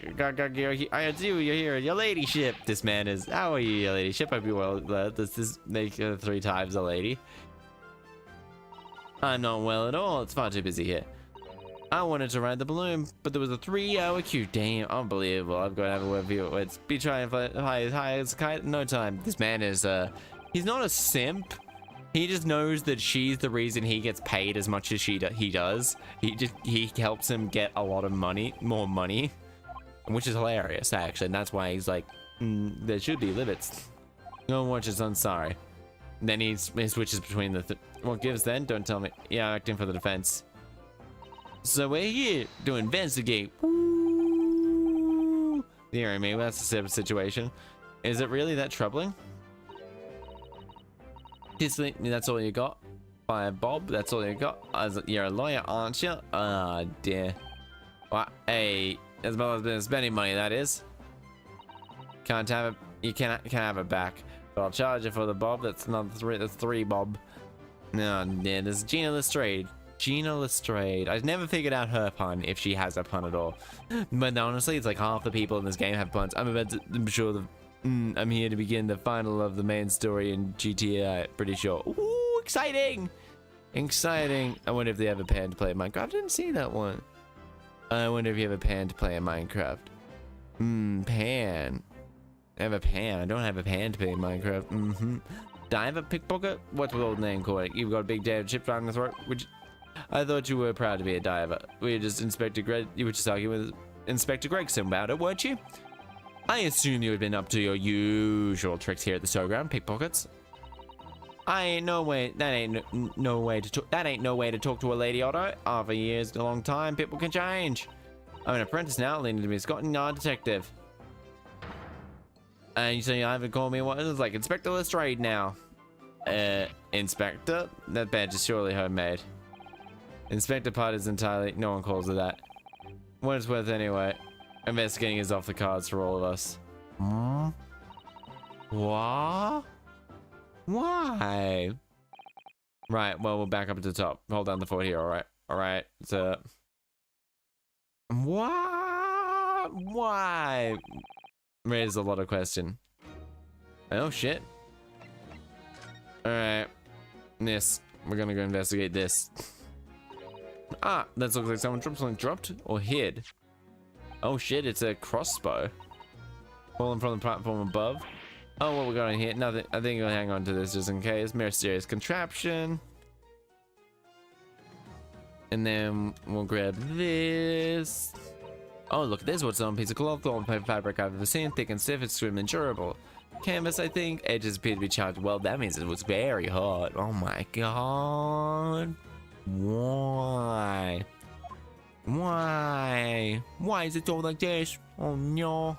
see you're here, your ladyship. This man is. How are you, your ladyship? Hope you well. Does this make 3 times a lady? I'm not well at all. It's far too busy here. I wanted to ride the balloon, but there was a 3-hour queue. Damn, unbelievable. I've got to have a word for you. Let's be trying to fly as high as a kite. No time. This man is, he's not a simp. He just knows that she's the reason he gets paid as much as he does. He helps him get a lot of money, more money, which is hilarious actually. And that's why he's like, there should be limits. No watch his son, sorry. And then he switches between the what gives then? Don't tell me. Yeah, acting for the defense. So we're here to investigate. Woo! You hear me? That's the situation. Is it really that troubling? That's all you got? By Bob, that's all you got? You're a lawyer, aren't you? Ah, dear. Well, hey, as well as been spending money, that is. Can't have it. You can't have it back. But I'll charge you for the Bob. That's not 3. That's 3 Bob. No, yeah, this is Gina Lestrade. Gina Lestrade. I've never figured out her pun, if she has a pun at all. But honestly, it's like half the people in this game have puns. I'm sure I'm here to begin the final of the main story in GTA, pretty sure. Ooh, exciting! Exciting. I wonder if they have a pan to play Minecraft. I didn't see that one. I wonder if you have a pan to play in Minecraft. Pan. I have a pan. I don't have a pan to play in Minecraft. Do I have a pickpocket? What's the old name called? You've got a big damn chip down the throat. I thought you were proud to be a diver. You were just arguing with Inspector Gregson about it, weren't you? I assume you had been up to your usual tricks here at the showground, pickpockets. I ain't no way. That ain't no way to talk. That ain't no way to talk to a lady, Otto. Half a year's a long time. People can change. I'm an apprentice now, leaning to be a Scotland Yard detective. And you say you haven't called me what? It's like Inspector Lestrade now. Inspector? That badge is surely homemade. Inspector part is entirely. No one calls it that. What it's worth anyway. Investigating is off the cards for all of us. Hmm? What? Why? Right, well, we'll back up to the top. Hold down the fort here, alright? Alright, so... What? Why? Raises a lot of question. Oh, shit. Alright. This. We're gonna go investigate this. Ah, that looks like someone dropped something. Dropped or hid? Oh, shit, it's a crossbow. Falling from the platform above. Oh, what we got in here? Nothing. I think I'll hang on to this just in case. Mysterious contraption. And then we'll grab this. Oh, look, there's what's on a piece of cloth, all paper fabric I've ever seen. Thick and stiff, extremely durable. Canvas, I think. Edges appear to be charged. Well, that means it was very hot. Oh my god. Why? Why? Why is it all like this? Oh no.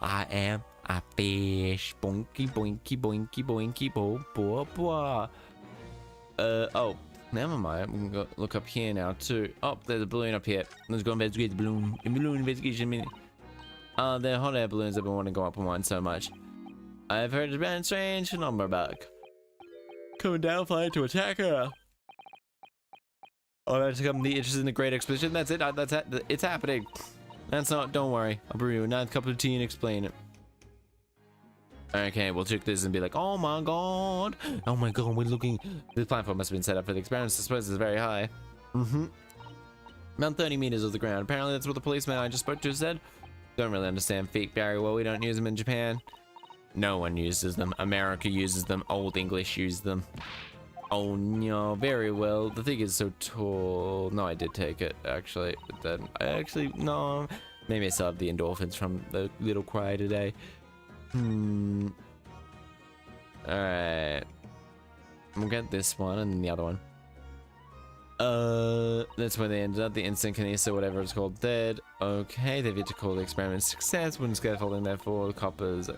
I am a fish. Boinky, boinky, boinky, boinky, bo, bo, bo. Oh, never mind. We can go look up here now, too. Oh, there's a balloon up here. Let's go investigate the balloon. Balloon investigation minute. The hot air balloons have been wanting to go up on one so much. I've heard it's been strange phenomenon back. Coming down, flying to attack her. Oh, that's come the interest in the Great Expedition. That's it. That's it. It's happening. That's not. Don't worry. I'll brew you a nice cup of tea and explain it. Okay, we'll check this and be like, oh my god. Oh my god, we're looking. This platform must have been set up for the experiments. I suppose it's very high. About 30 meters off the ground. Apparently, that's what the policeman I just spoke to said. Don't really understand feet very well. We don't use them in Japan. No one uses them. America uses them. Old English use them. Oh no, very well. The thing is so tall. No, I did take it, actually. But then, no. Maybe I still have the endorphins from the little cry today. Alright. We'll get this one and then the other one. That's where they ended up. The instant kinesis, whatever it's called, dead. Okay, they've yet to call the experiment a success. Wouldn't scaffolding therefore the coppers,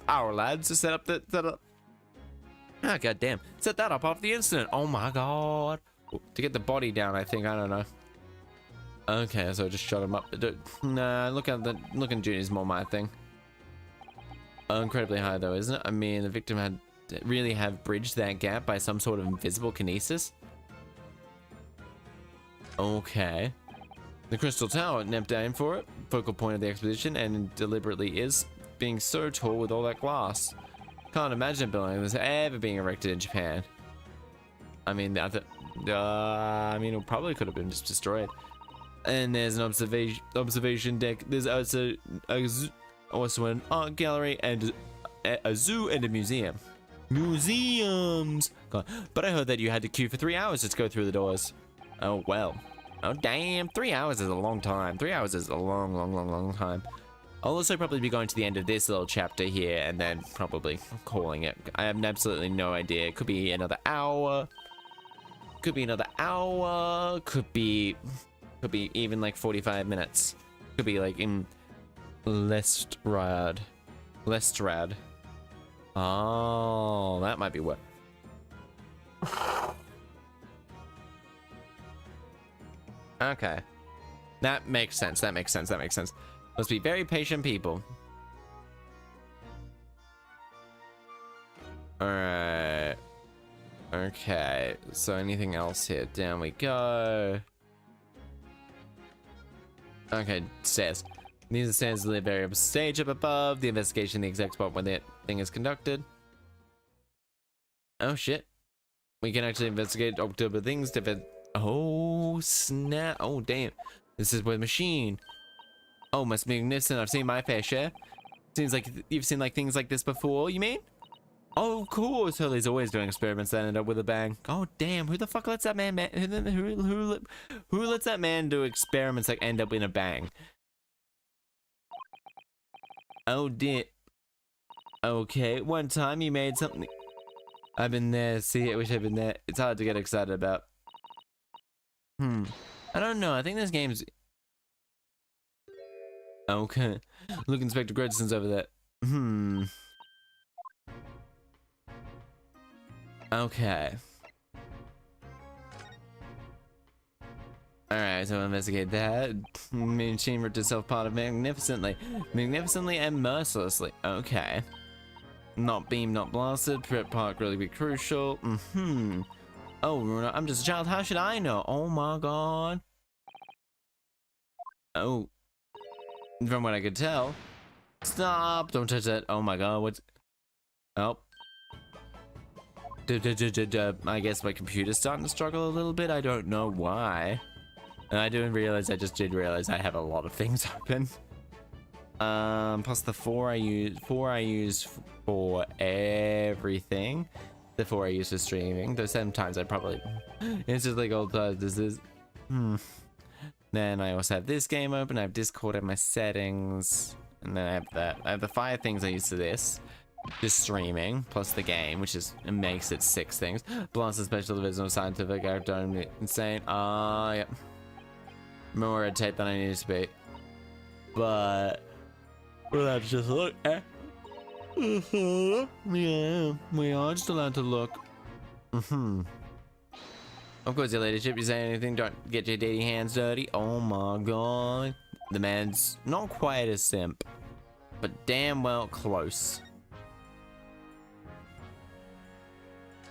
our lads to set up ah, goddamn. Set that up after the incident. Oh my god. To get the body down, I think. I don't know. Okay, so I just shot him up. Nah, looking Junior's more my thing. Incredibly high though, isn't it? I mean, the victim had really have bridged that gap by some sort of invisible kinesis. Okay. The Crystal Tower, named down for it. Focal point of the expedition, and deliberately is being so tall with all that glass. Can't imagine a building that's ever being erected in Japan. I mean, it probably could have been just destroyed. And there's an observation deck. There's also an art gallery and a zoo and a museum. Museums! God. But I heard that you had to queue for 3 hours just to go through the doors. Oh, well. Oh, damn. 3 hours is a long time. 3 hours is a long time. I'll also probably be going to the end of this little chapter here and then probably calling it. I have absolutely no idea. It could be another hour. Could be another hour. Could be even like 45 minutes. Could be like in Lestrade. Oh, that might be what. Okay. That makes sense. Must be very patient people. Alright. Okay. So anything else here? Down we go. Okay, stairs. These are stairs to the variable stage up above. The investigation, the exact spot where the thing is conducted. Oh shit. We can actually investigate October things. Oh snap. Oh damn. This is where the machine. Oh, must be magnificent. I've seen my fair share. Seems like you've seen like things like this before, you mean? Oh, cool. So he's always doing experiments that end up with a bang. Oh, damn. Who the fuck lets that man who lets that man do experiments that end up in a bang? Oh, dear. Okay, one time you made something. I've been there. See, I wish I'd been there. It's hard to get excited about. I don't know. I think this game's... Okay. Look, Inspector Gregson's over there. Okay. Alright, so investigate that. Machine ripped itself part of magnificently. Magnificently and mercilessly. Okay. Not beamed, not blasted. Prep part really be crucial. Oh, Runa, I'm just a child. How should I know? Oh my god. Oh. From what I could tell. Stop! Don't touch that. Oh my god, what's... Oh. I guess my computer's starting to struggle a little bit. I don't know why. And I didn't realize, I just did realize I have a lot of things open. Plus the 4 I use for everything. The 4 I use for streaming. Though sometimes I probably... It's just like old this is... Then I also have this game open. I have Discord in my settings. And then I have that. I have the 5 things I use for this. Just streaming, plus the game, which is, it makes it 6 things. Plus the special division of scientific, I don't insane. Yeah. More red tape than I need to be. But... Well, that's just look. Yeah, we are just allowed to look. Of course, your ladyship, you say anything, don't get your dirty hands dirty. Oh my god. The man's not quite a simp, but damn well close.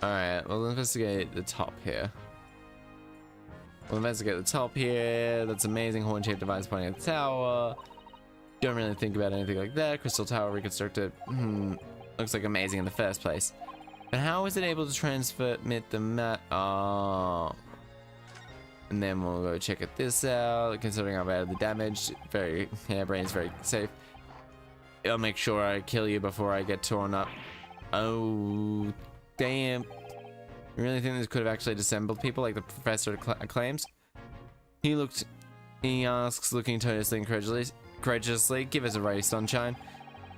Alright, we'll investigate the top here. That's amazing horn-shaped device pointing at the tower. Don't really think about anything like that. Crystal tower reconstructed. Looks like amazing in the first place. But how is it able to transmit the map? Oh. And then we'll go check this out. Considering I've added the damage, very harebrain's very safe. I'll make sure I kill you before I get torn up. Oh, damn. You really think this could have actually disassembled people like the professor claims? He asks, looking tonelessly incredulously, give us a ray, sunshine.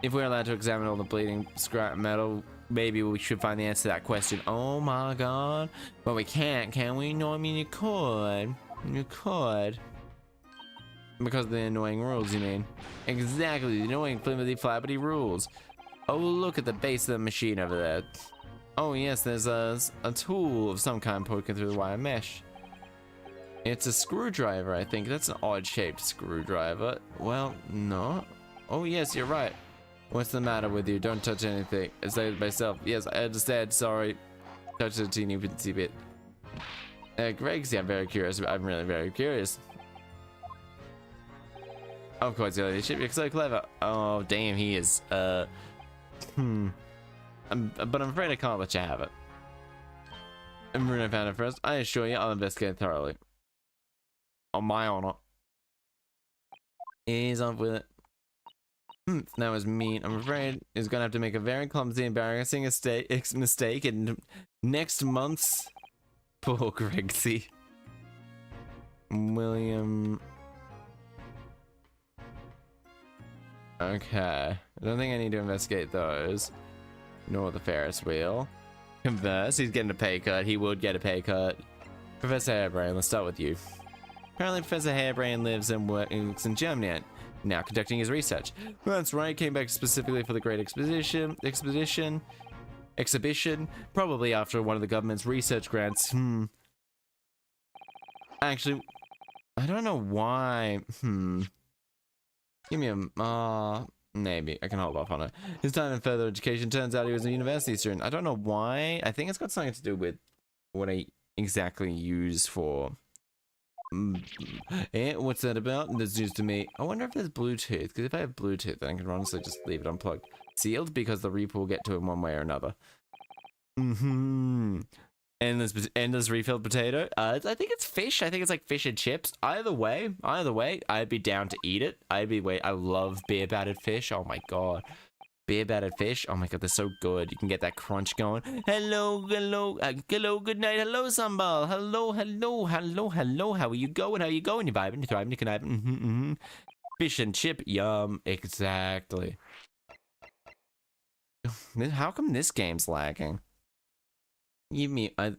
If we're allowed to examine all the bleeding scrap metal, maybe we should find the answer to that question. Oh my god. But we can't, can we? No, I mean you could. You could. Because of the annoying rules, you mean? Exactly, the annoying flimsy flappity rules. Oh, look at the base of the machine over there. Oh yes, there's a tool of some kind poking through the wire mesh. It's a screwdriver, I think. That's an odd-shaped screwdriver. Well, no. Oh yes, you're right. What's the matter with you? Don't touch anything. I saved myself. Yes, I understand. Sorry. Touch a teeny bit. Greg, see, I'm very curious. I'm really very curious. Of course, the ladyship. You're so clever. Oh, damn, he is. But I'm afraid I can't let you have it. And Bruno found it first. I assure you, I'll investigate thoroughly. On my honor. He's off with it. That was mean. I'm afraid he's gonna have to make a very clumsy, embarrassing mistake in next month's... Poor Gregsy. William... Okay. I don't think I need to investigate those. Nor the Ferris wheel. Converse, he's getting a pay cut. He would get a pay cut. Professor Harebrain, let's start with you. Apparently Professor Harebrain lives and works in Germany now, conducting his research. Well, that's right, came back specifically for the Great Exhibition, probably after one of the government's research grants. Actually, I don't know why. Give me a, maybe. I can hold off on it. His time in further education, turns out he was a university student. I don't know why. I think it's got something to do with what I exactly use for... what's that about? That's news to me. I wonder if there's Bluetooth, because if I have Bluetooth, then I can honestly just leave it unplugged. Sealed, because the Reaper will get to it one way or another. Endless refilled potato. I think it's fish. I think it's like fish and chips. Either way, I'd be down to eat it. I love beer battered fish. Oh my god. Beer battered fish. Oh my god, they're so good. You can get that crunch going. Hello, good night. Hello, Sambal. Hello. How are you going? You vibing? You thriving? You conniving? Fish and chip. Yum. Exactly. How come this game's lagging? Give me, well,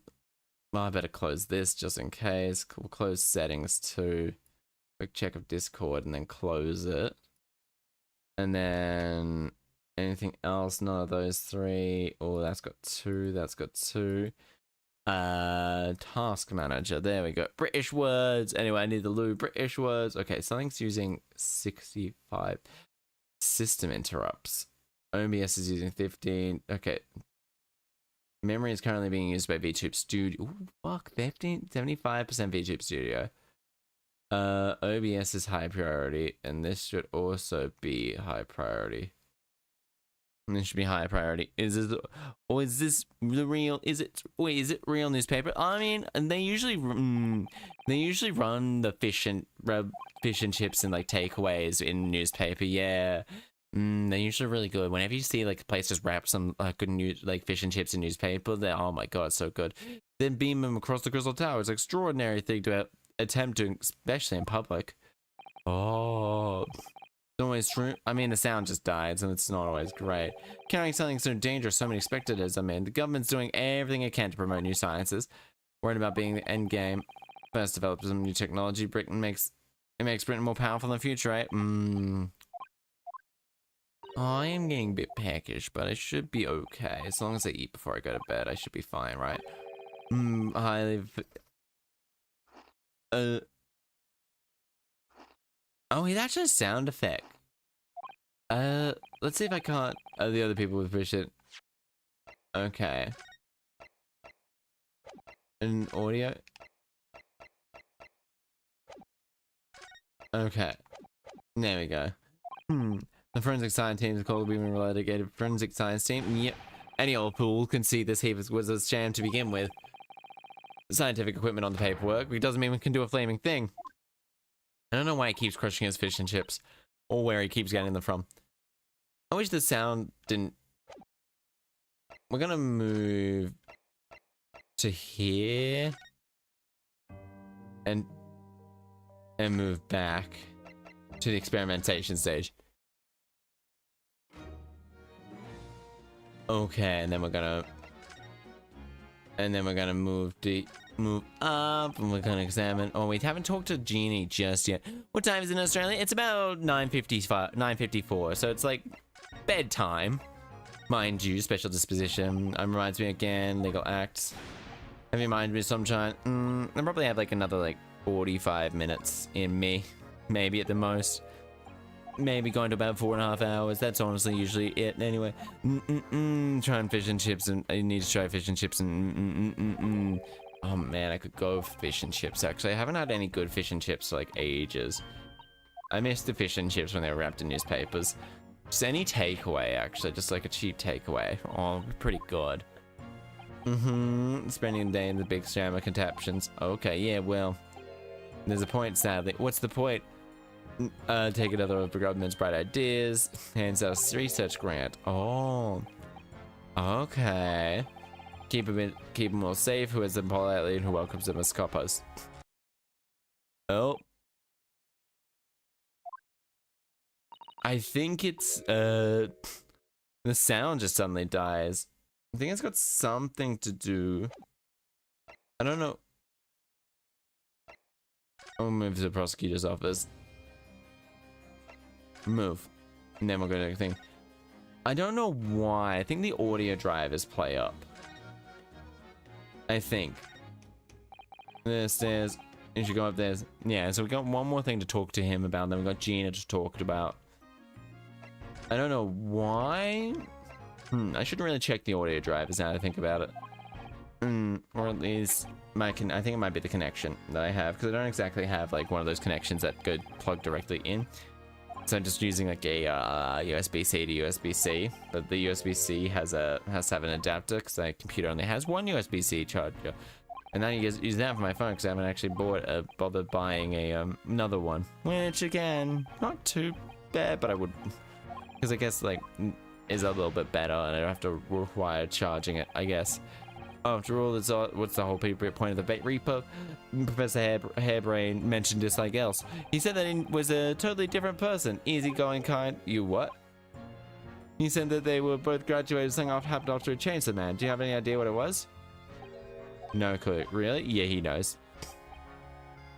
I better close this just in case. We'll close settings too. Quick check of Discord and then close it. And then anything else? None of those three. Oh, that's got two. That's got two. Task manager. There we go. British words. Anyway, I need the loo. British words. Okay, something's using 65. System interrupts. OBS is using 15. Okay. Memory is currently being used by Vtuber Studio. Ooh, fuck. 75% Vtuber Studio. OBS is high priority, and this should also be high priority. And this should be high priority. Is this, or is this the real? Is it? Wait, is it real newspaper? I mean, they usually run the fish and chips and like takeaways in newspaper. Yeah, they're usually really good. Whenever you see like a place just wrap some good news like fish and chips in newspaper, they're oh my god, so good. Then beam them across the Crystal Tower. It's an extraordinary thing to attempt doing, especially in public. Oh, it's always true. I mean, the sound just died, so it's not always great. Carrying something so dangerous, so many spectators. I mean, the government's doing everything it can to promote new sciences. Worried about being the end game. First develop some new technology. Britain makes Britain more powerful in the future, right? I am getting a bit peckish, but I should be okay. As long as I eat before I go to bed, I should be fine, right? Highly... Oh, that's just a sound effect. Let's see if I can't... the other people with vision. Okay. And audio? Okay. There we go. The forensic science team is called Women Related Forensic Science Team. Yep. Any old fool can see this heap was a sham to begin with. Scientific equipment on the paperwork, but it doesn't mean we can do a flaming thing. I don't know why he keeps crushing his fish and chips, or where he keeps getting them from. I wish the sound didn't... We're gonna move to here and move back to the experimentation stage. Okay, and then we're gonna move up, and we're gonna examine. Oh, we haven't talked to Jeannie just yet. What time is it in Australia? It's about 9:54, so it's like bedtime, mind you. Special disposition. Reminds me again. Legal acts. Have you reminded me sometime? I probably have like another like 45 minutes in me, maybe at the most. Maybe going to about 4.5 hours. That's honestly usually it. Anyway, trying fish and chips, and I need to try fish and chips, and oh man, I could go for fish and chips. Actually, I haven't had any good fish and chips for like ages. I miss the fish and chips when they were wrapped in newspapers. Just any takeaway, actually, just like a cheap takeaway. Oh, pretty good. Spending the day in the big sham of contraptions. Okay, yeah, well, there's a point, sadly. What's the point? Take another of the government's bright ideas. Hands us a research grant. Oh, okay. Keep them all safe. Who has them politely and who welcomes them as coppers. Oh, I think it's the sound just suddenly dies. I think it's got something to do. I don't know. I'll move to the prosecutor's office. Move. And then we'll go to the thing. I don't know why. I think the audio drivers play up. I think. The stairs. You should go up there. Yeah, so we got one more thing to talk to him about. Then we got Gina just talked about. I don't know why. I shouldn't really check the audio drivers now that I think about it. Or at least I think it might be the connection that I have, because I don't exactly have like one of those connections that go plug directly in. So I'm just using like a USB-C to USB-C, but the USB-C has to have an adapter because my computer only has one USB-C charger, and I use that for my phone because I haven't actually bothered buying another one, which again, not too bad, but I would, because I guess like is a little bit better, and I don't have to require charging it, I guess. After all, what's the whole point of the repo? Professor Hairbrain mentioned this like else. He said that he was a totally different person. Easygoing, kind. You what? He said that they were both graduated. Something happened after a chainsaw man. Do you have any idea what it was? No clue. Really? Yeah, he knows.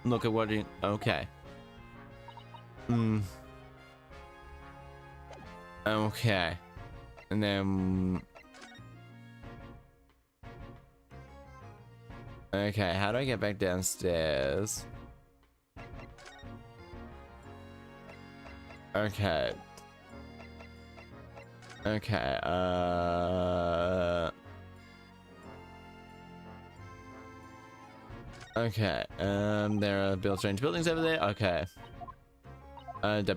Look at what he... Okay. Okay. And then... Okay, how do I get back downstairs? Okay. Okay, okay, there are strange buildings over there. Okay. Okay,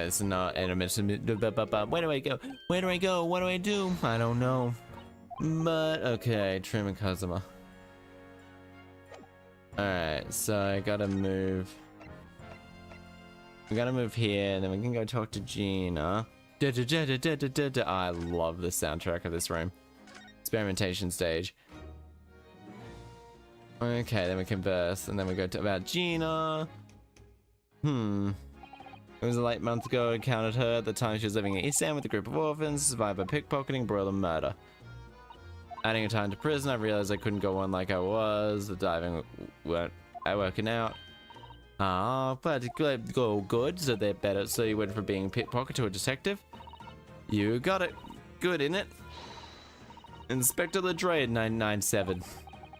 this is not animation. Where do I go? Where do I go? What do I do? I don't know. But, okay, Trim and Kazuma. Alright, so I gotta move. We gotta move here, and then we can go talk to Gina. I love the soundtrack of this room. Experimentation stage. Okay, then we converse, and then we go to about Gina. It was a late month ago. I encountered her at the time she was living in East End with a group of orphans, survived by pickpocketing, broil, and murder. Adding a time to prison, I realized I couldn't go on like I was. The diving weren't working out. But it go good, so they're better. So you went from being a pickpocket to a detective? You got it. Good, innit? Inspector Ledre 997.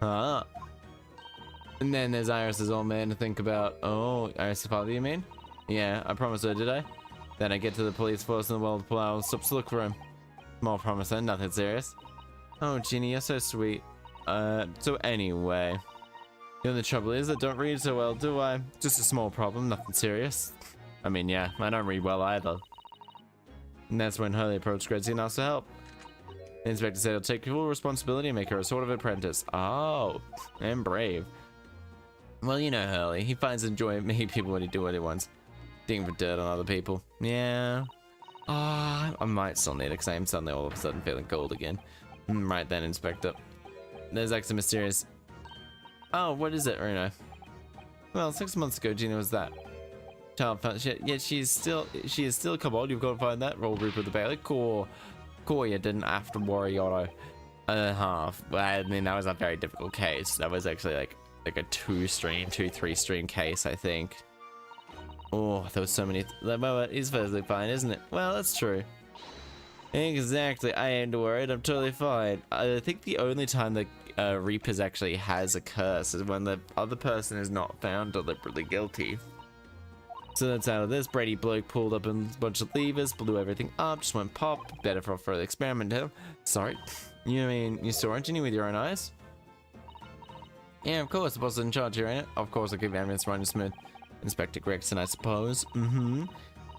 And then there's Iris's old man to think about. Oh, Iris' father, you mean? Yeah, I promised her, did I? Then I get to the police force and the world plow stops to look for him. More promising, nothing serious. Oh, Jeannie, you're so sweet. So anyway. You know, the trouble is I don't read so well, do I? Just a small problem, nothing serious. I mean, yeah, I don't read well either. And that's when Hurley approached Gracie and asked for help. The inspector said he'll take full responsibility and make her a sort of apprentice. Oh, and brave. Well, you know Hurley. He finds enjoyment making people when he do what he wants. Digging for dirt on other people. Yeah. I might still need it because I am suddenly all of a sudden feeling cold again. Right then, Inspector. There's like some mysterious... Oh, what is it, Reno? Well, 6 months ago, Gina was that. Child found shit. Yeah, she is still... Come on, you've got to find that. Roll Reaper the Bailey. Cool, you didn't have to worry, Otto. Well, I mean, that was a very difficult case. That was actually like a 3 stream case, I think. Oh, there was so many. Well, he's perfectly fine, isn't it? Well, that's true. Exactly. I ain't worried. I'm totally fine. I think the only time that Reapers actually has a curse is when the other person is not found deliberately guilty. So that's out of this. Brady bloke pulled up a bunch of levers, blew everything up, just went pop. Better for a further experiment, huh? Sorry. You mean you saw it, Ginny, with your own eyes? Yeah, of course. The boss is in charge here, ain't it? Of course, I'll keep evidence running smooth. Inspector Gregson, I suppose.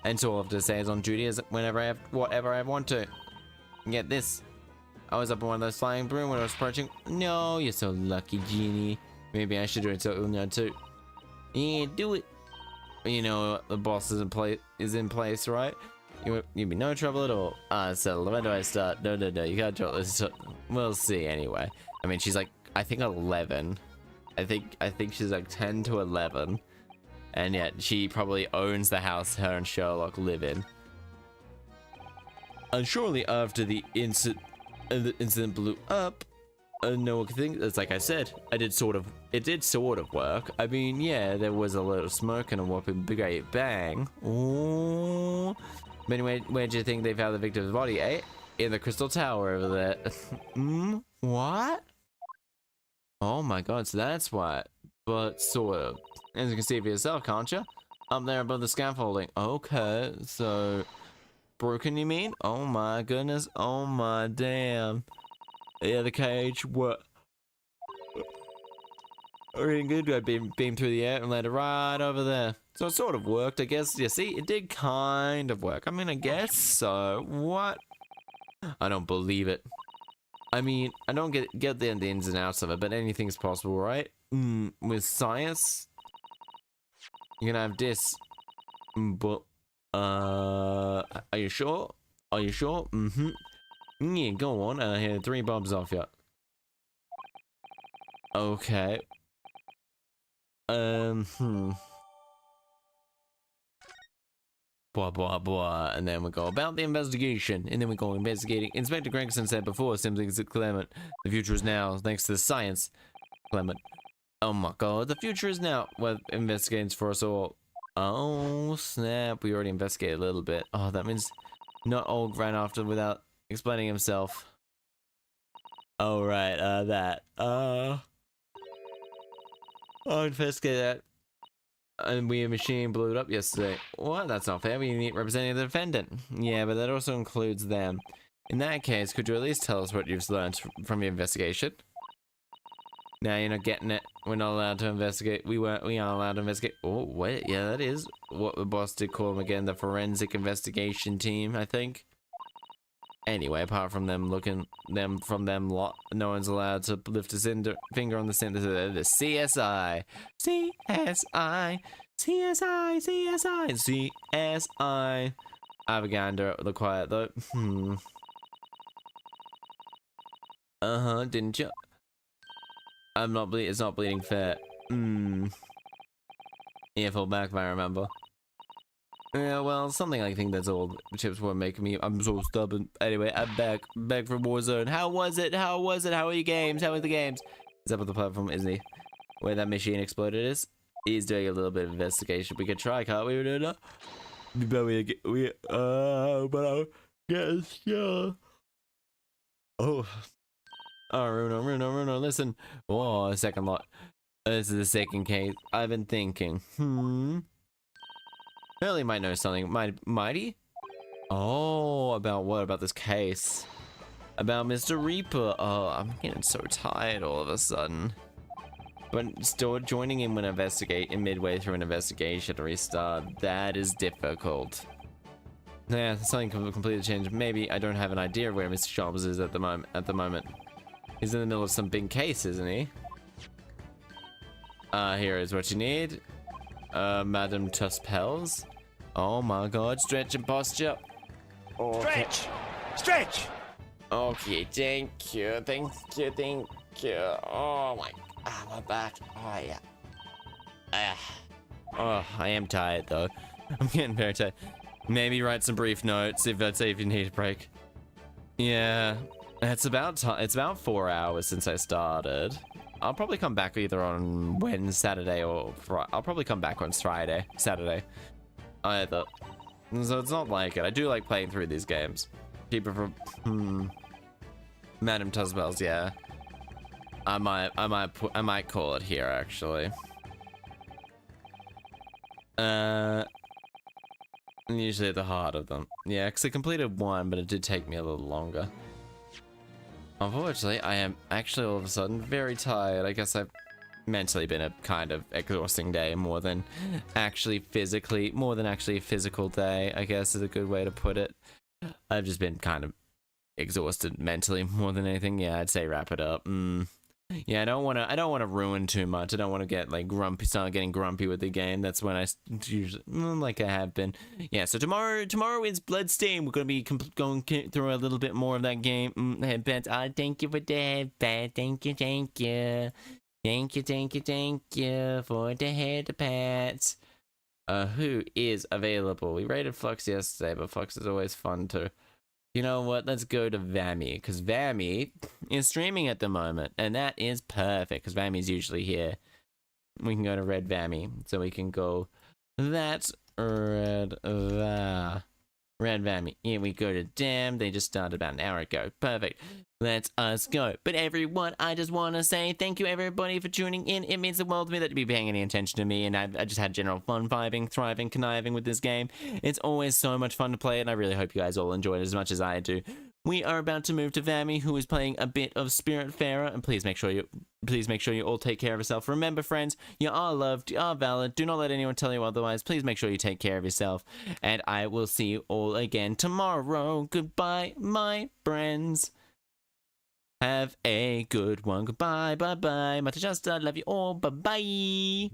And so all I have to say is on duty is whenever I have whatever I want to. Get this. I was up in one of those flying broom when I was approaching. No, you're so lucky, Genie. Maybe I should do it so you'll know too. Yeah, do it. You know the boss is in place, right? You'll be no trouble at all. So when do I start? No, you can't draw this. We'll see anyway. I mean, she's like, I think 11. I think she's like 10 to 11. And yet, she probably owns the house her and Sherlock live in. And shortly after the incident blew up, no one could think. It's like I said, it did sort of work. I mean, yeah, there was a little smoke and a whopping great bang. Ooh. But anyway, where do you think they found the victim's body, eh? In the Crystal Tower over there. What? Oh my god, so that's why. But sort of. As you can see for yourself, can't you? Up there above the scaffolding. Okay, so... Broken, you mean? Oh my goodness. Oh my damn. Yeah, the cage. What? Really good. I beam through the air and landed right over there. So it sort of worked, I guess. You see, it did kind of work. I mean, I guess so. What? I don't believe it. I mean, I don't get the ins and outs of it, but anything's possible, right? With science, you're gonna have this. But, are you sure? Are you sure? Yeah, go on. I hear 3 bobs off you. Okay. blah blah blah, and then we go about the investigation, and then we go investigating. Inspector Gregson said before, symptoms of Clement. The future is now, thanks to the science. Clement. Oh my god, the future is now. Well, investigating for us all. Oh snap, we already investigated a little bit. Oh, that means not old ran after without explaining himself. Oh right, that. I'll investigate that. And we a machine blew it up yesterday. What? That's not fair. We need representing the defendant. Yeah, but that also includes them. In that case, could you at least tell us what you've learned from your investigation? Now you're not getting it. We're not allowed to investigate. We aren't allowed to investigate. Oh, wait. Yeah, that is what the boss did call them again. The forensic investigation team, I think. Anyway, apart from them lot, no one's allowed to lift his finger on the center. The CSI. CSI. CSI. CSI. CSI. Avagander, the quiet though. Didn't you? It's not bleeding fair. Yeah, fall back if I remember. Yeah, well, something I think that's all the chips were making me. I'm so stubborn. Anyway, I'm back from Warzone. How was it? How are your games? How are the games? Is up on the platform, isn't he? Where that machine exploded is? He's doing a little bit of investigation. We could try, can't we? But I guess, yeah. Oh, Runo, listen. Oh, second lot. This is the second case. I've been thinking. Really might know something. Mighty? Oh, about what? About this case. About Mr. Reaper. Oh, I'm getting so tired all of a sudden. But still joining in when midway through an investigation to restart, that is difficult. Yeah, something completely changed. Maybe I don't have an idea of where Mr. Chalmers is at the moment. He's in the middle of some big case, isn't he? Here is what you need. Madam Tuspels. Oh my god, stretch and posture. Okay. Stretch! Okay, thank you. Oh my back. Oh yeah. Oh, I am tired though. I'm getting very tired. Maybe write some brief notes if you need a break. Yeah, it's about 4 hours since I started. I'll probably come back either on Wednesday, Saturday, or I'll probably come back on Saturday. Either. So it's not like it. I do like playing through these games. Keep it from Madam Tuspels, yeah. I might call it here actually. Usually at the heart of them. Yeah, because I completed one, but it did take me a little longer. Unfortunately, I am actually all of a sudden very tired. I guess I've mentally been a kind of exhausting day more than actually a physical day, I guess is a good way to put it. I've just been kind of exhausted mentally more than anything. Yeah, I'd say wrap it up. Yeah, I don't want to ruin too much. I don't want to get like start getting grumpy with the game. That's when I usually, like I have been. Yeah, so tomorrow is Bloodstained. We're going to be going through a little bit more of that game. Headbands. Thank you for the headband. Thank you. Thank you for the headbands. Who is available? We rated Flux yesterday, but Flux is always fun too. You know what? Let's go to Vammy, because Vammy is streaming at the moment, and that is perfect, because Vammy's usually here. We can go to Red Vammy, so we can go, that's Red Vammy. Here we go to Damn, they just started about an hour ago. Perfect. Let's us go. But everyone, I just want to say thank you everybody for tuning in. It means the world to me that you be paying any attention to me, and I just had general fun vibing, thriving, conniving with this game. It's always so much fun to play, and I really hope you guys all enjoy it as much as I do. We are about to move to Vammy, who is playing a bit of Spiritfarer, and please make sure you all take care of yourself. Remember, friends, you are loved, you are valid. Do not let anyone tell you otherwise. Please make sure you take care of yourself, and I will see you all again tomorrow. Goodbye, my friends. Have a good one. Goodbye, bye-bye. Chaster, love you all. Bye-bye.